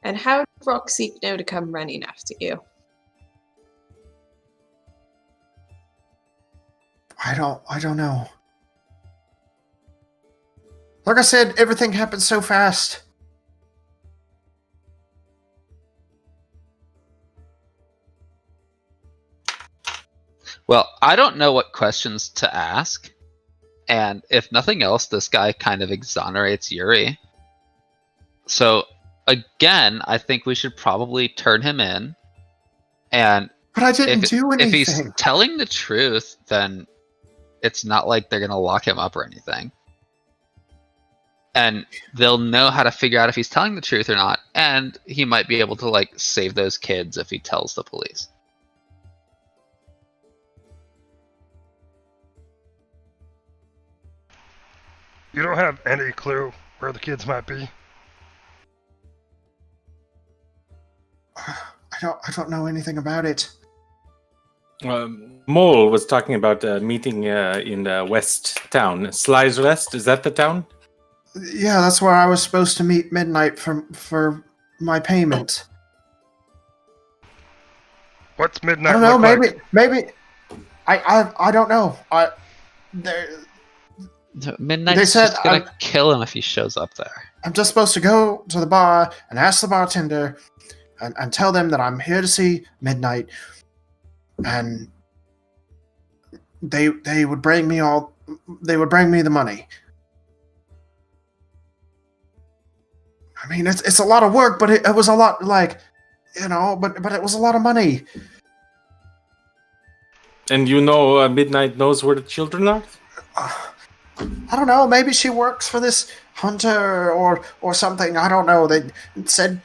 And how did Roxy know to come running after you? I don't know. Like I said, everything happened so fast. Well, I don't know what questions to ask. And if nothing else, this guy kind of exonerates Gerry. So, again, I think we should probably turn him in. And but I didn't do anything. If he's telling the truth, then it's not like they're going to lock him up or anything. And they'll know how to figure out if he's telling the truth or not. And he might be able to, save those kids if he tells the police. You don't have any clue where the kids might be? I don't know anything about it. Mole was talking about a meeting in the west town. Sly's Rest, is that the town? Yeah, that's where I was supposed to meet Midnight for my payment. What's Midnight? I don't know. Look Maybe. I don't know. Midnight's just gonna kill him if he shows up there. I'm just supposed to go to the bar and ask the bartender and tell them that I'm here to see Midnight, and they would bring me the money. I mean, it's a lot of work, but it was a lot, but it was a lot of money. And Midnight knows where the children are? I don't know. Maybe she works for this Hunter or something. I don't know. They said,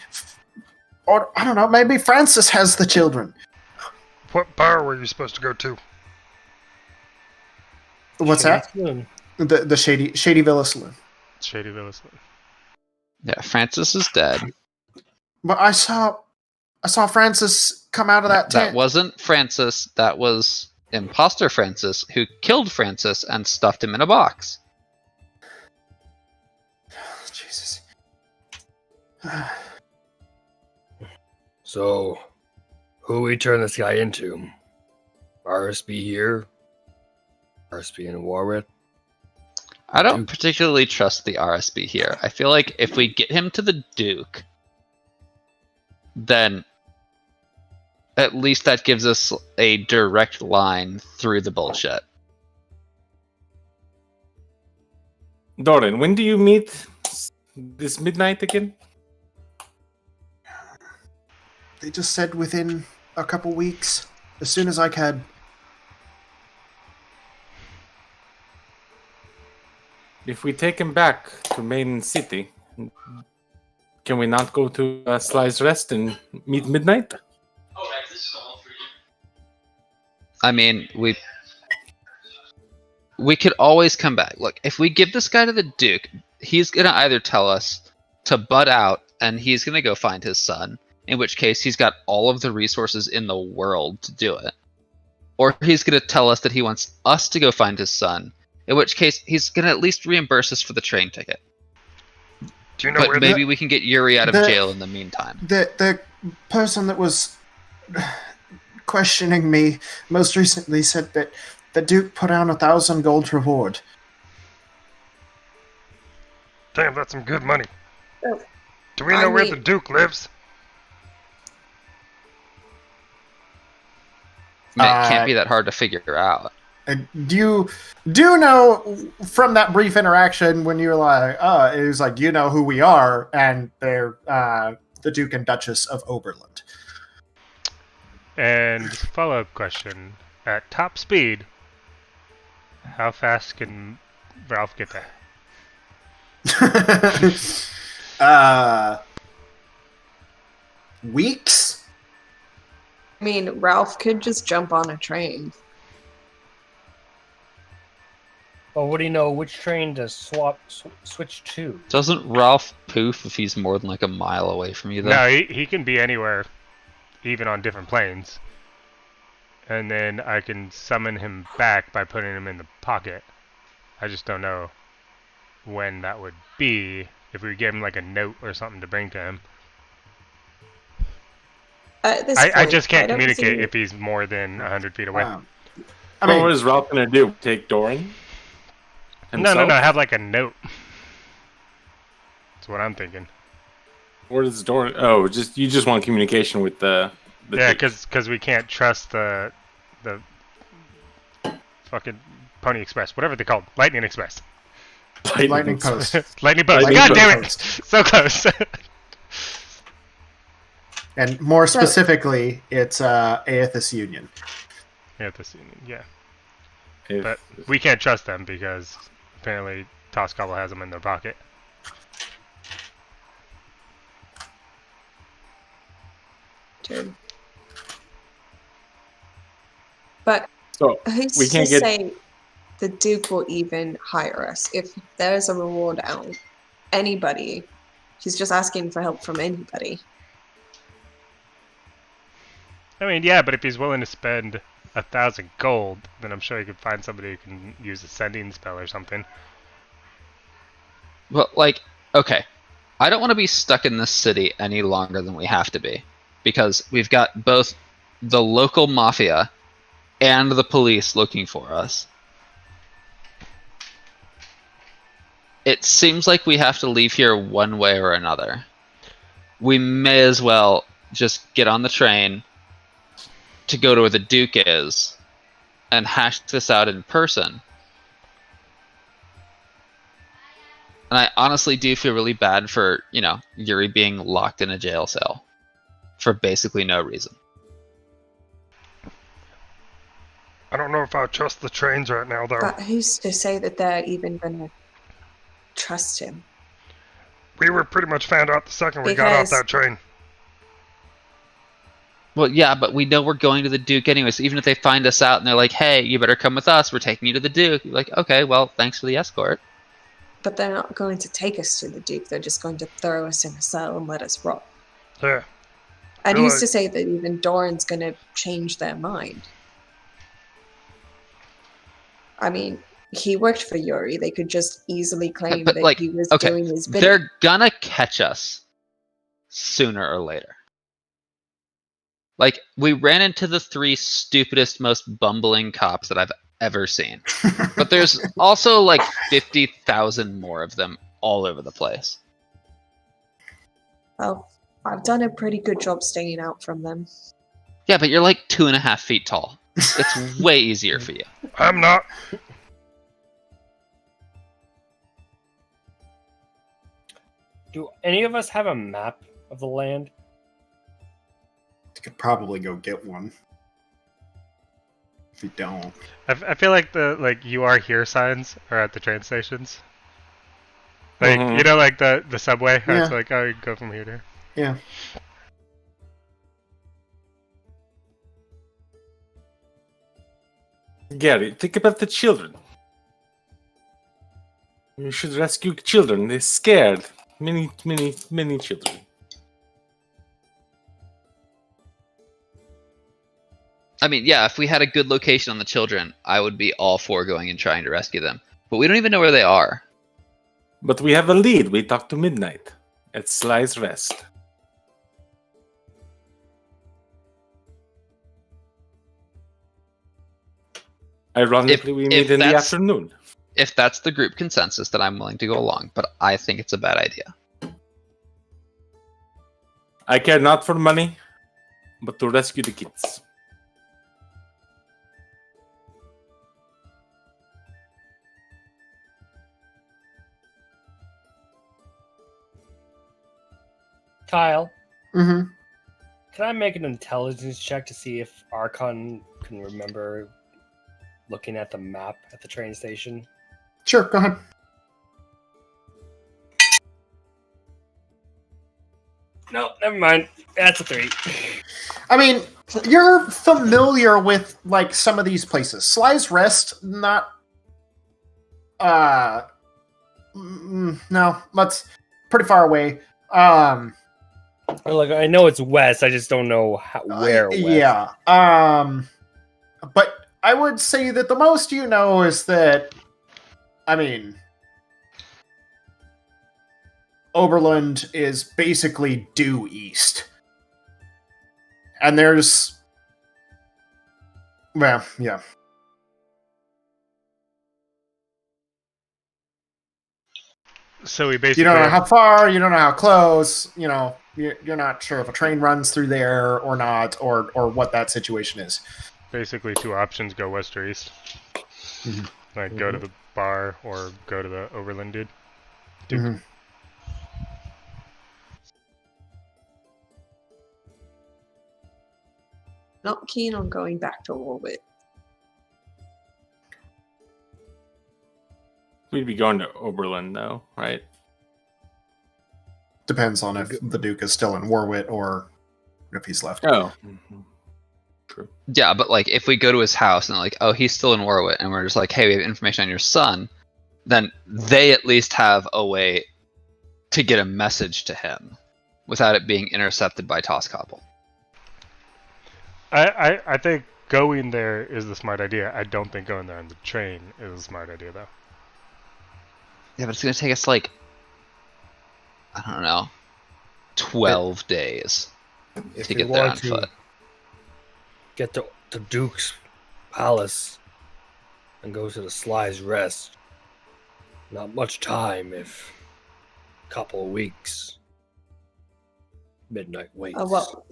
or I don't know. Maybe Francis has the children. What bar were you supposed to go to? What's that? The Shady Villa Saloon. Shady Villa Saloon. Yeah, Francis is dead. But I saw Francis come out of that tent. That wasn't Francis. That was Imposter Francis, who killed Francis and stuffed him in a box. Jesus. So, who we turn this guy into? RSB here? RSB in Warwick? I don't particularly trust the RSB here. I feel like if we get him to the Duke, then at least that gives us a direct line through the bullshit. Doran, when do you meet this Midnight again? They just said within a couple weeks, as soon as I can. If we take him back to Main City, can we not go to Sly's Rest and meet Midnight? I mean, we could always come back. Look, if we give this guy to the Duke, he's gonna either tell us to butt out and he's gonna go find his son, in which case he's got all of the resources in the world to do it. Or he's gonna tell us that he wants us to go find his son, in which case he's gonna at least reimburse us for the train ticket. Do you know But maybe we can get Gerry out of jail in the meantime. The person that was questioning me most recently said that the Duke put out 1,000 gold reward. Damn, that's some good money. Oh, Do we know where the Duke lives? I mean, it can't be that hard to figure out. Do you know from that brief interaction when you were like, it was like, you know who we are, and they're the Duke and Duchess of Oberland. And follow-up question: at top speed, how fast can Ralph get there? Weeks? I mean, Ralph could just jump on a train. Well, what do you know? Which train to switch to? Doesn't Ralph poof if he's more than like a mile away from you, though? No, he can be anywhere, even on different planes. And then I can summon him back by putting him in the pocket. I just don't know when that would be, if we gave him like a note or something to bring to him. I just can't communicate if he's more than 100 feet away. I mean, what is Ralph going to do? Take Doran? No, have like a note. That's what I'm thinking. Where does Doran... Oh, you just want communication with the yeah, because we can't trust the fucking Pony Express, whatever they're called, Lightning Express. Lightning Post. Lightning Post. God damn it! So close. And more specifically, it's Aethys Union. Aethys Union, yeah. But we can't trust them because apparently Toscobble has them in their pocket. True. But so who's we can't to say the Duke will even hire us? If there's a reward out, anybody, he's just asking for help from anybody. I mean, yeah, but if he's willing to spend 1,000 gold, then I'm sure he could find somebody who can use a sending spell or something. Well, like, okay. I don't want to be stuck in this city any longer than we have to be. Because we've got both the local mafia and the police looking for us. It seems like we have to leave here one way or another. We may as well just get on the train to go to where the Duke is and hash this out in person. And I honestly do feel really bad for, Gerry being locked in a jail cell for basically no reason. I don't know if I trust the trains right now, though. But who's to say that they're even gonna trust him? We were pretty much found out the second we got off that train. Well, yeah, but we know we're going to the Duke anyway, so even if they find us out and they're like, hey, you better come with us, we're taking you to the Duke, you're like, okay, well, thanks for the escort. But they're not going to take us to the Duke, they're just going to throw us in a cell and let us rot. Yeah. And who's to say that even Doran's going to change their mind? I mean, he worked for Gerry. They could just easily claim that he was doing his bidding. They're gonna catch us sooner or later. Like, we ran into the 3 stupidest, most bumbling cops that I've ever seen. But there's also like 50,000 more of them all over the place. Well, I've done a pretty good job staying out from them. Yeah, but you're like 2.5 feet tall. It's way easier for you. I'm not. Do any of us have a map of the land? You could probably go get one. If you don't. I feel like the "you are here" signs are at the train stations. Like, Mhm. you know, like the subway? How It's Yeah. like, oh, you go from here to here. Yeah. Gerry, think about the children. You should rescue children. They're scared. Many children. I mean, yeah, if we had a good location on the children, I would be all for going and trying to rescue them. But we don't even know where they are. But we have a lead. We talked to Midnight at Sly's Rest. Ironically, we meet in the that's- afternoon. If that's the group consensus, then I'm willing to go along. But I think it's a bad idea. I care not for money, but to rescue the kids. Kyle, Mm-hmm. can I make an intelligence check to see if Arkhann can remember looking at the map at the train station? Sure, go ahead. No, never mind. That's a 3. I mean, you're familiar with like some of these places. Sly's Rest, not. No, that's pretty far away. Like, I know it's west. I just don't know where. West. Yeah. But I would say that the most you know is that, I mean, Oberlund is basically due east. And there's... Well, yeah. So we basically... You don't know how far, you don't know how close, you know, you're not sure if a train runs through there or not, or what that situation is. Basically 2 options, go west or east. Mhm. Like, go to the bar or go to the Oberlin dude. Mhm. Not keen on going back to orbit. We'd be going to Oberlin, though, right? Depends on if the Duke is still in Warwit or if he's left. Oh. True. Yeah, but like if we go to his house and like, oh, he's still in Warwick, and we're just like, hey, we have information on your son, then they at least have a way to get a message to him without it being intercepted by Toskopple. I think going there is the smart idea. I don't think going there on the train is a smart idea, though. Yeah, but it's gonna take us like, I don't know, 12 days If to we get there on want to foot. get to Duke's palace and go to the Sly's Rest, not much time if a couple of weeks. Midnight waits. Well,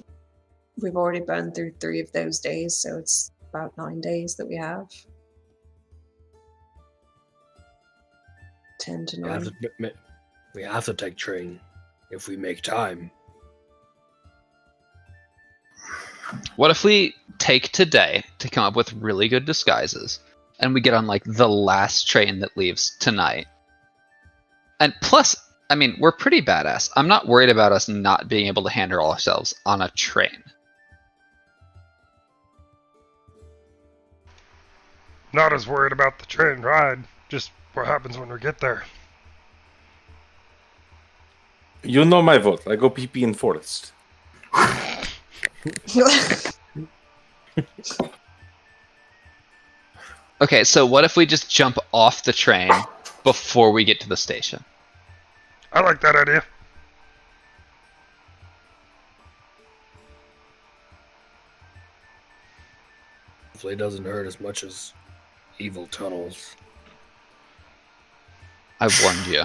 we've already burned through 3 of those days, so it's about 9 days that we have. 10 to 9. We have to take train if we make time. What if we take today to come up with really good disguises, and we get on like the last train that leaves tonight? And plus, I mean, we're pretty badass. I'm not worried about us not being able to handle ourselves on a train. Not as worried about the train ride, just what happens when we get there. You know my vote. I go pee-pee in forest. Okay, so what if we just jump off the train before we get to the station? I like that idea. Hopefully it doesn't hurt as much as evil tunnels. I warned you.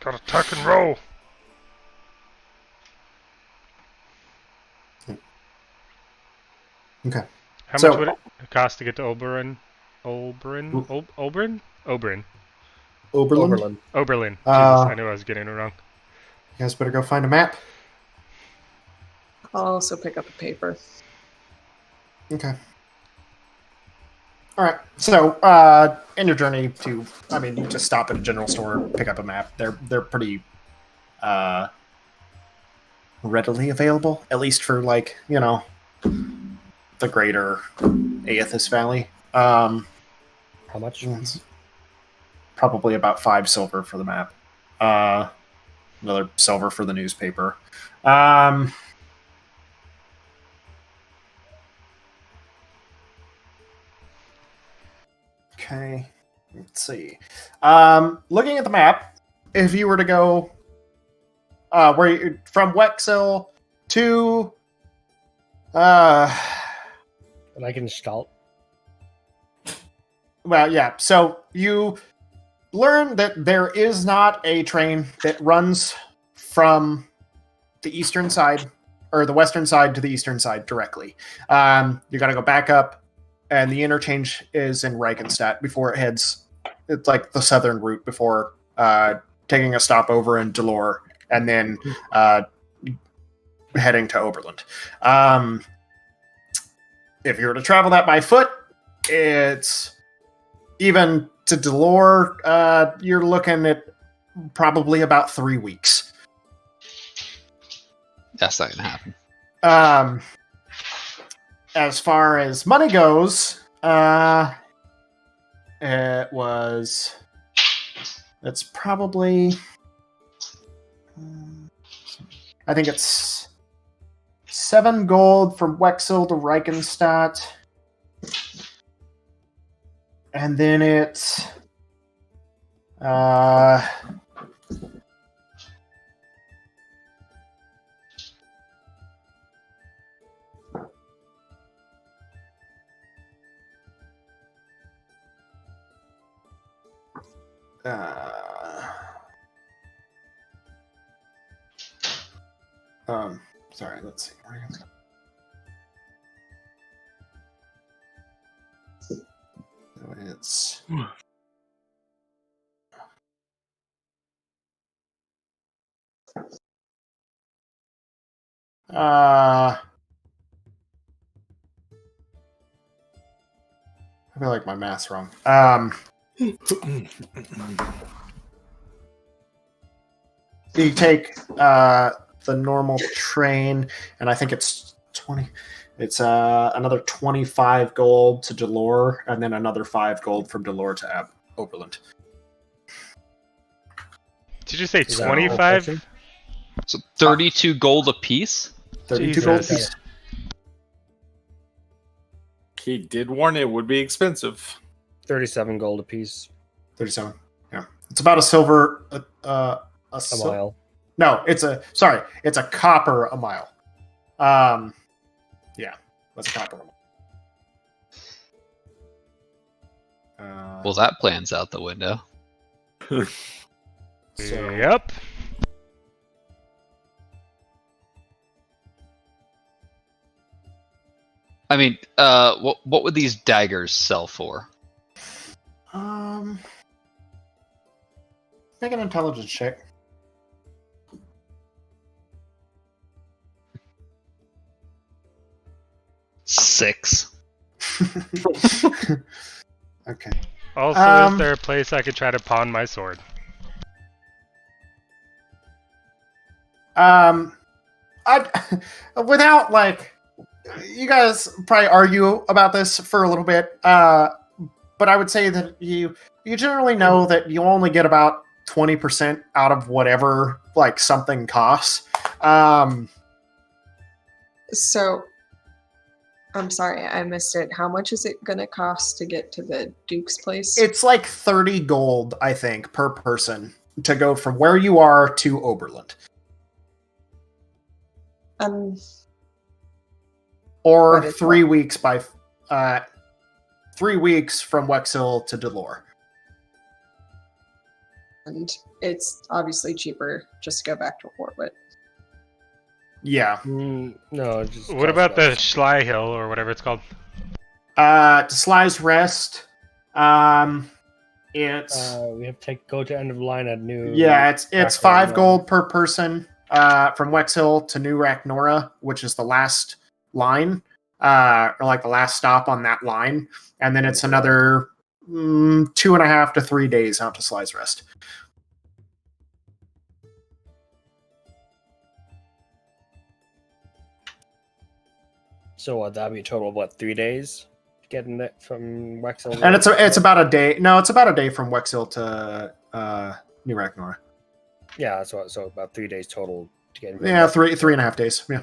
Gotta tuck and roll. Okay. How So- much would it cost to get to Oberlin? Oberlin? Oberlin? Oberlin. Jesus, Uh, I knew I was getting it wrong. You guys better go find a map. I'll also pick up a paper. Okay. All right. So, in your journey to, you just stop at a general store, pick up a map. They're pretty readily available, at least for the greater Aethys Valley. How much? It's probably about 5 silver for the map. Another silver for the newspaper. Okay, let's see. Looking at the map, if you were to go from Wexel to Reichenstadt. Well, yeah. So you learn that there is not a train that runs from the eastern side or the western side to the eastern side directly. You got to go back up, and the interchange is in Reichenstadt before it heads. It's like the southern route before taking a stop over in Delore, and then heading to Oberland. If you were to travel that by foot, it's even to Delore, you're looking at probably about 3 weeks. That's not gonna happen. As far as money goes, it's probably, I think it's 7 gold from Wexel to Reichenstadt. And then it's sorry, let's see. It's I feel like my math's wrong. You take the normal train, and I think it's 20. It's another 25 gold to Delore, and then another 5 gold from Delore to Oberland. Did you say 25? So 32 gold apiece? 32 gold apiece. He did warn it would be expensive. 37 gold apiece. 37. Yeah. It's about a silver A mile. No, it's a copper a mile. Yeah, that's a copper a mile. Well, that plan's out the window. Yep. I mean, what would these daggers sell for? Make an intelligence check. Six. Okay. Also, is there a place I could try to pawn my sword? Without you guys probably argue about this for a little bit, but I would say that you generally know that you only get about 20% out of whatever something costs. So, I'm sorry, I missed it. How much is it gonna cost to get to the Duke's place? It's 30 gold, I think, per person to go from where you are to Oberland. Or 3 weeks 3 weeks from Wexel to Delore. And it's obviously cheaper just to go back to Wartwood. Yeah. No. Just what about the Schley Hill or whatever it's called? To Sly's Rest. It's we have to go to end of line at New. Yeah, it's 5 gold per person from Wexhill to New Racnora, which is the last line. or like the last stop on that line, and then it's another 2.5 to 3 days out to Sly's Rest. So that'd be a total of what, 3 days? Getting it from Wexel? And it's about a day. No, it's about a day from Wexel to New Ragnar. Yeah, so about 3 days total to get. Yeah, 3.5 days. Yeah.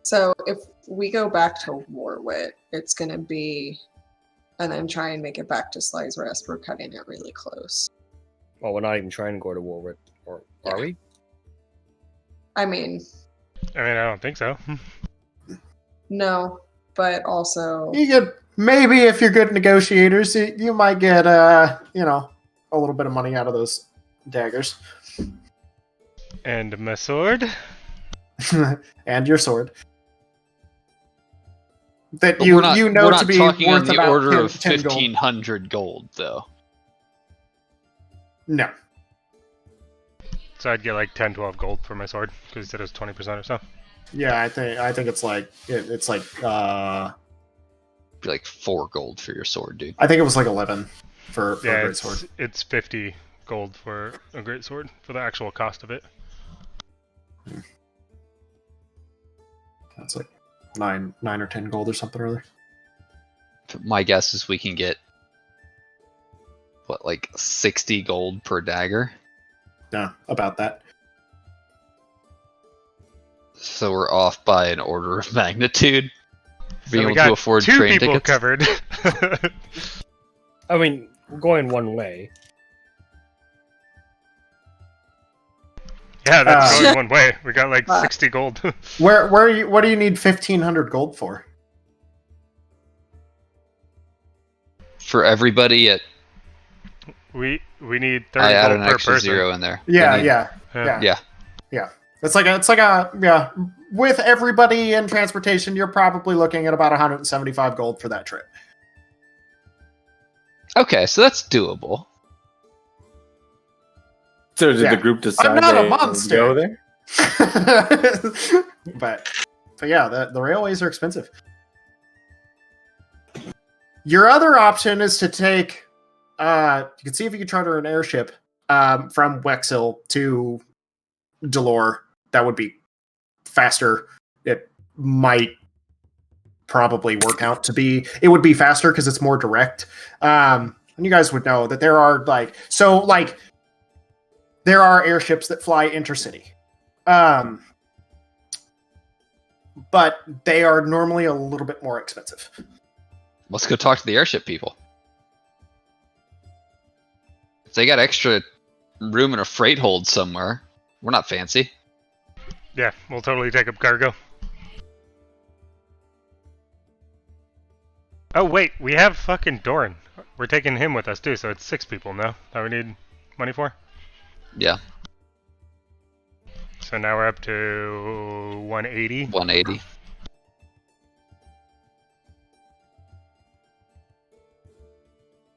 So if we go back to Warwit, it's going to be, and then try and make it back to Sly's Rest. We're cutting it really close. Well, we're not even trying to go to Warwick, or are we? I mean, I don't think so. no, but also You get maybe if you're good negotiators, you might get a little bit of money out of those daggers And my sword. and your sword. That But you we're not, you know we're to not be talking worth on the about order 10 of 10 gold. 1,500 gold, though. No. So I'd get like 10, 12 gold for my sword because he said it was 20% or so. Yeah, I think it's like it's like Be like 4 gold for your sword, dude. I think it was like 11 for a Yeah, great sword. it's 50 gold for a great sword for the actual cost of it. That's like 9 or 10 gold or something or other. My guess is we can get, what, like 60 gold per dagger? Yeah, about that. So we're off by an order of magnitude. So Being we able got to afford 2 train people tickets. covered. I mean, we're going one way. Yeah, that's Uh, going one way. We got like 60 gold. What do you need 1,500 gold for? For everybody at... we need 30 I add gold an per extra person. 0 in there. Yeah, We need- yeah. Yeah. It's like a with everybody and transportation, you're probably looking at about 175 gold for that trip. Okay, so that's doable. So did Yeah. the group decide I'm not a they monster. go there? but yeah, the railways are expensive. Your other option is to take you can see if you can charter an airship from Wexel to Delore. That would be faster. It might probably work out to be, it would be faster because it's more direct. And you guys would know that there are there are airships that fly intercity. But they are normally a little bit more expensive. Let's go talk to the airship people. If they got extra room in a freight hold somewhere, we're not fancy. Yeah, we'll totally take up cargo. Oh wait, we have fucking Doran. We're taking him with us too, so it's 6 people now that we need money for. Yeah, So now we're up to 180. 180.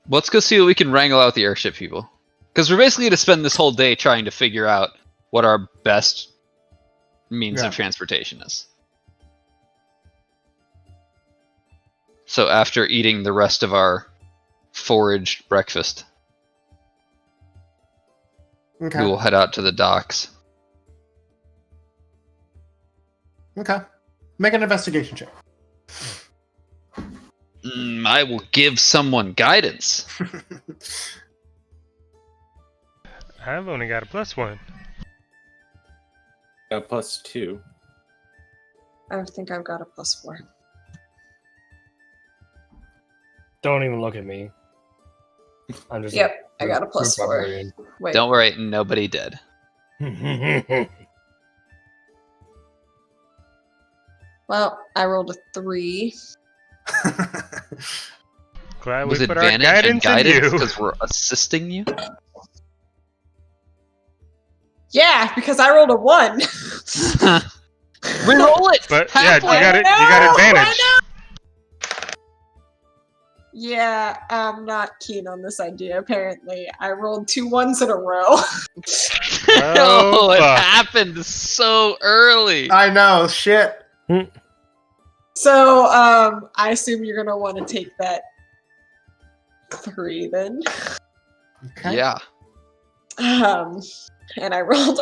Let's go see what we can wrangle out the airship people. Because we're basically going to spend this whole day trying to figure out what our best means of transportation is. So after eating the rest of our foraged breakfast, Okay. we will head out to the docks. Okay. Make an investigation check. I will give someone guidance. I've only got a +1. +2. I think I've got a +4. Don't even look at me. I'm just Yep, I got a +4. Wait. Don't worry, nobody did. Well, I rolled a 3. Glad With we put our advantage and guidance in guidance you. because we're assisting you. Yeah, because I rolled a 1. Reroll it. But yeah, you Halfway. got it. You got advantage. Yeah, I'm not keen on this idea, apparently. I rolled 2 1s in a row. Oh, it fuck. happened so early. I know, shit. So, I assume you're gonna want to take that 3 then. Okay. Yeah. And I rolled.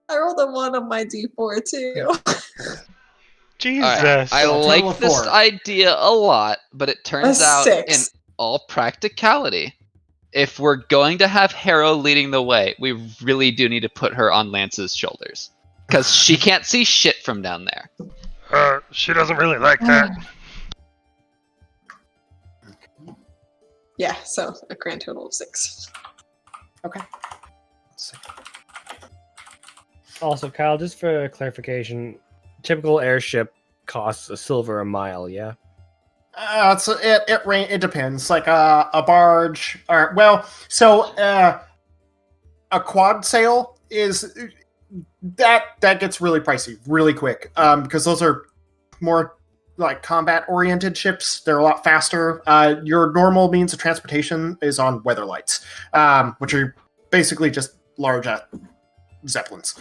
I rolled a 1 on my D4 too. Jesus. Alright, I So a total like of this 4. idea a lot, but it turns out, 6. in all practicality, if we're going to have Harrow leading the way, we really do need to put her on Lance's shoulders. Because she can't see shit from down there. She doesn't really like that. Yeah, so a grand total of 6. Okay. Let's see. Also, Kyle, just for clarification, typical airship costs a silver a mile, yeah? It depends. Like a barge, or a quad sail is that gets really pricey really quick because those are more like combat oriented ships. They're a lot faster. Your normal means of transportation is on weather lights, which are basically just large zeppelins.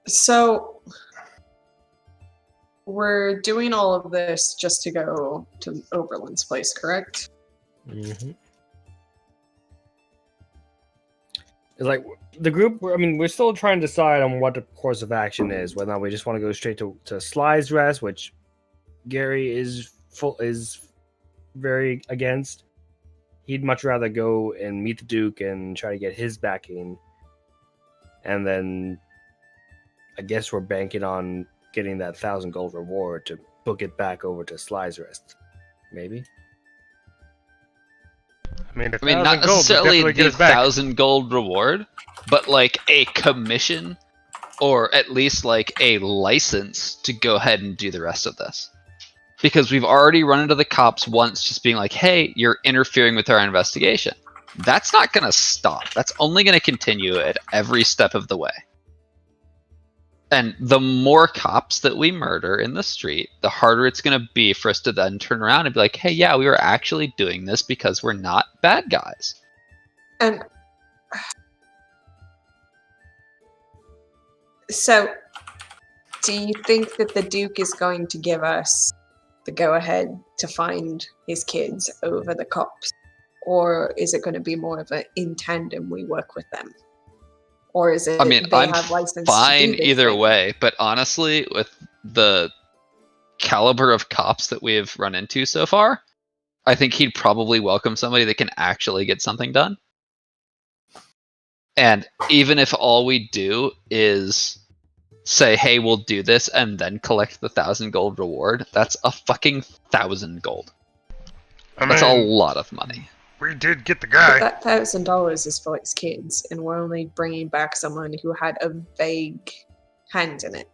So we're doing all of this just to go to Oberlin's place, correct? Mm-hmm. It's like the group. I mean, we're still trying to decide on what the course of action is. Whether or not we just want to go straight to Sly's rest, which Gerry is very against. He'd much rather go and meet the Duke and try to get his backing, and then I guess we're banking on getting that 1,000 gold reward to book it back over to Sly's rest. Maybe. I mean, Not necessarily the 1,000 gold reward, but like a commission, or at least like a license to go ahead and do the rest of this. Because we've already run into the cops once just being like, hey, you're interfering with our investigation. That's not going to stop. That's only going to continue at every step of the way. And the more cops that we murder in the street, the harder it's going to be for us to then turn around and be like, hey, yeah, we were actually doing this because we're not bad guys. And so, do you think that the Duke is going to give us the go-ahead to find his kids over the cops? Or is it going to be more of an in tandem we work with them? Or is it I'm fine either way, but honestly, with the caliber of cops that we have run into so far, I think he'd probably welcome somebody that can actually get something done. And even if all we do is say, hey, we'll do this, and then collect the 1,000 gold reward, that's a fucking 1,000 gold. That's a lot of money. We did get the guy. But that $1,000 is for his kids, and we're only bringing back someone who had a vague hand in it.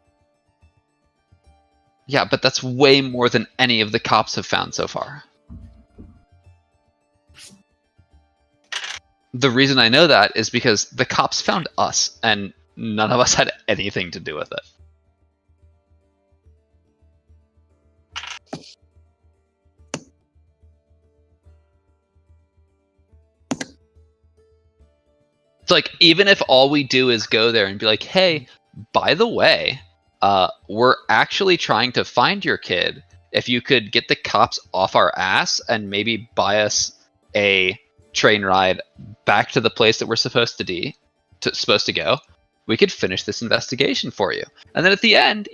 Yeah, but that's way more than any of the cops have found so far. The reason I know that is because the cops found us, and none of us had anything to do with it. It's like, even if all we do is go there and be like, hey, by the way, we're actually trying to find your kid. If you could get the cops off our ass and maybe buy us a train ride back to the place that we're supposed to go, we could finish this investigation for you. And then at the end,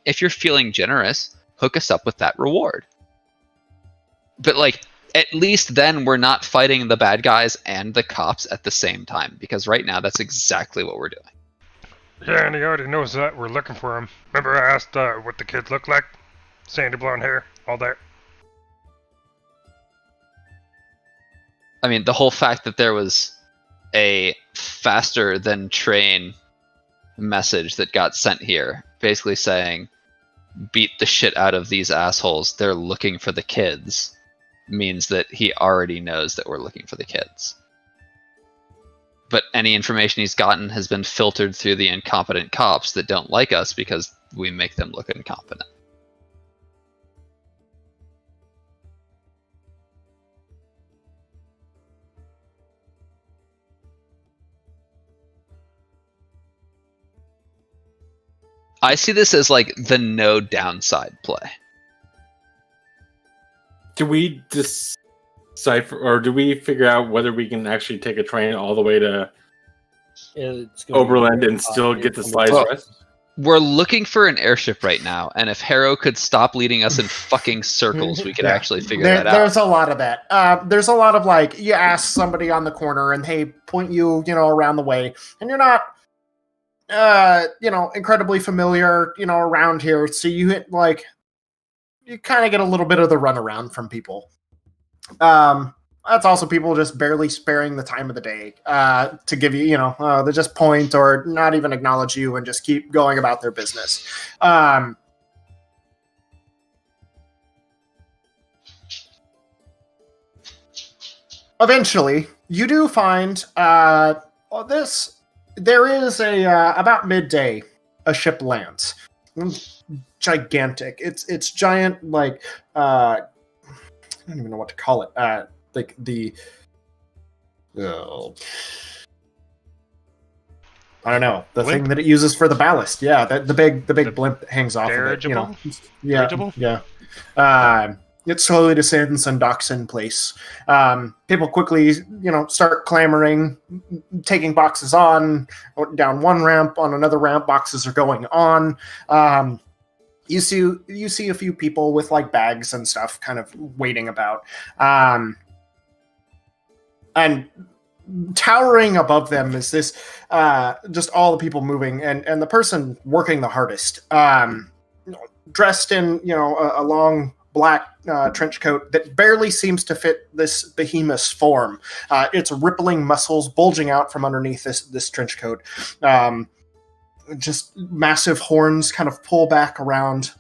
if you're feeling generous, hook us up with that reward. But like, at least then we're not fighting the bad guys and the cops at the same time, because right now that's exactly what we're doing. Yeah, and he already knows that we're looking for him. Remember I asked what the kids look like? Sandy blonde hair, all that. I mean, the whole fact that there was a faster than train message that got sent here, basically saying, beat the shit out of these assholes, they're looking for the kids, means that he already knows that we're looking for the kids. But any information he's gotten has been filtered through the incompetent cops that don't like us because we make them look incompetent. I see this as like the no downside play. Do we decipher, or do we figure out whether we can actually take a train all the way to Oberland and still get to Sly's Rest? We're looking for an airship right now, and if Harrow could stop leading us in fucking circles, we could actually figure that out. There's a lot of that. There's a lot of like, you ask somebody on the corner and they point you, around the way, and you're not, incredibly familiar, around here. So you hit like, you kind of get a little bit of the runaround from people. That's also people just barely sparing the time of the day to give you, they just point or not even acknowledge you and just keep going about their business. Eventually, you do find there is about midday, a ship lands. Gigantic. It's giant, like I don't even know what to call it. Like the I don't know, the blimp? thing that it uses for the ballast. Yeah, the big blimp that hangs off of it. Yeah, Dirigible? Yeah. It slowly descends and docks in place. People quickly, start clamoring, taking boxes on, down one ramp, on another ramp, boxes are going on. You see a few people with like bags and stuff kind of waiting about. And towering above them is this, just all the people moving, and the person working the hardest, dressed in, a long black trench coat that barely seems to fit this behemoth's form. Its rippling muscles bulging out from underneath this trench coat. Just massive horns kind of pull back around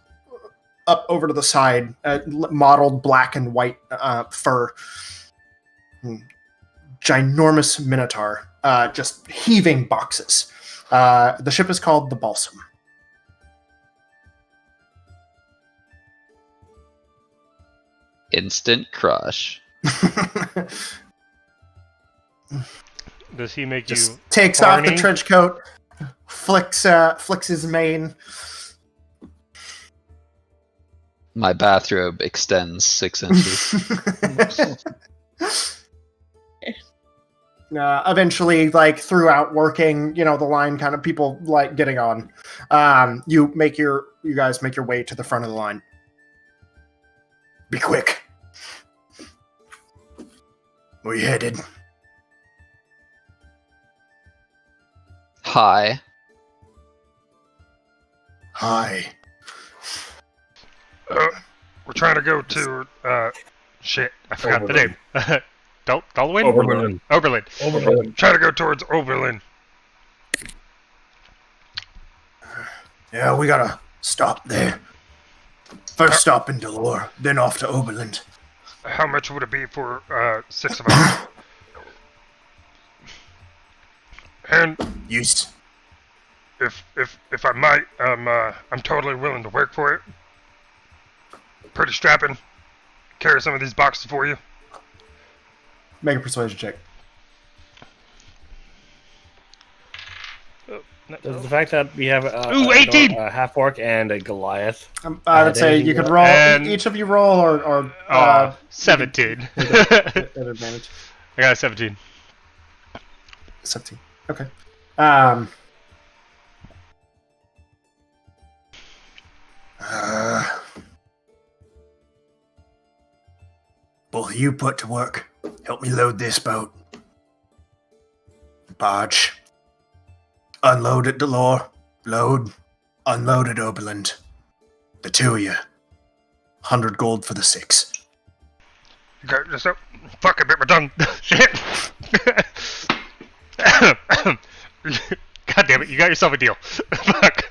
up over to the side, mottled black and white fur. Ginormous minotaur, just heaving boxes. The ship is called the Balsam. Instant crush. Does he make Just you takes horny? off the trench coat, flicks his mane. My bathrobe extends 6 inches. Eventually, like throughout working, the line kind of people like getting on. You guys make your way to the front of the line. Be quick. Where you headed? Hi. Hi. We're trying to go to shit. I forgot the name. Dalwyn? Oberland. Try to go towards Oberlin. Yeah, we gotta stop there. First stop in Delore, then off to Oberland. How much would it be for 6 of us? And Use. if I might, I'm totally willing to work for it. Pretty strapping. Carry some of these boxes for you. Make a persuasion check. Does the fact that we have Ooh, 18! a half orc and a Goliath. I would say you could roll. And- Each of you roll, or 17. at advantage. I got a 17. 17. Okay. Both of you put to work. Help me load this boat. Barge. Unload at Delore. Load. Unload at Oberland. The two of you. 100 gold for the 6. Okay, just fuck, I bit my tongue. Shit. God damn it, you got yourself a deal. Fuck.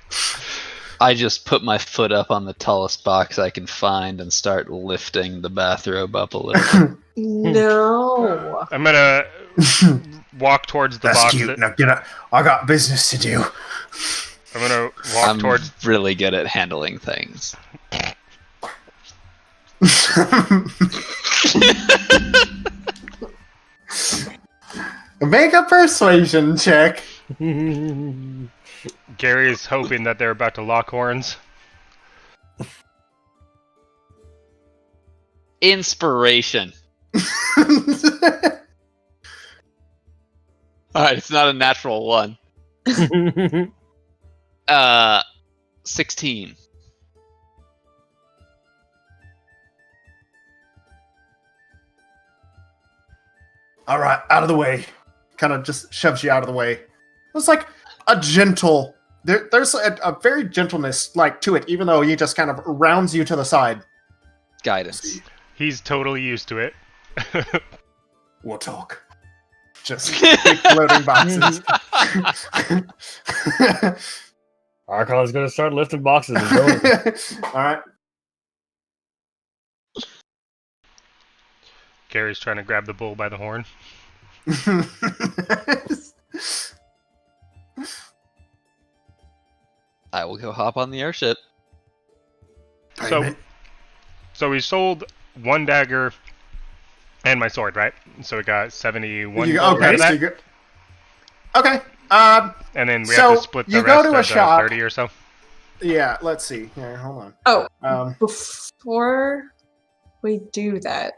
I just put my foot up on the tallest box I can find and start lifting the bathrobe up a little. No. I'm gonna walk towards the That's box. cute. Now get up. I got business to do. I'm gonna walk I'm towards. really good at handling things. Make a persuasion check. Gary's hoping that they're about to lock horns. Inspiration. Alright, it's not a natural one. 16. All right, out of the way. Kind of just shoves you out of the way. It's like a gentle. There's a very gentleness like to it, even though he just kind of rounds you to the side. Guidance. He's totally used to it. We'll talk. Just big floating boxes. Arkhann's gonna start lifting boxes and going. All right. Gary's trying to grab the bull by the horn. I will go hop on the airship. So we sold one dagger and my sword, right? So we got 71 gold out of that. Okay. And then we have to split the rest of the 30 or so. Yeah, let's see. Here, hold on. Oh, before we do that,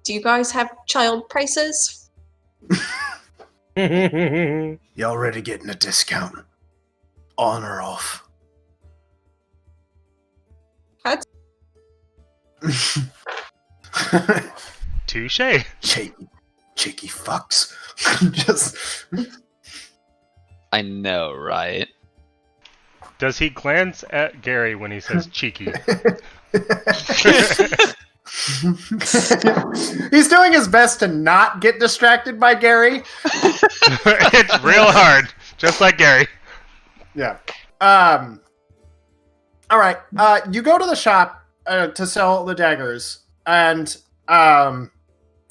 do you guys have child prices? You already getting a discount. On or off? That's... Touche. Cheeky fucks. Just... I know, right? Does he glance at Gerry when he says cheeky? He's doing his best to not get distracted by Gerry. It's real hard, just like Gerry. Yeah. All right. You go to the shop to sell the daggers, and I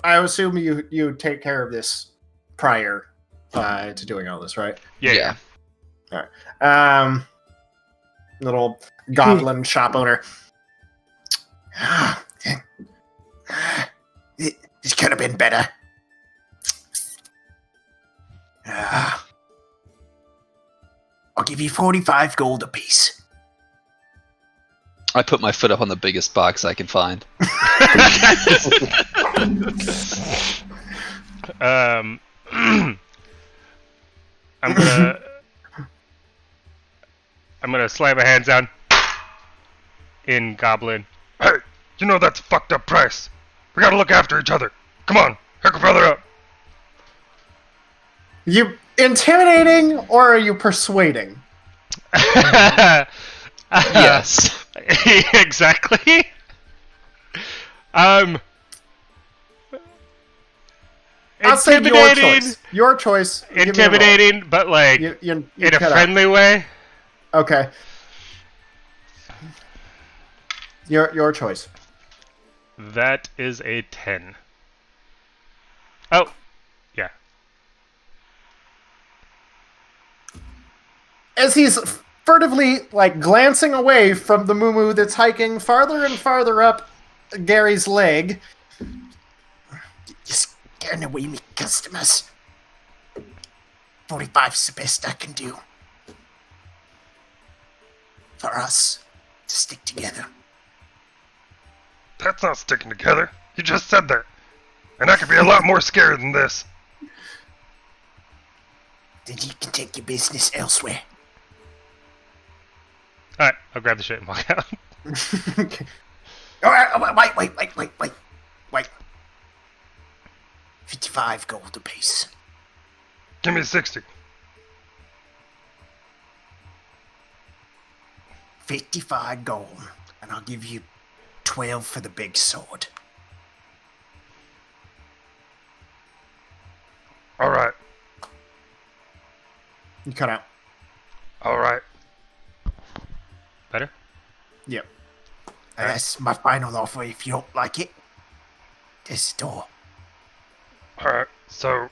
assume you take care of this prior to doing all this, right? Yeah. All right. Little goblin shop owner. This could have been better. I'll give you 45 gold apiece. I put my foot up on the biggest box I can find. I'm gonna slam my hands down in goblin. Hey, you know that's a fucked up price. We gotta look after each other. Come on, hook a brother up. You intimidating or are you persuading? Yes. Exactly. I'll say your choice. Intimidating, but like you in a friendly way. Okay. Your choice. That is a 10. Oh, yeah. As he's furtively, like, glancing away from the moo that's hiking farther and farther up Gary's leg. You're scaring away me customers. 45's the best I can do. For us to stick together. That's not sticking together. You just said that. And I could be a lot more scared than this. Then you can take your business elsewhere. Alright, I'll grab the shit and walk out. Okay. Alright, wait. 55 gold apiece. Give me 60. 55 gold, and I'll give you 12 for the big sword. Alright. You cut out. Alright. Better? Yep. That's my final offer. If you don't like it, there's the door. Alright, so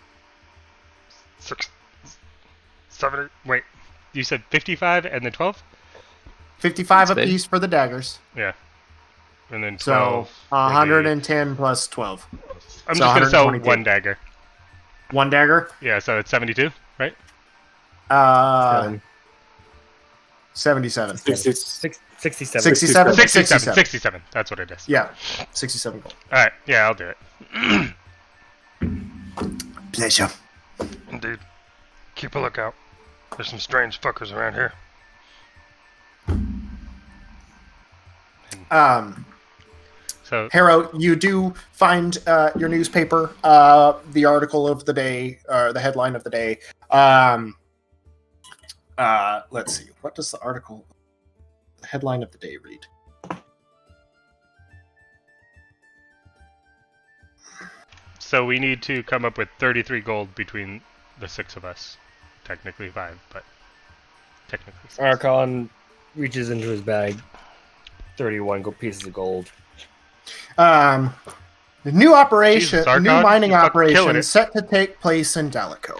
70. Wait, you said 55 and then 12? 55 apiece for the daggers. Yeah. And then 12. So 110 plus 12. I'm just going to sell one dagger. One dagger? Yeah, so it's 72, right? Um, 77. 67. 67? 67. That's what it is. Yeah, 67 gold. Alright, yeah, I'll do it. Pleasure. Indeed. Keep a lookout. There's some strange fuckers around here. So Harrow, you do find your newspaper, the article of the day, the headline of the day. Let's see. What does the headline of the day read? So we need to come up with 33 gold between the 6 of us. Technically 5, but technically 6. Arkhann reaches into his bag. 31 pieces of gold. The new operation, Jesus, Arkhann, new mining you're fucking killing operation it. set to take place in Dalico.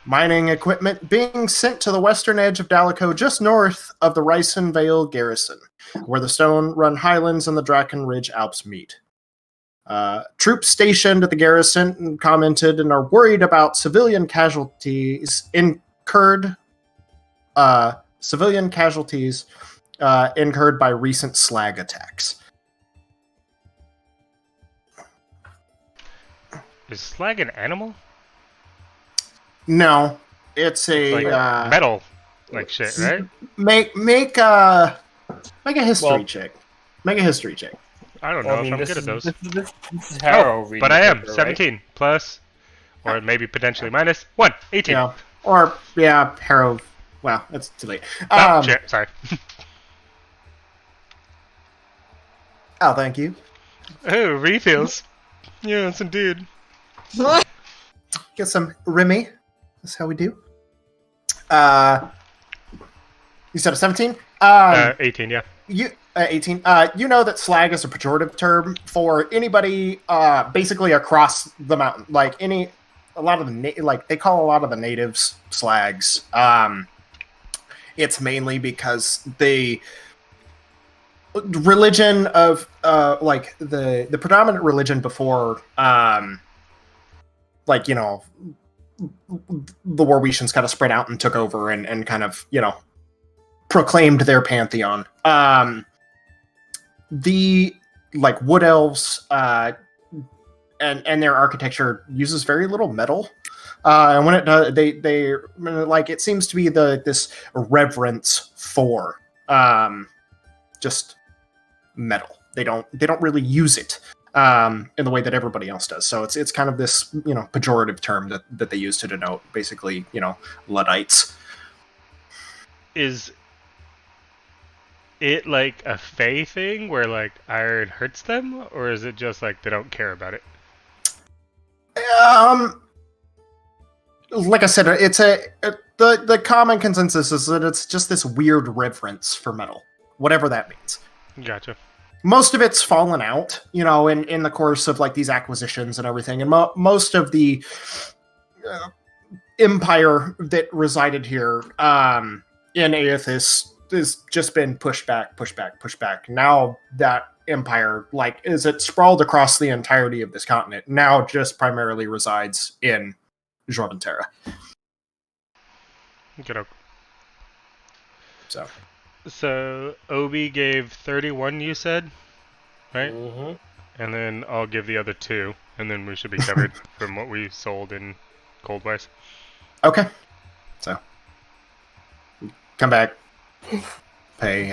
Mining equipment being sent to the western edge of Dalico, just north of the Ryson Vale garrison, where the Stone Run Highlands and the Draken Ridge Alps meet. Troops stationed at the garrison commented and are worried about civilian casualties incurred by recent slag attacks. Is slag an animal? No, it's a Like metal, like shit, right? Make a history Well- check. Make a history check. I don't know if I'm good at those. This is Harrow reading But I the am paper, right? 17 plus, or maybe potentially minus 1, 18. Yeah, or Harrow. Well, it's too late. Oh, shit, sorry. Oh, thank you. Oh, refills. Yes, indeed. Get some Remy. That's how we do. You said a 17? 18, yeah. 18. You know that slag is a pejorative term for anybody basically across the mountain. Like they call a lot of the natives slags. It's mainly because the religion of the predominant religion before the Warwetians kind of spread out and took over and kind of proclaimed their pantheon. The wood elves and their architecture uses very little metal. And when it does, they it seems to be this reverence for just metal. They don't really use it in the way that everybody else does. So it's kind of this pejorative term that they use to denote basically Luddites. Is it like a Fey thing where iron hurts them, or is it just they don't care about it? Like I said, it's the common consensus is that it's just this weird reverence for metal, whatever that means. Gotcha. Most of it's fallen out, in the course of these acquisitions and everything, and most of the empire that resided here in Aethys has just been pushed back. Now that empire, is it sprawled across the entirety of this continent, now just primarily resides in Jorventera. Good. So Obi gave 31, you said, right? Mm-hmm. And then I'll give the other 2, and then we should be covered from what we sold in Coldwise. Okay. So come back. Pay.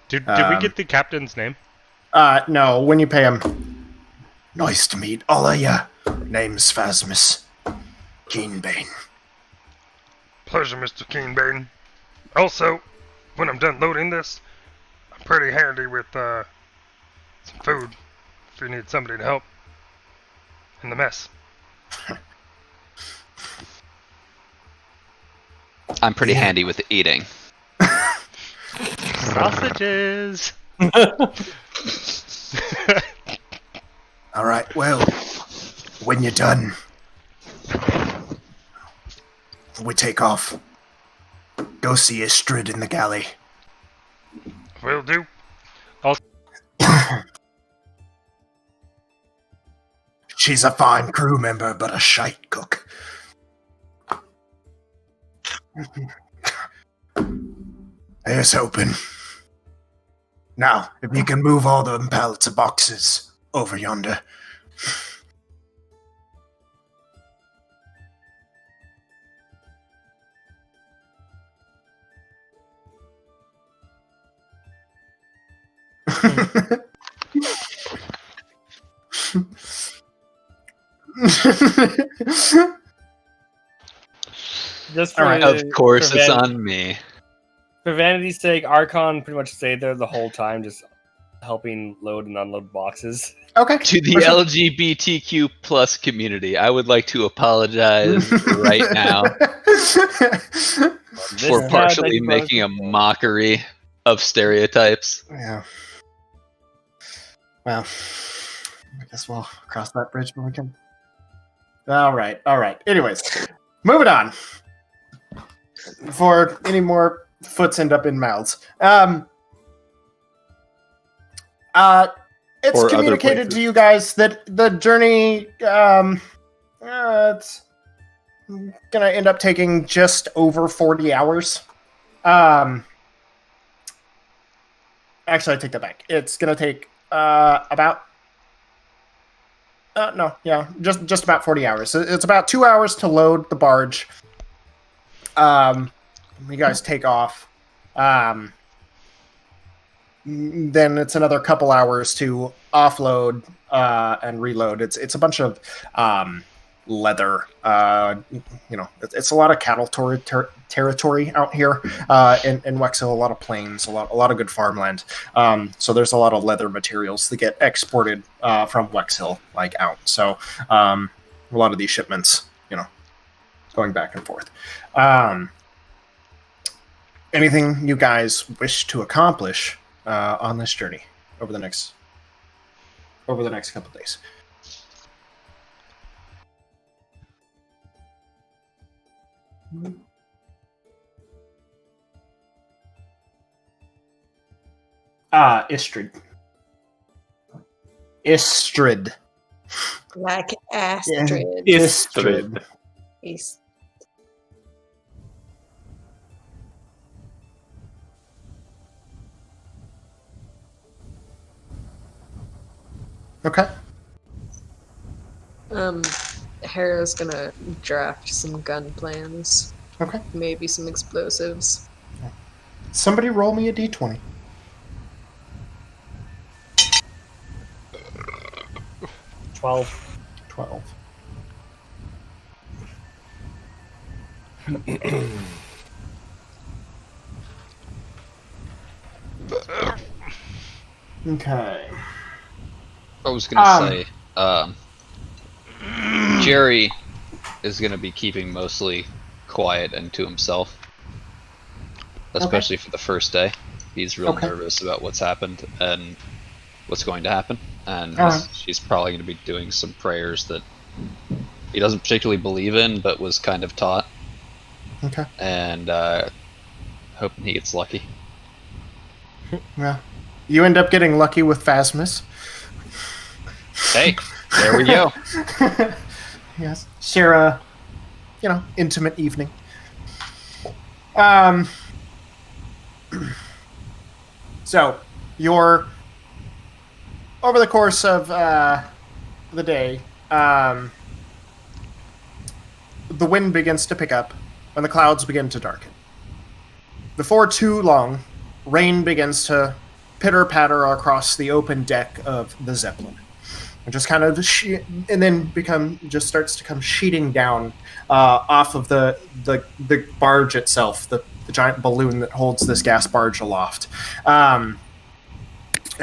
Did we get the captain's name? No. When you pay him. Nice to meet all of ya. Name's Phasmus Keenbane. Pleasure, Mr. Keenbane. Also, when I'm done loading this, I'm pretty handy with some food if you need somebody to help in the mess. I'm pretty handy with the eating. Sausages! All right. Well, when you're done, we take off. Go see Istrid in the galley. Will do. She's a fine crew member, but a shite cook. It's open. Now, if you can move all the pallets of boxes over yonder. Just for, Of course, for it's van- on me. For vanity's sake, Arkhann pretty much stayed there the whole time, just helping load and unload boxes. Okay. To the LGBTQ plus community, I would like to apologize right now for partially making a mockery of stereotypes. Yeah. Well, I guess we'll cross that bridge when we can. All right. Anyways, moving on. Before any more foots end up in mouths. It's Or other communicated places. to you guys that the journey, it's gonna end up taking just over 40 hours. Actually, I take that back. It's gonna take just about 40 hours. So it's about 2 hours to load the barge. You guys take off. Then it's another couple hours to offload and reload. It's a bunch of leather. It's a lot of cattle territory out here in Wexhill. A lot of plains, a lot of good farmland. So there's a lot of leather materials that get exported from Wexhill out. So a lot of these shipments, going back and forth. Anything you guys wish to accomplish on this journey over the next couple days? Istrid. Like Astrid. Istrid. East. Okay. Harrow's gonna draft some gun plans. Okay. Maybe some explosives. Somebody roll me a d20. Twelve. Okay. I was gonna say, Gerry is gonna be keeping mostly quiet and to himself, especially for the first day. He's real nervous about what's happened and what's going to happen, and she's probably gonna be doing some prayers that he doesn't particularly believe in, but was kind of taught. Okay. And hoping he gets lucky. Well, you end up getting lucky with Phasmus. Hey, there we go. Yes. Share a, intimate evening. So, you're over the course of the day, the wind begins to pick up and the clouds begin to darken. Before too long, rain begins to pitter-patter across the open deck of the Zeppelin. It just kind of and then starts to come sheeting down off of the barge itself, the giant balloon that holds this gas barge aloft, and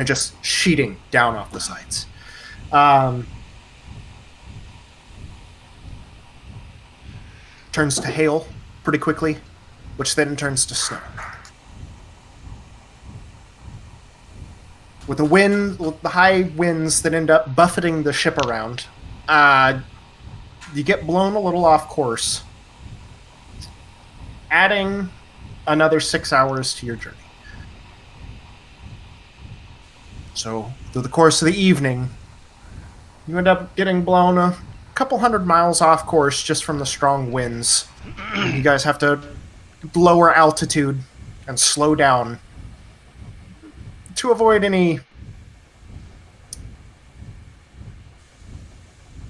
just sheeting down off the sides. Turns to hail pretty quickly, which then turns to snow. With the high winds that end up buffeting the ship around, you get blown a little off course, adding another 6 hours to your journey. So, through the course of the evening, you end up getting blown a couple hundred miles off course just from the strong winds. You guys have to lower altitude and slow down to avoid any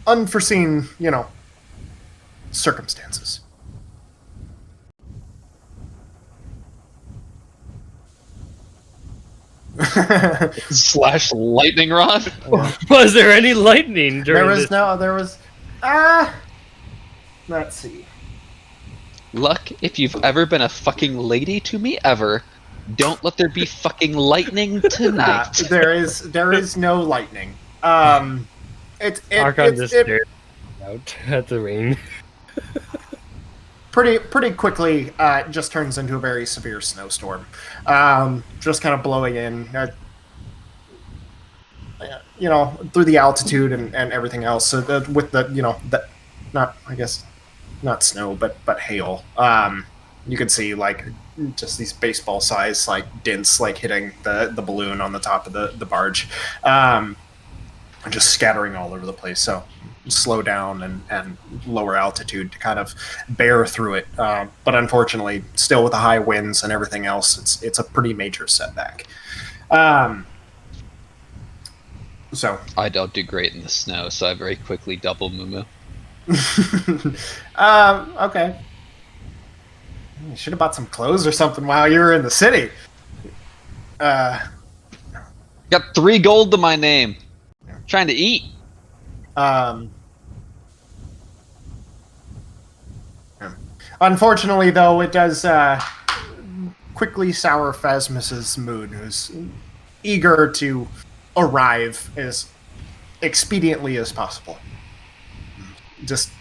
unforeseen, circumstances. Slash lightning rod. Was there any lightning during this? Let's see. Luck, if you've ever been a fucking lady to me ever, don't let there be fucking lightning tonight. There is no lightning. Arkhann just stared out at the rain. Pretty quickly, it just turns into a very severe snowstorm. Just kind of blowing in, through the altitude and everything else. So with the, not snow, but hail. You can see like just these baseball size like dents like hitting the balloon on the top of the barge, and just scattering all over the place. So slow down and lower altitude to kind of bear through it. But unfortunately, still with the high winds and everything else, it's a pretty major setback. So I don't do great in the snow, so I very quickly double moo. Okay. You should have bought some clothes or something while you were in the city. Got 3 gold to my name. Trying to eat. Unfortunately, though, it does quickly sour Phasmus's mood, who's eager to arrive as expediently as possible. Just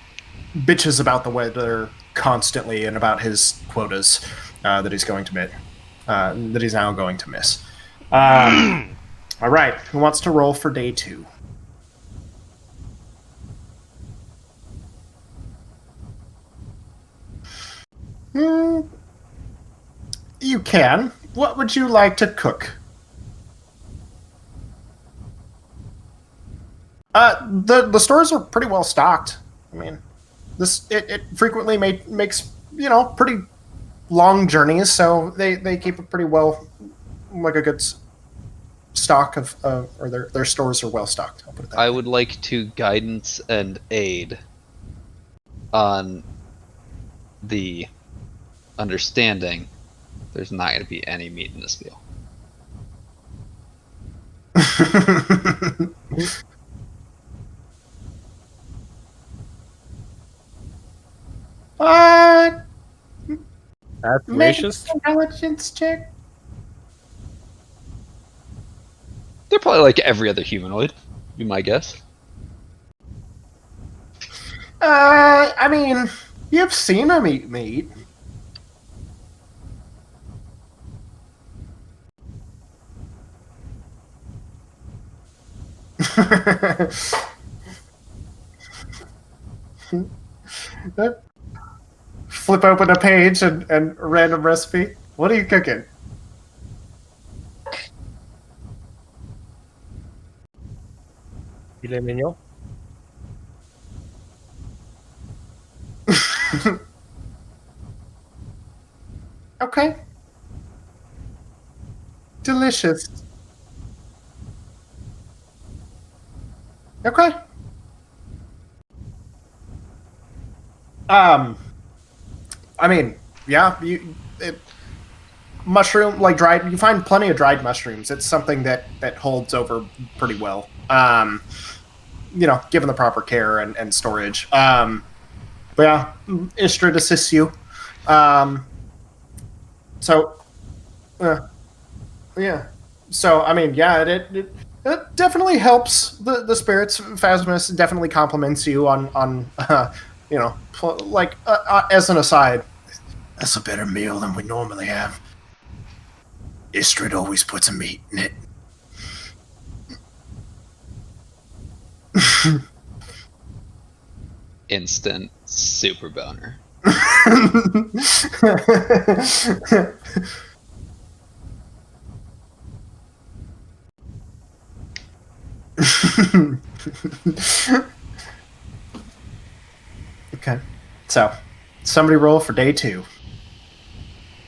bitches about the weather constantly and about his quotas that he's going to that he's now going to miss. All right, who wants to roll for day 2? You can. What would you like to cook? The stores are pretty well stocked. I mean, it frequently makes pretty long journeys, so they keep a pretty well, like a good stock of or their stores are well stocked. I'll put it that way. I would like to guidance and aid on the understanding there's not going to be any meat in this meal. That's Make an gracious. intelligence check. They're probably like every other humanoid, be my guess. I mean, you've seen them eat meat. Flip open a page and a random recipe. What are you cooking? Filet mignon. Okay. Delicious. Okay. I mean, yeah, mushroom, like dried, you find plenty of dried mushrooms. It's something that holds over pretty well. Given the proper care and storage. But yeah, Istrid assists you. Yeah. So, I mean, yeah, it definitely helps the spirits. Phasmus definitely compliments you on as an aside, that's a better meal than we normally have. Istrid always puts a meat in it. Instant super boner. Okay. So, somebody roll for day 2.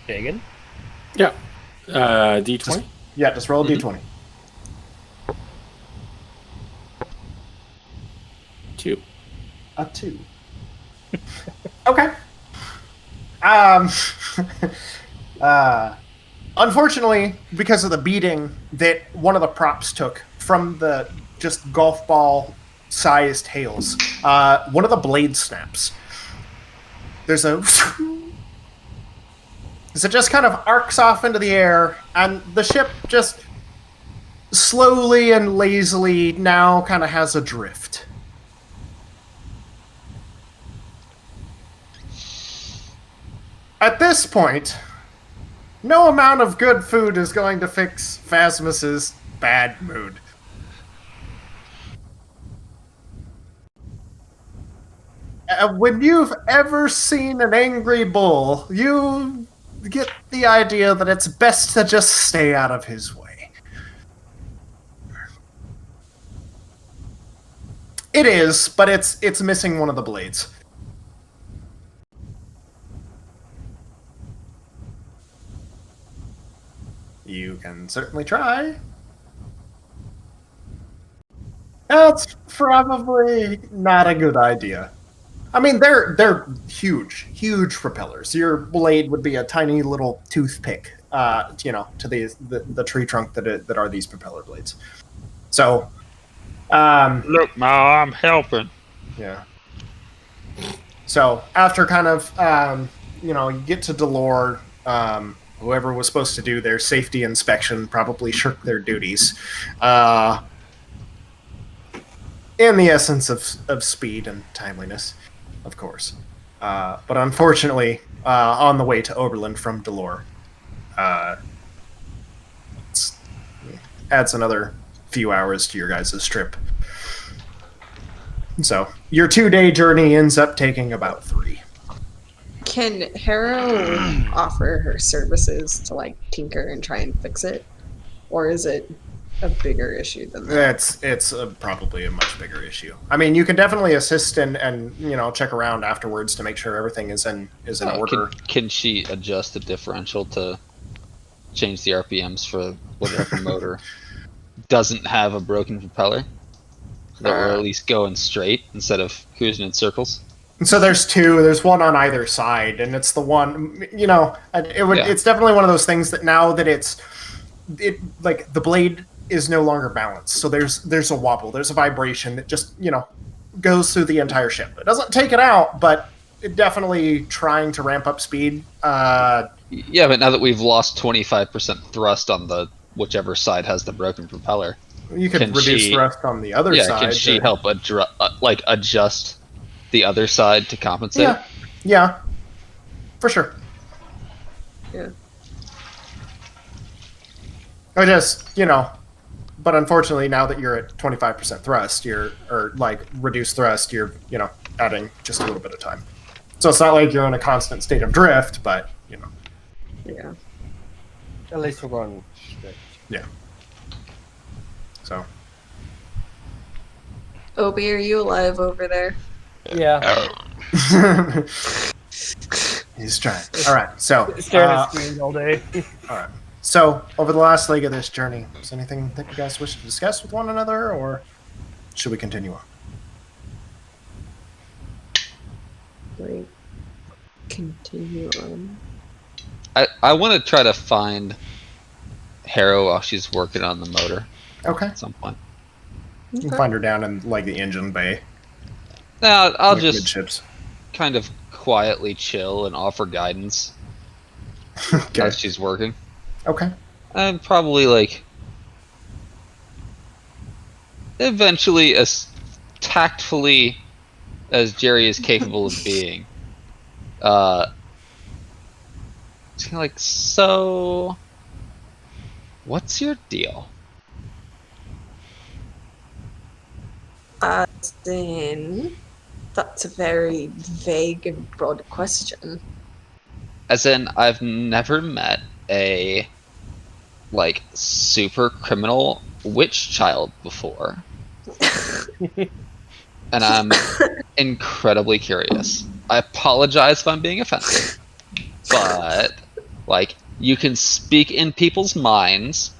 Dagan? Yeah. D20? Just roll a D20. 2. A 2. Okay. Unfortunately, because of the beating that one of the props took from the just golf ball sized hails, one of the blades snaps. There's a as it just kind of arcs off into the air, and the ship just slowly and lazily now kind of has a drift. At this point, no amount of good food is going to fix Phasmus's bad mood. When you've ever seen an angry bull, you get the idea that it's best to just stay out of his way. It is, but it's missing one of the blades. You can certainly try. That's probably not a good idea. I mean, they're huge propellers. Your blade would be a tiny little toothpick, to the tree trunk that are these propeller blades. So, look, Ma, I'm helping. Yeah. So after kind of, you get to Delore, whoever was supposed to do their safety inspection probably shirked their duties. In the essence of speed and timeliness, of course. But unfortunately, on the way to Oberlin from Delore, adds another few hours to your guys' trip. So your 2-day journey ends up taking about 3. Can Harrow offer her services to like tinker and try and fix it, or is it a bigger issue than that? It's probably a much bigger issue. I mean, you can definitely assist and check around afterwards to make sure everything is in order. Can she adjust the differential to change the RPMs for whatever motor doesn't have a broken propeller? That we're at least going straight instead of cruising in circles. So there's 2. There's one on either side, and it's the one. It's definitely one of those things that now that like the blade is no longer balanced. So there's a wobble. There's a vibration that just goes through the entire ship. It doesn't take it out, but it definitely trying to ramp up speed. Yeah, but now that we've lost 25% thrust on the whichever side has the broken propeller, you can reduce thrust on the other side. Can she help adjust the other side to compensate? Yeah, for sure. Yeah. I just, but unfortunately now that you're at 25% thrust, reduced thrust, you're, adding just a little bit of time. So it's not like you're in a constant state of drift, but, Yeah. At least we're going straight. Yeah. So. Obi, are you alive over there? Yeah. He's trying. All right, so. Staring at screens all day. All right. So, over the last leg of this journey, is there anything that you guys wish to discuss with one another, or should we continue on? Like, continue on. I want to try to find Harrow while she's working on the motor. Okay. At some point. You can find her down in, the engine bay. Now, I'll just midships. kind of quietly chill and offer guidance as she's working. Okay. And probably, eventually, as tactfully as Gerry is capable of being, it's kind of so, what's your deal? That's a very vague and broad question. As in, I've never met a, super criminal witch child before. And I'm incredibly curious. I apologize if I'm being offensive, but Like, you can speak in people's minds,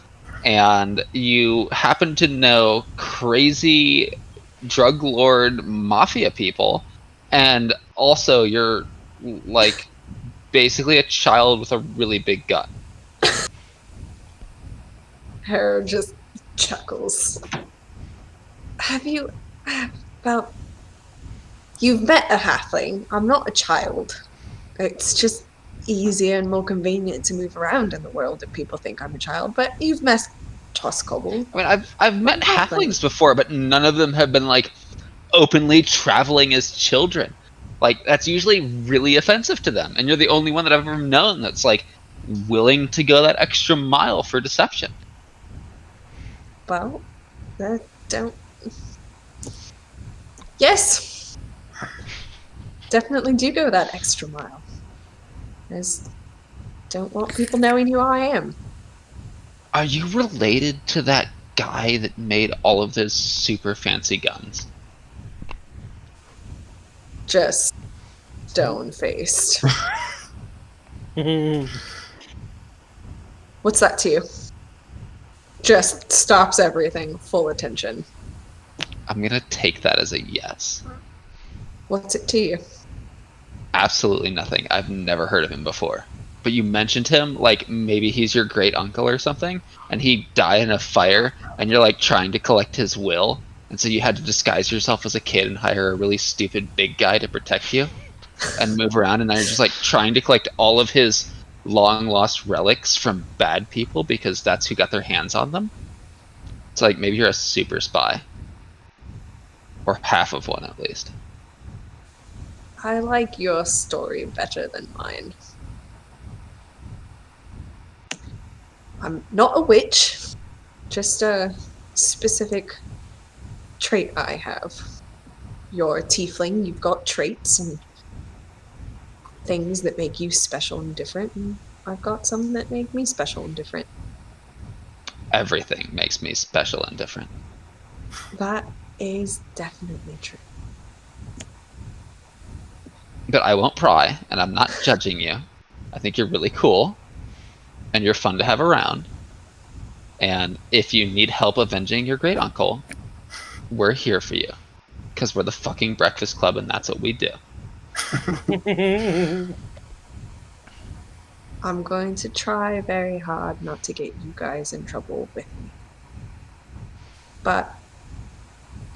and you happen to know crazy drug lord mafia people, and also you're, like, basically a child with a really big gun. Harrow just chuckles. Have you... Well, you've met a halfling. I'm not a child. It's just easier and more convenient to move around in the world if people think I'm a child, but you've met Toskobble. I mean, I've met halflings before, but none of them have been, like, openly traveling as children. Like, that's usually really offensive to them, and you're the only one that I've ever known that's, like, willing to go that extra mile for deception. Well, don't... Yes! Definitely do go that extra mile. I just don't want people knowing who I am. Are you related to that guy that made all of those super fancy guns? Just stone-faced. What's that to you? Just stops everything. Full attention. I'm gonna take that as a yes. What's it to you? Absolutely nothing. I've never heard of him before. But you mentioned him, like maybe he's your great uncle or something, and he died in a fire, and you're like trying to collect his will, and so you had to disguise yourself as a kid and hire a really stupid big guy to protect you and move around, and now you're just like trying to collect all of his long lost relics from bad people because that's who got their hands on them. It's like maybe you're a super spy. Or half of one at least. I like your story better than mine. I'm not a witch, just a specific trait I have. You're a tiefling, you've got traits and things that make you special and different, and I've got some that make me special and different. Everything makes me special and different. That is definitely true. But I won't pry, and I'm not judging you. I think you're really cool, and you're fun to have around. And if you need help avenging your great uncle, we're here for you. Because we're the fucking Breakfast Club, and that's what we do. I'm going to try very hard not to get you guys in trouble with me. But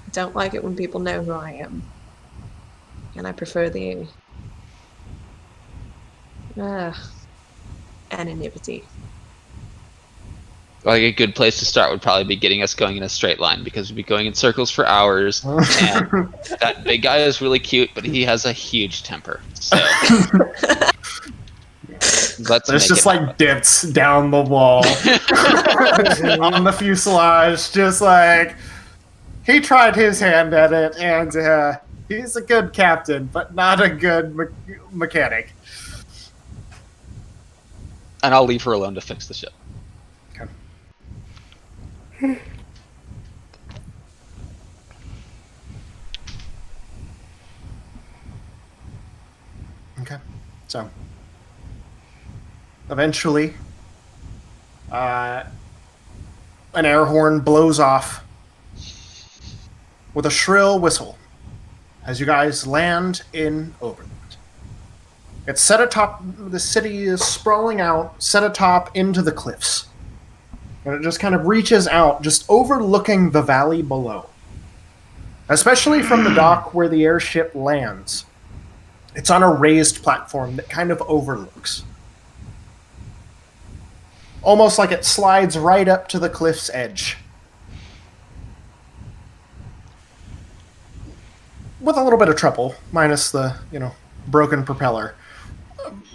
I don't like it when people know who I am. And I prefer the anonymity. Like a good place to start would probably be getting us going in a straight line, because we'd be going in circles for hours, and that big guy is really cute, but he has a huge temper. So There's just like dips down the wall on the fuselage, just like he tried his hand at it, and he's a good captain, but not a good mechanic. And I'll leave her alone to fix the ship. Okay, so eventually, an air horn blows off with a shrill whistle as you guys land in Overland. It's set atop, the city is sprawling out, set atop into the cliffs. And it just kind of reaches out, just overlooking the valley below. Especially from the dock where the airship lands. It's on a raised platform that kind of overlooks. Almost like it slides right up to the cliff's edge. With a little bit of trouble, minus the, broken propeller.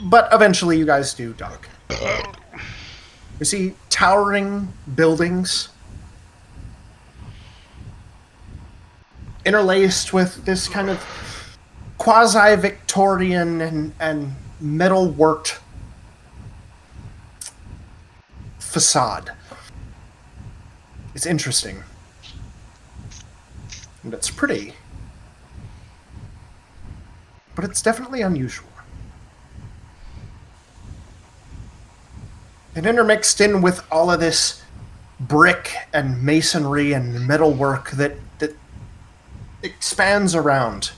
But eventually you guys do dock. You see towering buildings interlaced with this kind of quasi-Victorian and metal-worked facade. It's interesting. And it's pretty. But it's definitely unusual. And intermixed in with all of this brick and masonry and metalwork that expands around.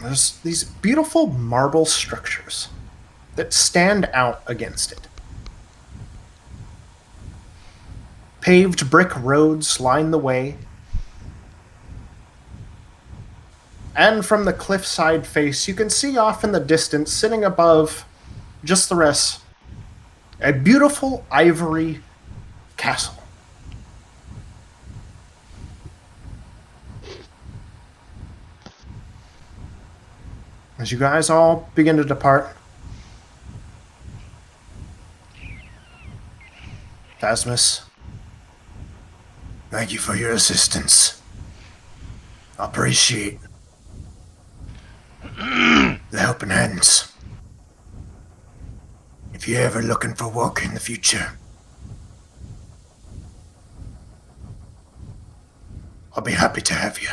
There's these beautiful marble structures that stand out against it. Paved brick roads line the way. And from the cliffside face, you can see off in the distance, sitting above just the rest, a beautiful ivory castle. As you guys all begin to depart, Phasmus, thank you for your assistance. I appreciate the helping hands. If you're ever looking for work in the future, I'll be happy to have you.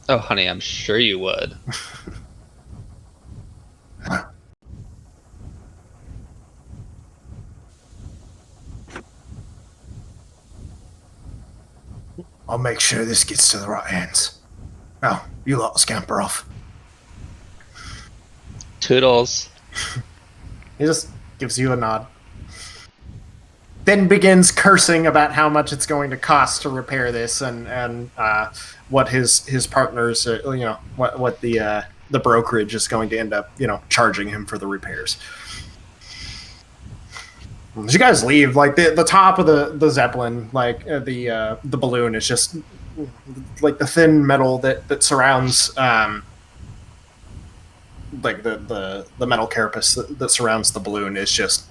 Oh, honey, I'm sure you would. I'll make sure this gets to the right hands. Oh, you lot scamper off. Toodles. He just gives you a nod. Then begins cursing about how much it's going to cost to repair this, and what his partners, what the brokerage is going to end up, charging him for the repairs. As you guys leave, like the top of the Zeppelin, like the balloon is just like the thin metal that surrounds like the metal carapace that surrounds the balloon is just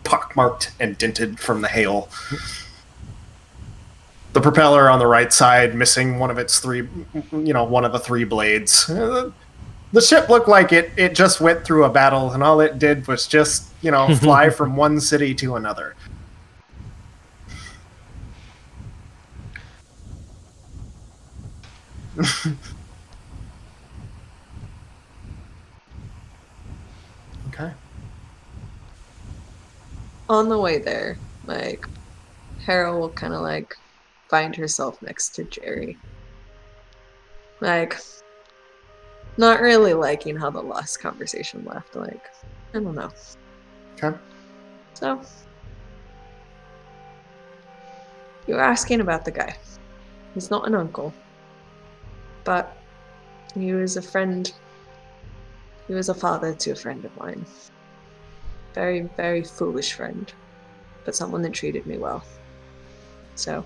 pockmarked and dented from the hail. The propeller on the right side missing one of its one of the three blades. The ship looked like it just went through a battle, and all it did was just, fly from one city to another. Okay. On the way there, Harrow will kind of find herself next to Gerry. Not really liking how the last conversation left. I don't know. Okay. So, you're asking about the guy. He's not an uncle, but he was a friend. He was a father to a friend of mine. Very, very foolish friend, but someone that treated me well. So,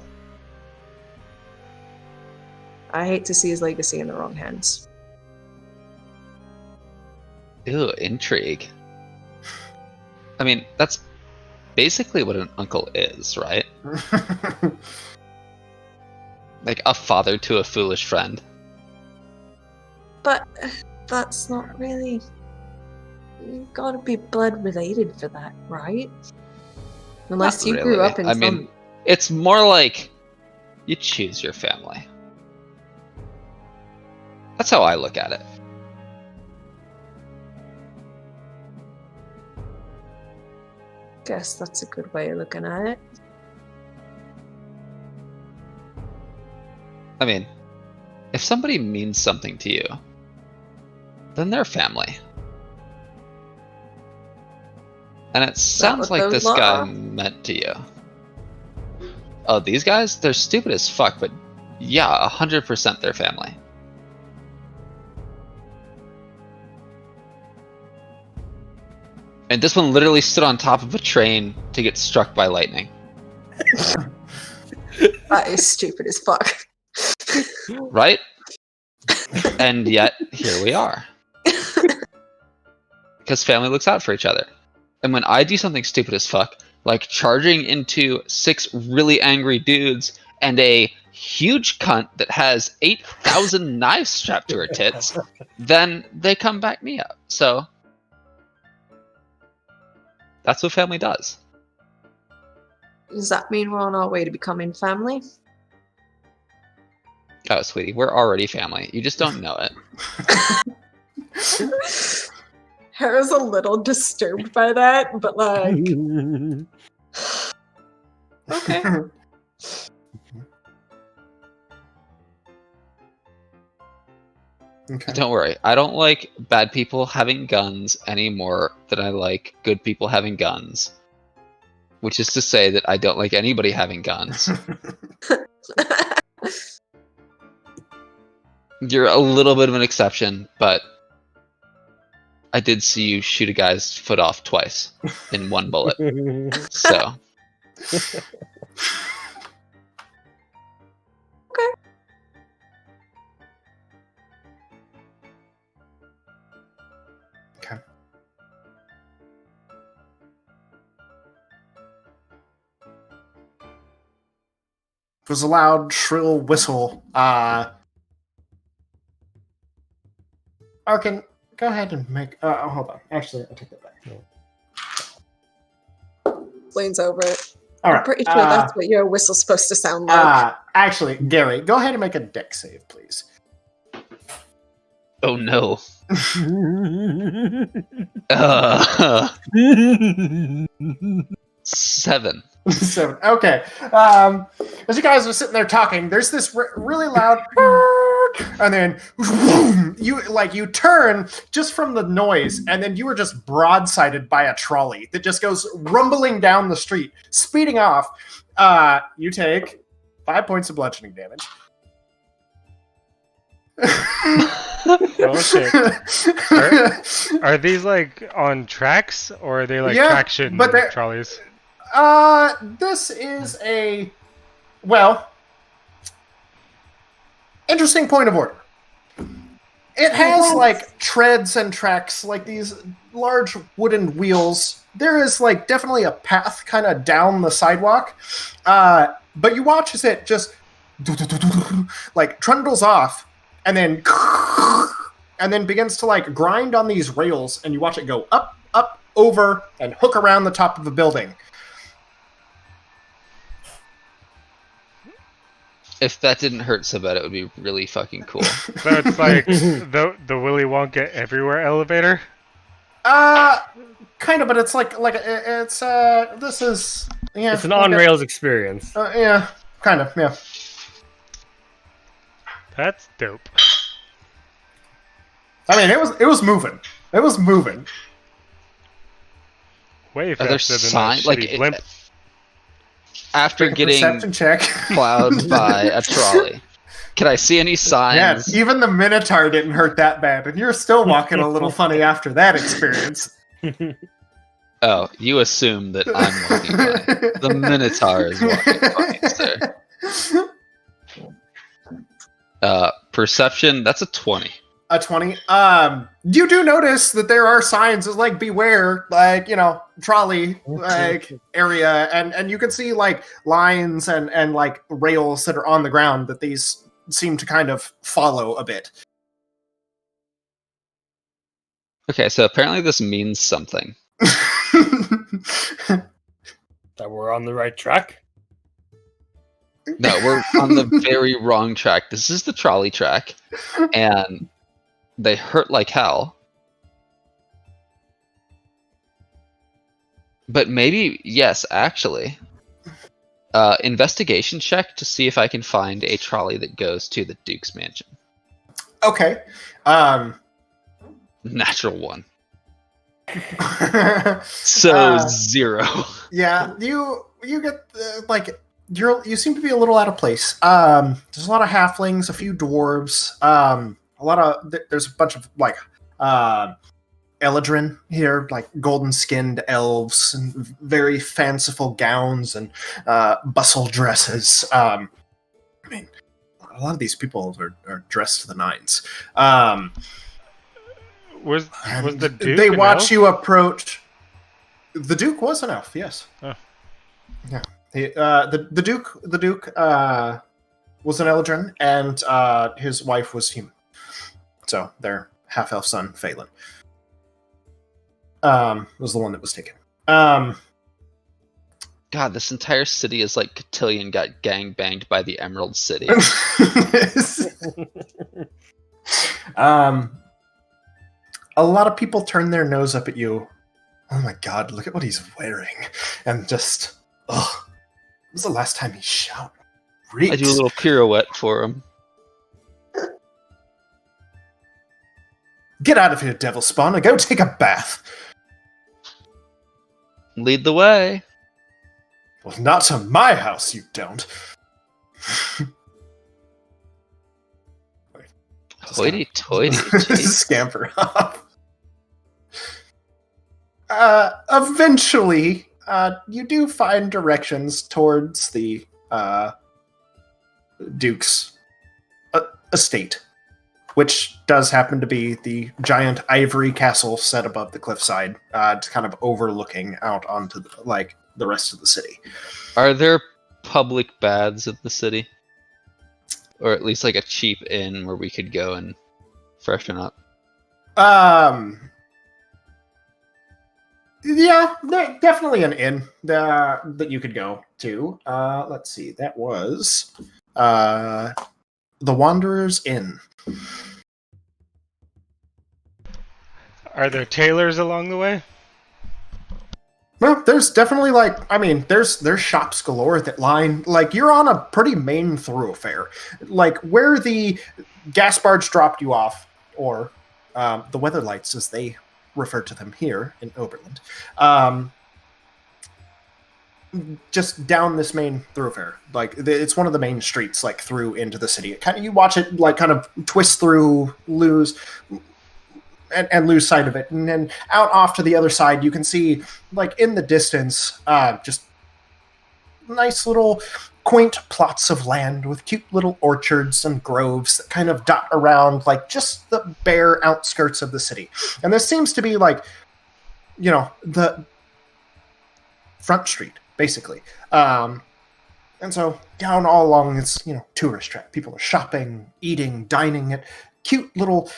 I hate to see his legacy in the wrong hands. Ew, intrigue. I mean, that's basically what an uncle is, right? Like a father to a foolish friend. But that's not really... You've got to be blood related for that, right? Unless you grew up in I mean, it's more like you choose your family. That's how I look at it. Guess that's a good way of looking at it. I mean, if somebody means something to you, then they're family. And it sounds like this guy meant to you. Oh, these guys? They're stupid as fuck, but yeah, 100% they're family. And this one literally stood on top of a train to get struck by lightning. That is stupid as fuck. Right? And yet, here we are. Because family looks out for each other. And when I do something stupid as fuck, like charging into 6 really angry dudes and a huge cunt that has 8,000 knives strapped to her tits, then they come back me up. So... that's what family does. Does that mean we're on our way to becoming family? Oh, sweetie, we're already family. You just don't know it. Harrow's a little disturbed by that, but like, okay. Okay. Don't worry, I don't like bad people having guns any more than I like good people having guns. Which is to say that I don't like anybody having guns. You're a little bit of an exception, but I did see you shoot a guy's foot off twice in one bullet. So. It was a loud, shrill whistle. Arkhann, go ahead and make... hold on. Actually, I take that back. Leans over it. All right. I'm pretty sure that's what your whistle's supposed to sound like. Actually, Gerry, go ahead and make a deck save, please. Oh no. 7. 7. Okay. As you guys are sitting there talking, there's this really loud, and then you turn just from the noise, and then you were just broadsided by a trolley that just goes rumbling down the street, speeding off. You take 5 points of bludgeoning damage. Oh shit! Are these like on tracks, or are they like traction trolleys? This is interesting point of order. It has like treads and tracks, like these large wooden wheels. There is like definitely a path kind of down the sidewalk, but you watch as it just like trundles off, and then begins to like grind on these rails, and you watch it go up, over, and hook around the top of the building. If that didn't hurt so bad, it would be really fucking cool. So it's like the Willy Wonka everywhere elevator? Kind of, but it's this is... Yeah, it's an on-rails experience. Yeah, kind of, yeah. That's dope. I mean, it was moving. It was moving. Way Are there faster than signs? that Like, shitty blimp. After Make a getting perception check. plowed by a trolley, can I see any signs? Yeah, even the Minotaur didn't hurt that bad, and you're still walking a little funny after that experience. Oh, you assume that I'm walking by. The Minotaur is walking by, sir. Perception, that's a 20. A 20. You do notice that there are signs of like beware, like, trolley like area, and you can see like lines and like rails that are on the ground that these seem to kind of follow a bit. Okay, so apparently this means something. That we're on the right track? No, we're on the very wrong track. This is the trolley track, and they hurt like hell. But maybe, yes, actually. Investigation check to see if I can find a trolley that goes to the Duke's mansion. Okay. Natural 1. So 0. Yeah, you get you seem to be a little out of place. There's a lot of halflings, a few dwarves, there's a bunch of like Eladrin here, like golden-skinned elves and very fanciful gowns and bustle dresses. I mean, a lot of these people are dressed to the nines. Was the Duke They an watch elf? you approach. The Duke was an elf, yes. Oh. Yeah. The Duke was an Eladrin, and his wife was human. So their half-elf son, Phelan, was the one that was taken. God, this entire city is like Cotillion got gang-banged by the Emerald City. a lot of people turn their nose up at you. Oh my god, look at what he's wearing. And just, ugh. When was the last time he showered? I do a little pirouette for him. Get out of here, devil spawn, and go take a bath. Lead the way. Well, not to my house, you don't. Hoity-toity. Scamper off. Eventually, you do find directions towards the Duke's estate, which does happen to be the giant ivory castle set above the cliffside, kind of overlooking out onto the rest of the city. Are there public baths in the city? Or at least like a cheap inn where we could go and freshen up? Yeah, definitely an inn that you could go to. Let's see, that was the Wanderer's Inn. Are there tailors along the way? Well, there's definitely there's shops galore that line, you're on a pretty main thoroughfare. Where the gas barge dropped you off, or the weather lights as they refer to them here in Oberland, just down this main thoroughfare. It's one of the main streets, through into the city. You watch it kind of twist through, lose sight of it, and then out off to the other side you can see, in the distance, just nice little quaint plots of land with cute little orchards and groves that kind of dot around just the bare outskirts of the city. And this seems to be the front street, basically. And so down all along this tourist track, people are shopping, eating, dining at cute little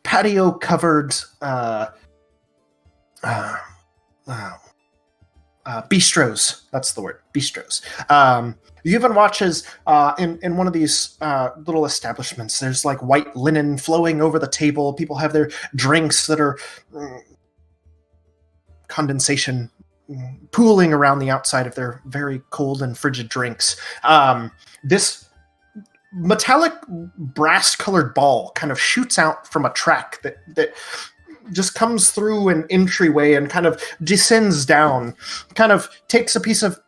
patio covered bistros. That's the word, bistros. You even watch as in one of these little establishments, there's white linen flowing over the table. People have their drinks that are condensation pooling around the outside of their very cold and frigid drinks. This metallic brass-colored ball kind of shoots out from a track that just comes through an entryway and kind of descends down, kind of takes a piece of,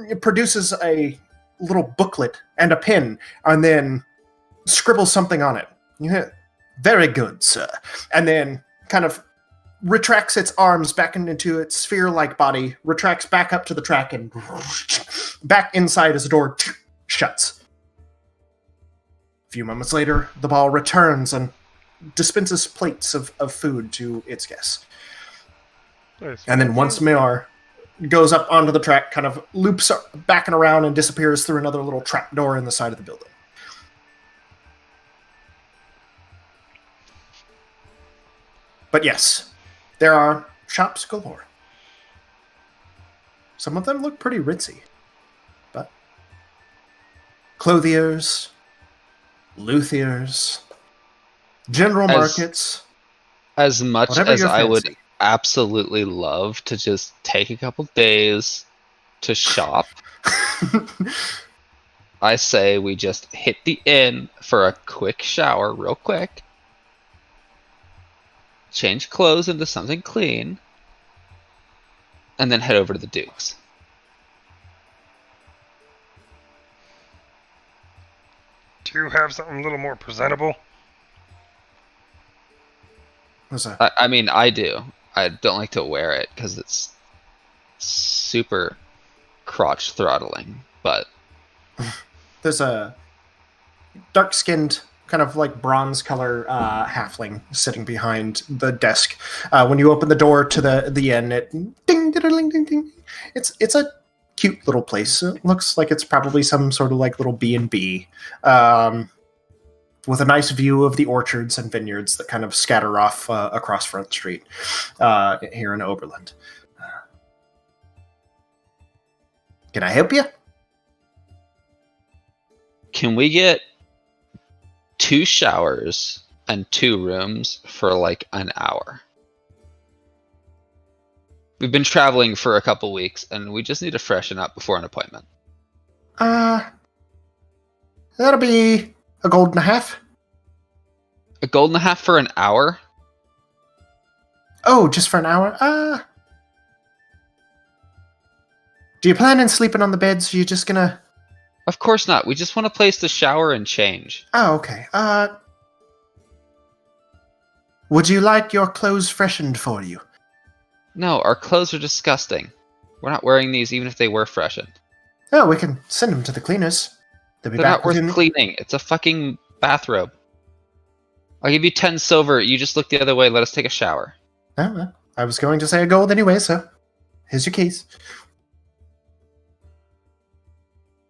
it produces a little booklet and a pen, and then scribbles something on it. Very good, sir. And then kind of retracts its arms back into its sphere-like body, retracts back up to the track, and back inside as the door shuts. A few moments later, the ball returns and dispenses plates of food to its guests. Nice. And then once more, goes up onto the track, kind of loops back and around, and disappears through another little trap door in the side of the building. But yes, there are shops galore. Some of them look pretty ritzy, but clothiers, luthiers, general markets. As much as I would fancy. absolutely love to just take a couple days to shop, I say we just hit the inn for a quick shower real quick, change clothes into something clean, and then head over to the Duke's. Do you have something a little more presentable? What's that? I mean, I do. I don't like to wear it because it's super crotch throttling, but There's a dark-skinned, kind of bronze color halfling sitting behind the desk. When you open the door to the inn, it ding, ding, ding, ding. It's a cute little place. It looks like it's probably some sort of little B&B, with a nice view of the orchards and vineyards that kind of scatter off across Front Street here in Oberland. Can I help you? can we get 2 showers and 2 rooms for like an hour. We've been traveling for a couple weeks, and we just need to freshen up before an appointment. That'll be a gold and a half. A gold and a half for an hour? Oh, just for an hour? Do you plan on sleeping on the beds? Or are you just gonna... Of course not. We just want a place to shower and change. Oh, okay. Would you like your clothes freshened for you? No, our clothes are disgusting. We're not wearing these even if they were freshened. Oh, we can send them to the cleaners. They'll be They're back not worth within... cleaning. It's a fucking bathrobe. I'll give you 10 silver. You just look the other way. Let us take a shower. Oh, well, I was going to say a gold anyway, so here's your keys.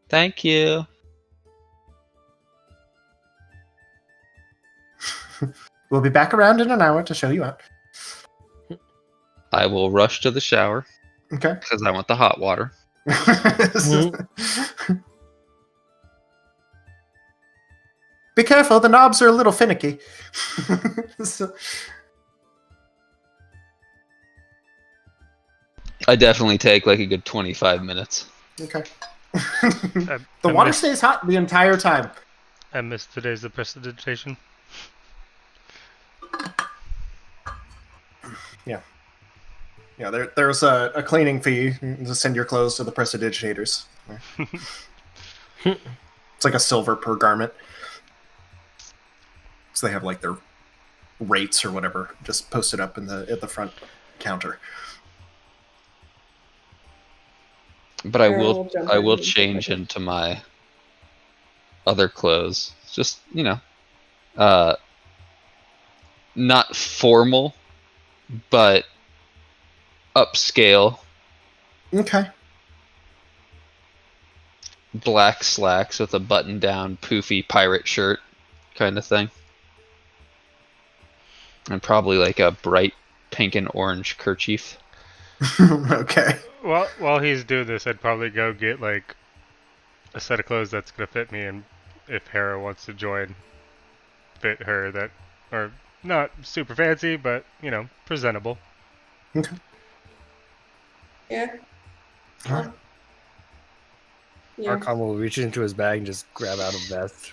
Thank you. We'll be back around in an hour to show you out. I will rush to the shower. Okay. Because I want the hot water. Be careful, the knobs are a little finicky. So... I definitely take like a good 25 minutes. Okay. The water stays hot the entire time. I missed today's prestidigitation. Yeah. Yeah, there's a cleaning fee to send your clothes to the prestidigitators. It's like a silver per garment. So they have like their rates or whatever just posted up at the front counter. But I will change into my other clothes. Just, not formal, but upscale. Okay. Black slacks with a button-down, poofy pirate shirt kind of thing. And probably like a bright pink and orange kerchief. Okay. Well, while he's doing this, I'd probably go get like a set of clothes that's gonna fit me, and if Harrow wants to join, fit her that are not super fancy, but presentable. Okay. Yeah. Alright. Yeah. Arkhann will reach into his bag and just grab out a vest.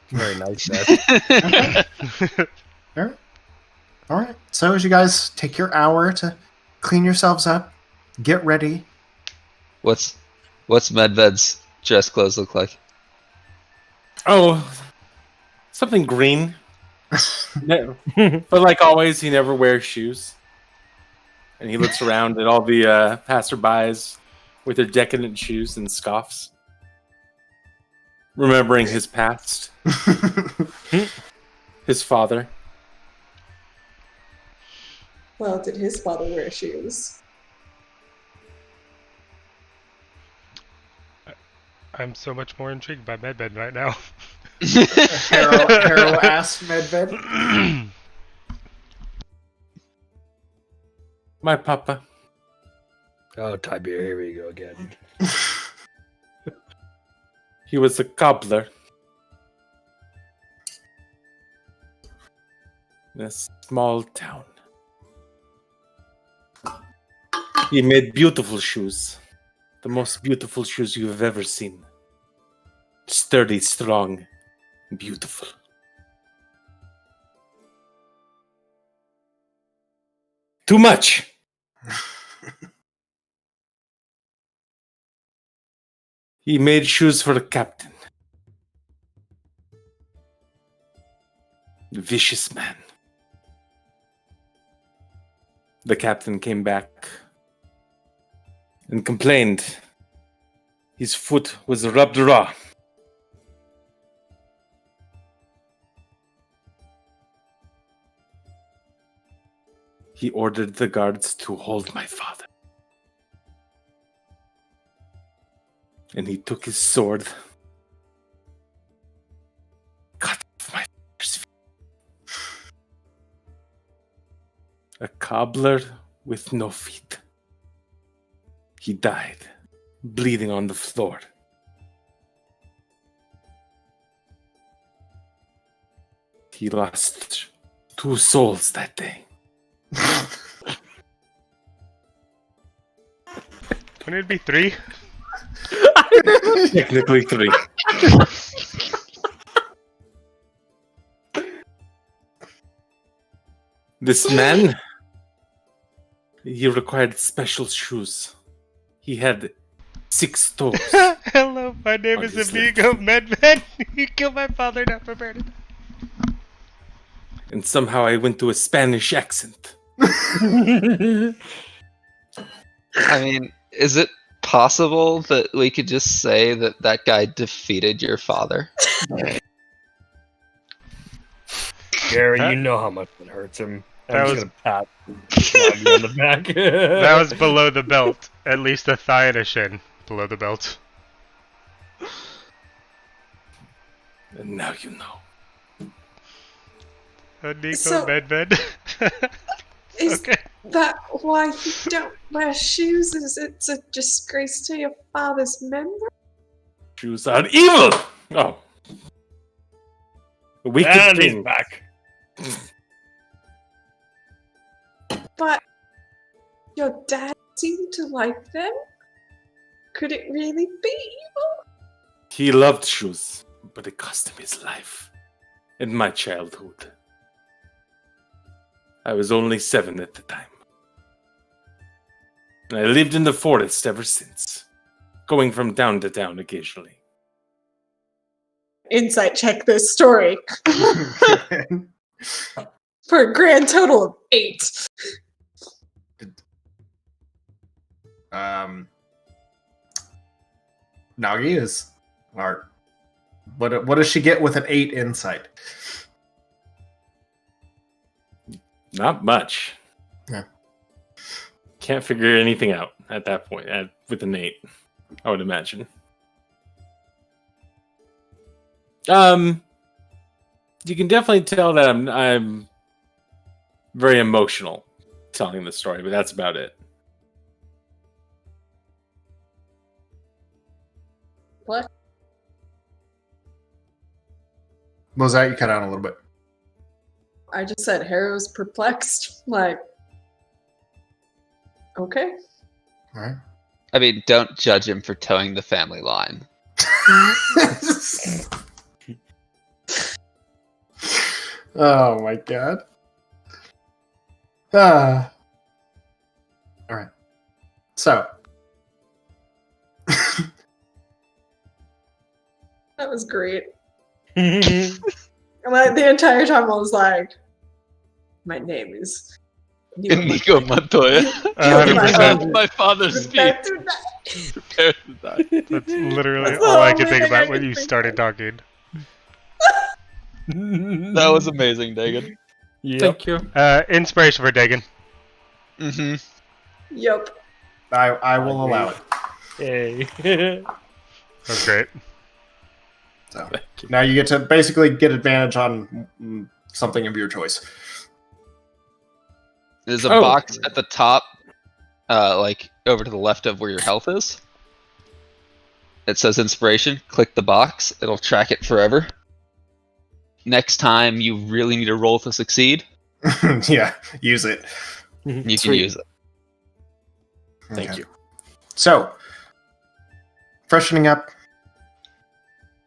Very nice vest. Okay. Alright. So as you guys take your hour to clean yourselves up, get ready. What's Medved's dress clothes look like? Oh, something green. No. But like always, he never wears shoes. And he looks around at all the passerbys with their decadent shoes and scoffs. Remembering his past. His father. Well, did his father wear shoes? I'm so much more intrigued by Medved right now. Harrow asks Medved. My papa. Oh, Tiberius, here we go again. He was a cobbler. In a small town. He made beautiful shoes. The most beautiful shoes you have ever seen. Sturdy, strong, beautiful. Too much! He made shoes for the captain. Vicious man. The captain came back and complained his foot was rubbed raw. He ordered the guards to hold my father. And he took his sword, cut off my father's feet. A cobbler with no feet. He died, bleeding on the floor. He lost 2 souls that day. Wouldn't it be 3? Technically 3. This man, he required special shoes. He had 6 toes. Hello, my name is Amigo Medved. You killed my father, not prepared it. And somehow I went to a Spanish accent. I mean, is it possible that we could just say that that guy defeated your father? Gary, you know how much it hurts him. That I'm was- just gonna pat Nagi on the back. That was below the belt. At least a thigh and a shin below the belt. And now you know. Nico So- Medved. Is Okay. that why you don't wear shoes? Is it a disgrace to your father's memory? Shoes are evil! Oh. A wicked And he's thing. back. But your dad seemed to like them. Could it really be evil? He loved shoes, but it cost him his life. And my childhood. I was only 7 at the time. And I lived in the forest ever since, going from town to town occasionally. Insight check this story. For a grand total of 8. Nagi is art. What does she get with an 8 insight? Not much. Yeah. Can't figure anything out at that point with an 8, I would imagine. You can definitely tell that I'm very emotional telling the story, but that's about it. What? What was that? You cut out a little bit. I just said Harrow's perplexed. Like, okay. All right. I mean, don't judge him for towing the family line. Oh my god. All right. So. That was great. And like, the entire time I was like, my name is Nico Montoya. 100%. My father's feet. Prepare to die. Prepare to die. That's literally That's all the I only could think thing I about when could you think started of. talking. That was amazing, Dagan. Thank you. Inspiration for Dagan. Mm-hmm. Yep. I will allow it. Hey. That's great. So now you get to basically get advantage on something of your choice. There's a box at the top, like over to the left of where your health is. It says inspiration. Click the box. It'll track it forever. Next time you really need to roll to succeed, Yeah, use it. you can Sweet. use it. Thank you. So, freshening up,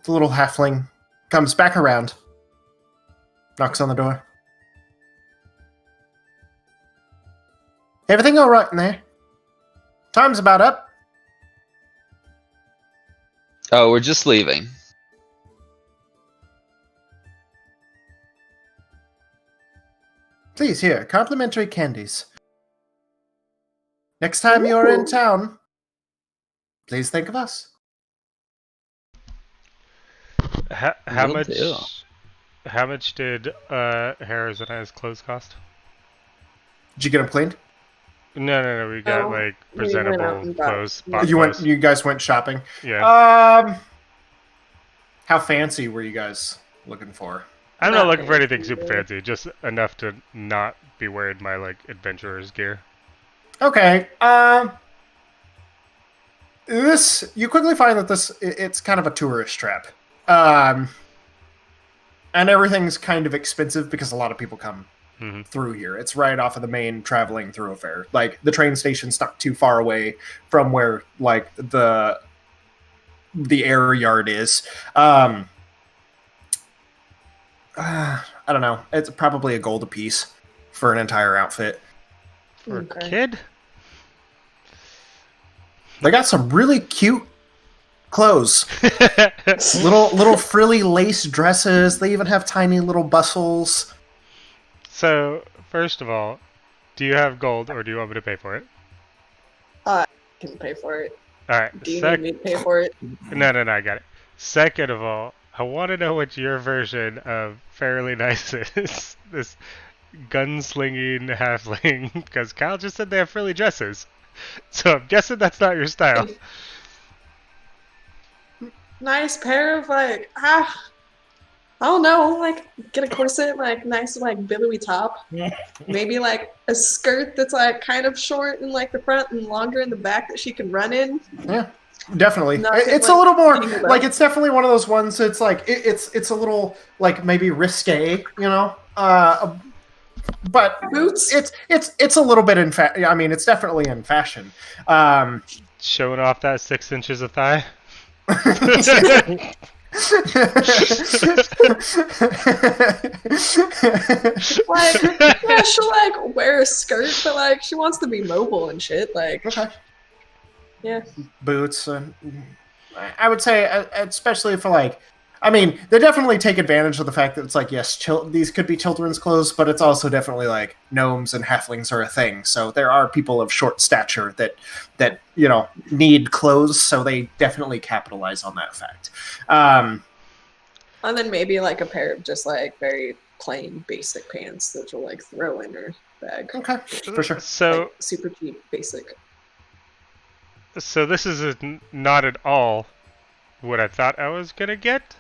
the little halfling comes back around, knocks on the door. Everything all right in there? Time's about up. Oh, we're just leaving. Please, here, complimentary candies. Next time you're in town, please think of us. How Will much? do. How much did Harrow's and I's clothes cost? Did you get them cleaned? No. We got No, like we went out presentable and got- clothes. Spot You clothes. you guys went shopping. Yeah. How fancy were you guys looking for? I'm not not looking for very anything super fancy. Just enough to not be wearing my like adventurer's gear. Okay. This you quickly find that it's kind of a tourist trap. And everything's kind of expensive because a lot of people come Mm-hmm. through here. It's right off of the main traveling thoroughfare. Like, the train station's not too far away from where, like, the air yard is. I don't know. It's probably a gold apiece for an entire outfit. For a kid? They got some really cute clothes. little frilly lace dresses. They even have tiny little bustles. So, first of all, do you have gold, or do you want me to pay for it? I can pay for it. Alright. Do you need me to pay for it? No, I got it. Second of all, I want to know what your version of Fairly Nice is. This gunslinging halfling. Because Kyle just said they have frilly dresses. So I'm guessing that's not your style. Nice pair of, like, I don't know, like, get a corset, like, nice, like, billowy top. Maybe, like, a skirt that's, like, kind of short in, like, the front and longer in the back that she can run in. Yeah, definitely. Nothing It's like a little more, being like, it's definitely one of those ones that's, like, it's a little, like, maybe risque, you know? But boots. It's a little bit in I mean, it's definitely in fashion. Showing off that 6 inches of thigh. Like, yeah, she'll, like, wear a skirt, but, like, she wants to be mobile and shit. Like, okay. Yeah. Boots. I would say, especially for, like, I mean, they definitely take advantage of the fact that it's like, yes, these could be children's clothes, but it's also definitely like gnomes and halflings are a thing. So there are people of short stature that you know, need clothes, so they definitely capitalize on that fact. And then maybe like a pair of just like very plain basic pants that you'll like throw in her bag. Okay, for sure. So like, super cheap, basic. So this is not at all what I thought I was gonna get.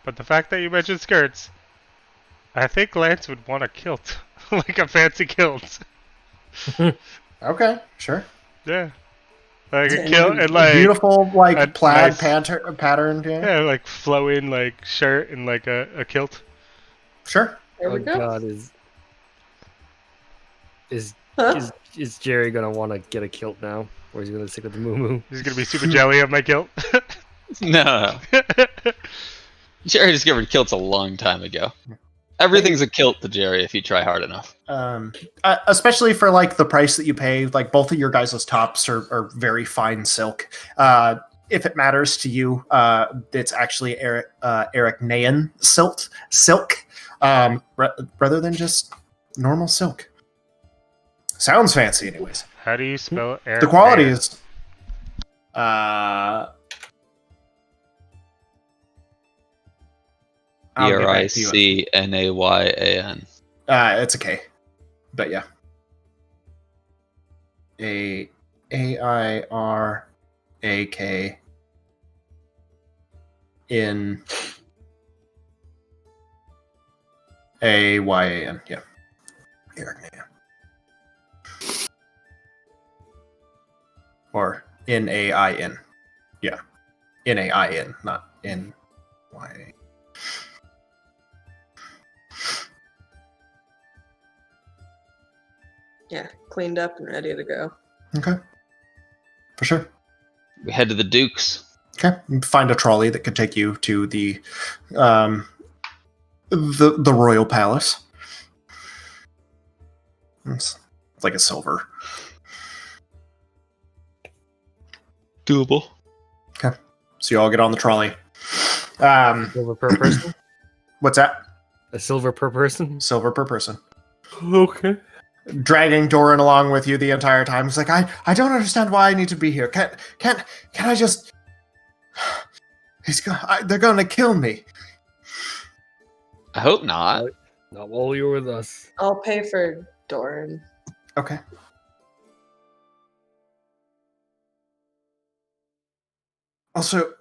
But the fact that you mentioned skirts, I think Lance would want a kilt. Like a fancy kilt. Okay, sure. Yeah. Like a kilt and like... beautiful, like, a plaid nice, pattern, yeah. Yeah, like flowing, like, shirt and like a kilt. Sure. There we go. God, is Gerry gonna want to get a kilt now? Or is he gonna stick with the moo-moo? He's gonna be super jelly of my kilt. No. Gerry discovered kilts a long time ago. Everything's a kilt to Gerry if you try hard enough. Especially for like the price that you pay, like both of your guys' tops are very fine silk. If it matters to you, it's actually Arkhann silk, rather than just normal silk. Sounds fancy, anyways. How do you spell Arkhann? The quality is Ericnayan. It's a K, but yeah. Airak in Ayan. Yeah. Arkhann. Or Nain. Yeah. Nain, not Ny. Yeah, cleaned up and ready to go. Okay. For sure. We head to the Dukes. Okay. Find a trolley that could take you to the royal palace. It's like a silver. Doable. Okay. So you all get on the trolley. Silver per person? What's that? A silver per person? Silver per person. Okay. Dragging Doran along with you the entire time. He's like, I don't understand why I need to be here. Can I just... they're gonna kill me. I hope not. Not while you're with us. I'll pay for Doran. Okay. Also,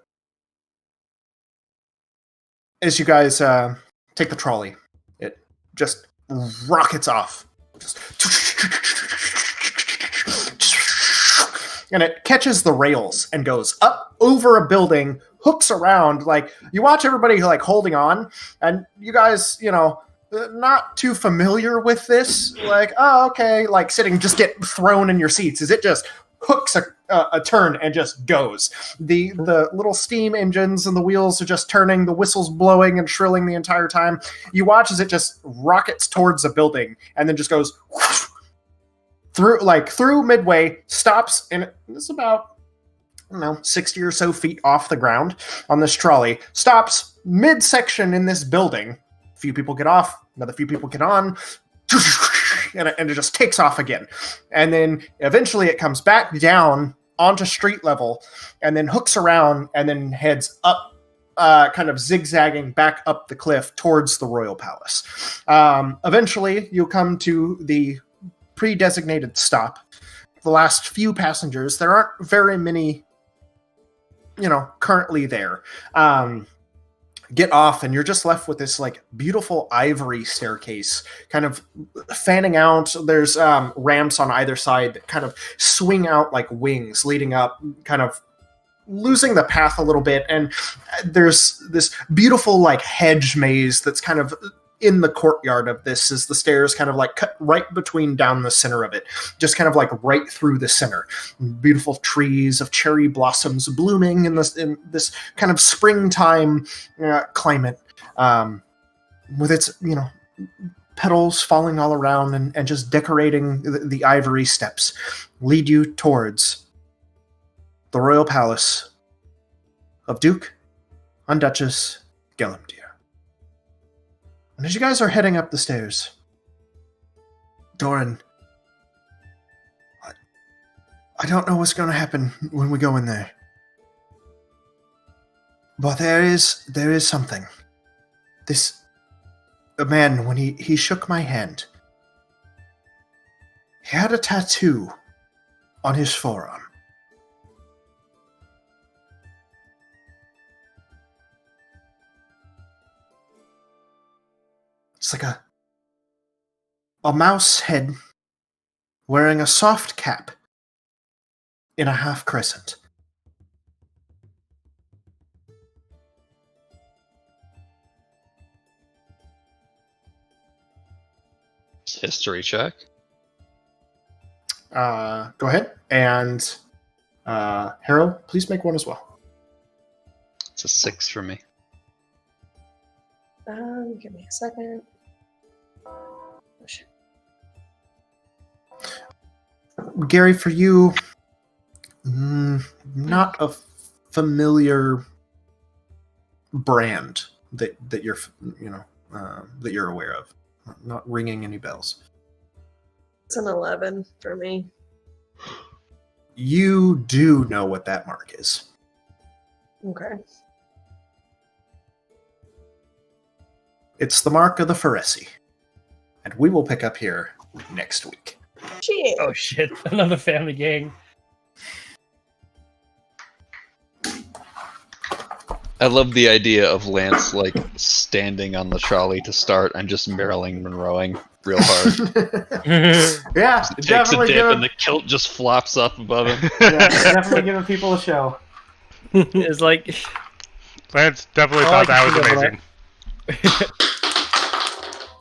as you guys take the trolley, it just rockets off. Just and it catches the rails and goes up over a building, hooks around. Like, you watch everybody like holding on, and you guys, not too familiar with this. Like, oh, okay, like sitting, just get thrown in your seats. Is it just hooks a turn and just goes. The little steam engines and the wheels are just turning, the whistles blowing and shrilling the entire time. You watch as it just rockets towards a building and then just goes whoosh, through midway, stops, and it's about 60 or so feet off the ground on this trolley, stops midsection in this building. A few people get off, another few people get on, and it just takes off again. And then eventually it comes back down onto street level and then hooks around and then heads up, kind of zigzagging back up the cliff towards the royal palace. Eventually you'll come to the pre-designated stop. The last few passengers, there aren't very many, currently there. Get off, and you're just left with this like beautiful ivory staircase kind of fanning out. There's ramps on either side that kind of swing out like wings leading up, kind of losing the path a little bit. And there's this beautiful like hedge maze that's kind of in the courtyard of this, as the stairs kind of like cut right between down the center of it, just kind of like right through the center. Beautiful trees of cherry blossoms blooming in this kind of springtime climate, with its petals falling all around and just decorating the ivory steps, lead you towards the royal palace of Duke and Duchess Gellamdir. And as you guys are heading up the stairs, Doran, I don't know what's going to happen when we go in there. But there is something. A man, when he shook my hand, he had a tattoo on his forearm. It's like a mouse head wearing a soft cap in a half crescent. History check. Go ahead. And Harrow, please make one as well. It's a 6 for me. Give me a second. Oh, shit. Gerry, for you, not a familiar brand that you're that you're aware of. Not ringing any bells. It's an 11 for me. You do know what that mark is. Okay. It's the mark of the Pheonix. And we will pick up here next week. Shit. Oh shit, another family gang. I love the idea of Lance like standing on the trolley to start and just Marilyn Monroeing real hard. Yeah, Just takes a definitely dip and the kilt just flops up above him. Yeah, definitely giving people a show. It's like Lance definitely thought that was amazing.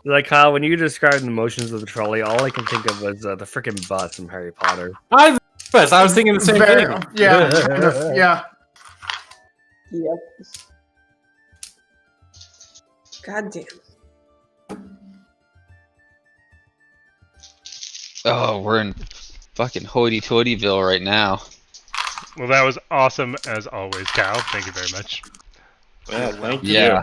Like Kyle, when you described the motions of the trolley, all I can think of was the freaking bus from Harry Potter. I was thinking the same thing. Yeah, kind of, yeah. Yep. God damn. Oh, we're in fucking hoity-toityville right now. Well, that was awesome as always, Cal. Thank you very much. Yeah, thank you. Yeah,